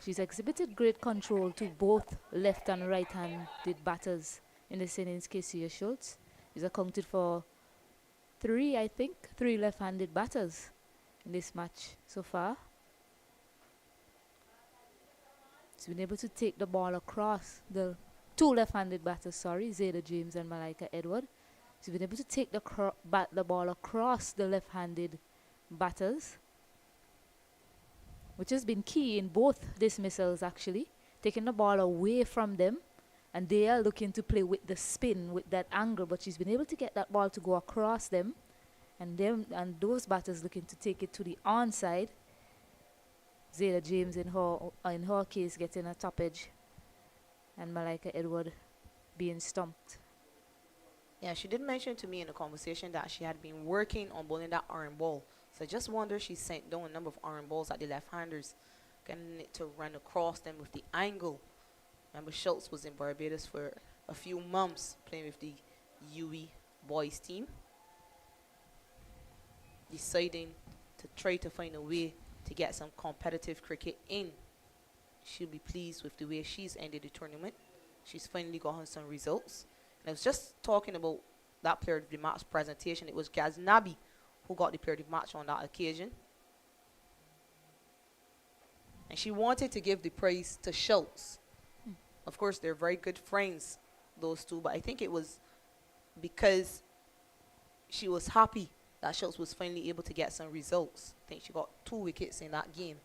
She's exhibited great control to both left and right-handed batters in this innings. Casey Schultz. She's accounted for three left-handed batters in this match so far. She's been able to take the ball across the two left-handed batters, Zada James and Malika Edward. She's been able to take the ball across the left-handed batters, which has been key in both dismissals actually, taking the ball away from them, and they are looking to play with the spin, with that angle, but she's been able to get that ball to go across them, and those batters looking to take it to the onside. Zada James in her case getting a top edge, and Malika Edward being stumped. Yeah, she did mention to me in the conversation that she had been working on bowling that iron ball. So I just wonder she sent down a number of iron balls at the left-handers, getting it to run across them with the angle. Remember, Schultz was in Barbados for a few months playing with the UE boys team, deciding to try to find a way to get some competitive cricket in. She'll be pleased with the way she's ended the tournament. She's finally gotten some results. And I was just talking about that player of the match presentation. It was Ghaznavi who got the player of the match on that occasion. And she wanted to give the praise to Schultz. Of course, they're very good friends, those two, but I think it was because she was happy that Schultz was finally able to get some results. I think she got 2 wickets in that game.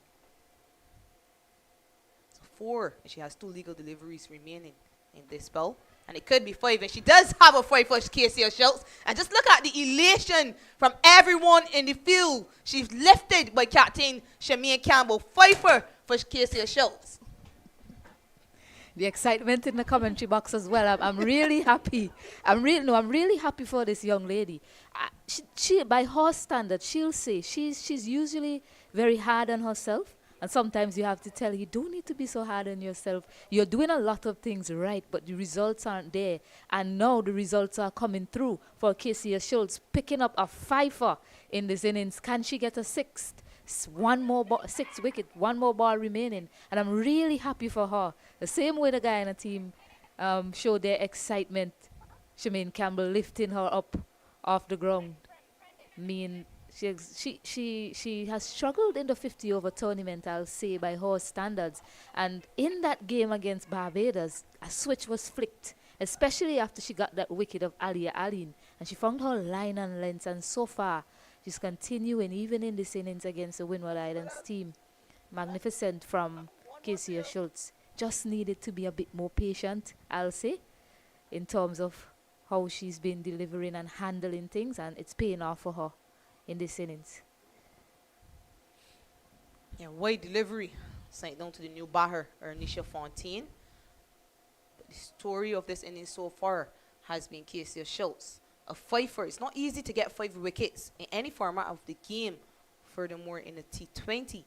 So 4, and she has 2 legal deliveries remaining in this spell. And it could be 5, and she does have a 5 for Casey Schultz. And just look at the elation from everyone in the field. She's lifted by Captain Shemaine Campbell. 5 for Casey Schultz. The excitement in the commentary box as well. I'm really happy. I'm really happy for this young lady. She by her standard, she'll say she's usually very hard on herself. And sometimes you have to tell her, you don't need to be so hard on yourself. You're doing a lot of things right, but the results aren't there. And now the results are coming through for Casey Schultz, picking up a 5 in this innings. Can she get a 6th? 6 wicket, 1 more ball remaining. And I'm really happy for her. The same way the Guyana team showed their excitement. Shemaine Campbell lifting her up off the ground. She has struggled in the 50-over tournament, I'll say, by her standards. And in that game against Barbados, a switch was flicked, especially after she got that wicket of Alia Aline. And she found her line and length, and so far, she's continuing, even in this innings against the Windward Islands team. Magnificent from Casey Schultz. Just needed to be a bit more patient, I'll say, in terms of how she's been delivering and handling things, and it's paying off for her in this innings. Yeah, wide delivery sent down to the new batter, Ernisha Fontaine. But the story of this innings so far has been Casey Schultz. A 5. It's not easy to get 5 wickets in any format of the game, furthermore in the T20.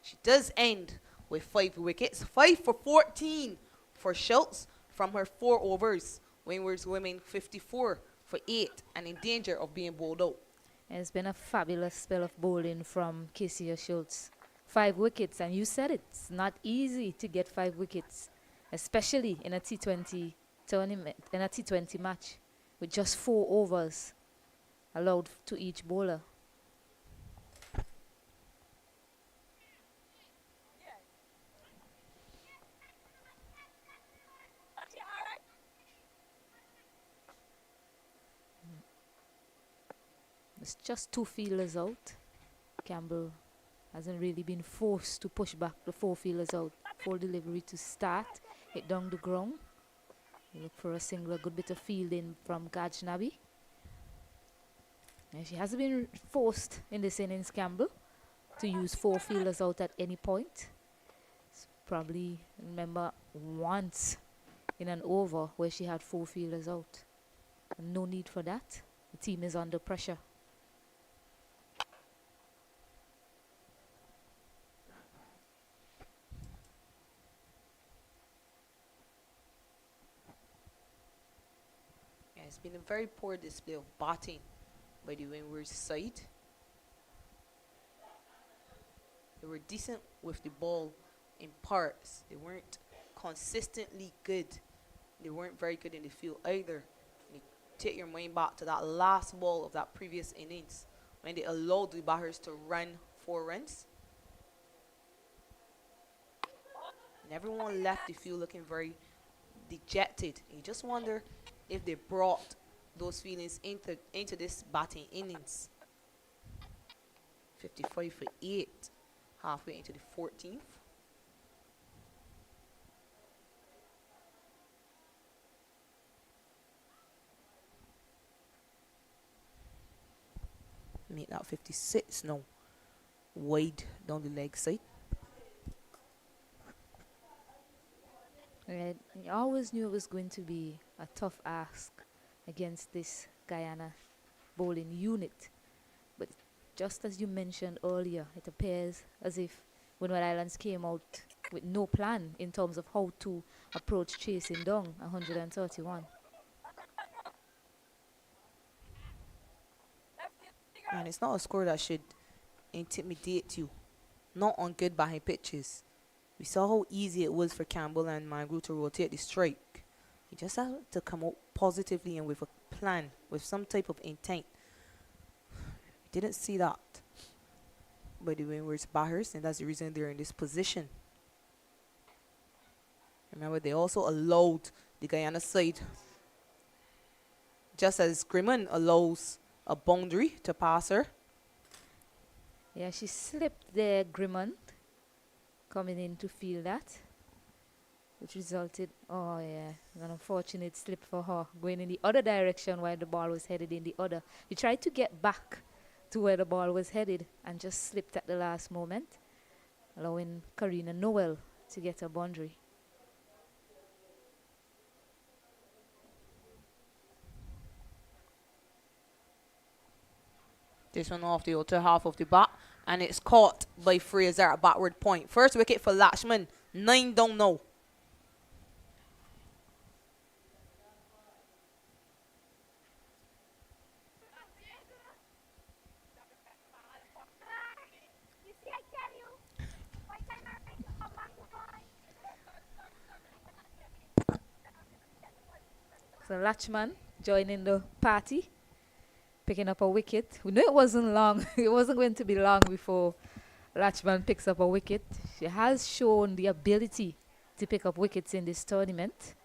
She does end with 5 wickets. 5 for 14 for Schultz from her 4 overs. Windward's women 54 for 8 and in danger of being bowled out. It's been a fabulous spell of bowling from Casey Schultz. 5 wickets, and you said it, it's not easy to get 5 wickets, especially in a T20 tournament, in a T20 match, with just 4 overs allowed to each bowler. It's just 2 fielders out. Campbell hasn't really been forced to push back the 4 fielders out. Full delivery to start. Hit down the ground. You look for a single, a good bit of fielding from Ghaznavi. And she hasn't been forced in this innings, Campbell, to use 4 fielders out at any point. probably remember once in an over where she had 4 fielders out. No need for that. The team is under pressure. Yeah, it's been a very poor display of batting by the Windward side. They were decent with the ball in parts. They weren't consistently good. They weren't very good in the field either. You take your mind back to that last ball of that previous innings when they allowed the batters to run 4 runs. And everyone left the field looking very dejected. You just wonder if they brought those feelings into this batting innings. 55 for 8, halfway into the 14th. Make that 56 now. Wide down the leg side. Right. I always knew it was going to be a tough ask against this Guyana bowling unit. But just as you mentioned earlier, it appears as if Windward Islands came out with no plan in terms of how to approach chasing down 131. And it's not a score that should intimidate you. Not on good batting pitches. We saw how easy it was for Campbell and Magru to rotate the strike. You just have to come out positively and with a plan, with some type of intent. We didn't see that by the Windward's batters, and that's the reason they're in this position. Remember, they also allowed the Guyana side, just as Grimman allows a boundary to pass her. Yeah, she slipped there, Grimond, coming in to feel that, which resulted, oh yeah, an unfortunate slip for her, going in the other direction while the ball was headed in the other. She tried to get back to where the ball was headed and just slipped at the last moment, allowing Karina Noel to get a boundary. This one off the outer half of the bat, and it's caught by Fraser at backward point. First wicket for Lachman, 9 down now. So Lachman joining the party, picking up a wicket. We knew it wasn't long. It wasn't going to be long before Lachman picks up a wicket. She has shown the ability to pick up wickets in this tournament.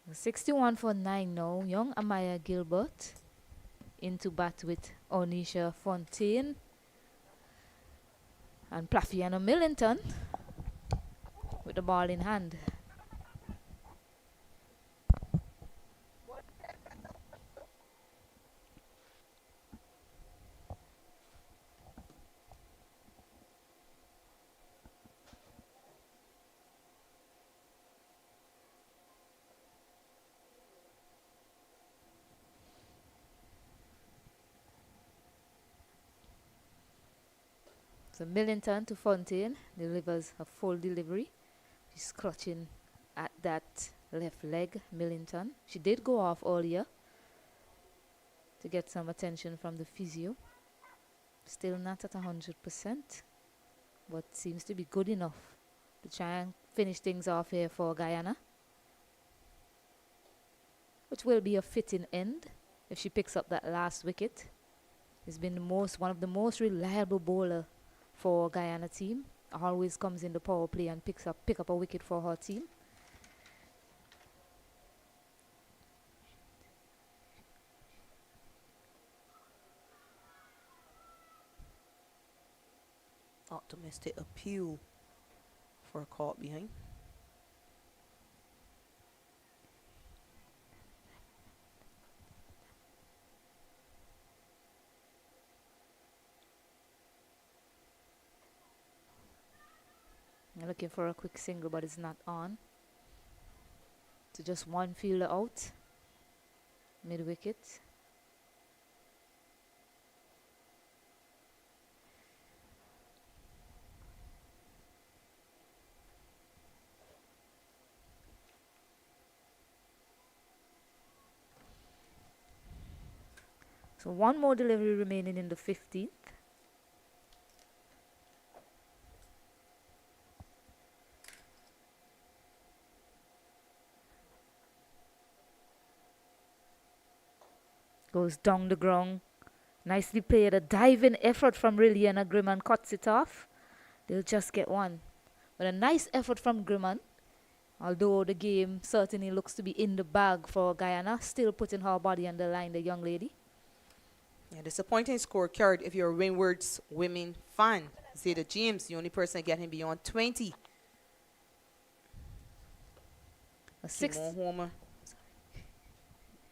61 for 9 now. Young Amaya Gilbert into bat with Onisha Fontaine and Plafiana Millington with the ball in hand. So Millington to Fontaine delivers a full delivery. She's clutching at that left leg, Millington. She did go off earlier to get some attention from the physio. Still not at 100%, but seems to be good enough to try and finish things off here for Guyana, which will be a fitting end if she picks up that last wicket. Has been one of the most reliable bowler for Guyana team. Always comes in the power play and pick up a wicket for her team. Optimistic appeal for a caught behind. looking for a quick single, but it's not on. So just one fielder out. Mid-wicket. So one more delivery remaining in the 15th. Goes down the ground. Nicely played. A diving effort from Liliana Grimman cuts it off. They'll just get one. But a nice effort from Grimman. Although the game certainly looks to be in the bag for Guyana. Still putting her body on the line, the young lady. Yeah, disappointing scorecard if you're a Windward's women fan. Zeta James, the only person getting beyond 20. A six. Simone Homer,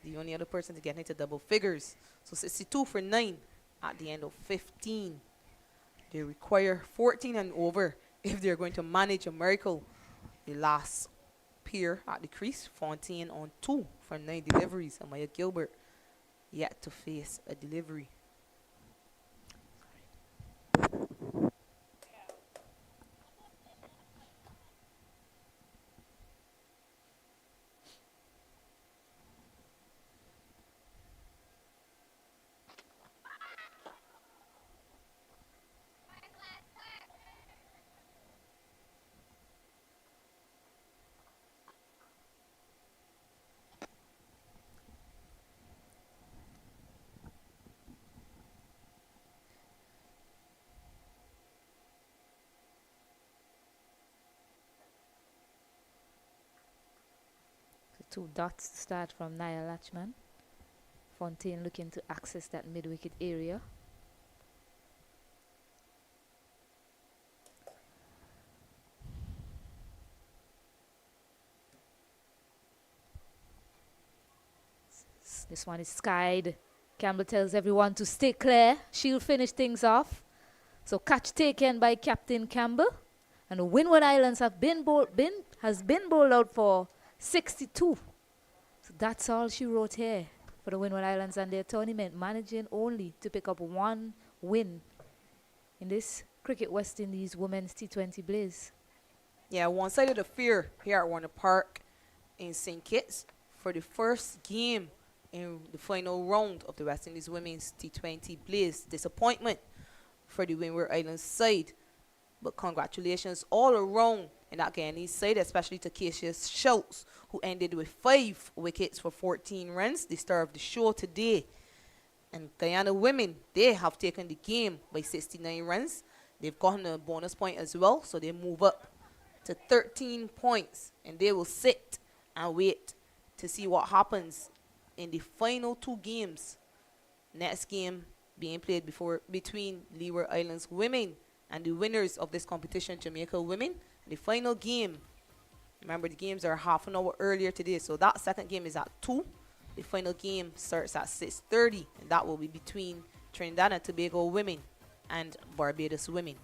the only other person to get into double figures. So 62 for 9 at the end of 15. They require 14 and over if they're going to manage a miracle. The last pair at the crease, Fontaine on 2 for 9 deliveries. Amaya Gilbert yet to face a delivery. Two dots to start from Nia Latchman. Fontaine looking to access that mid-wicket area. This one is skied. Campbell tells everyone to stay clear. She'll finish things off. So catch taken by Captain Campbell. And the Windward Islands have been bowled out for 62. So that's all she wrote here for the Windward Islands and their tournament, managing only to pick up one win in this Cricket West Indies Women's T20 Blaze. Yeah, one-sided affair here at Warner Park in St. Kitts for the first game in the final round of the West Indies Women's T20 Blaze. Disappointment for the Windward Islands side, but congratulations all around in that Guyanese side, especially to Cassius Schultz, who ended with 5 wickets for 14 runs, the star of the show today. And Guyana women, they have taken the game by 69 runs. They've gotten a bonus point as well, so they move up to 13 points, and they will sit and wait to see what happens in the final 2 games. Next game being played between Leeward Islands women and the winners of this competition, Jamaica women. The final game, remember the games are half an hour earlier today, so that second game is at 2. The final game starts at 6:30, and that will be between Trinidad and Tobago women and Barbados women.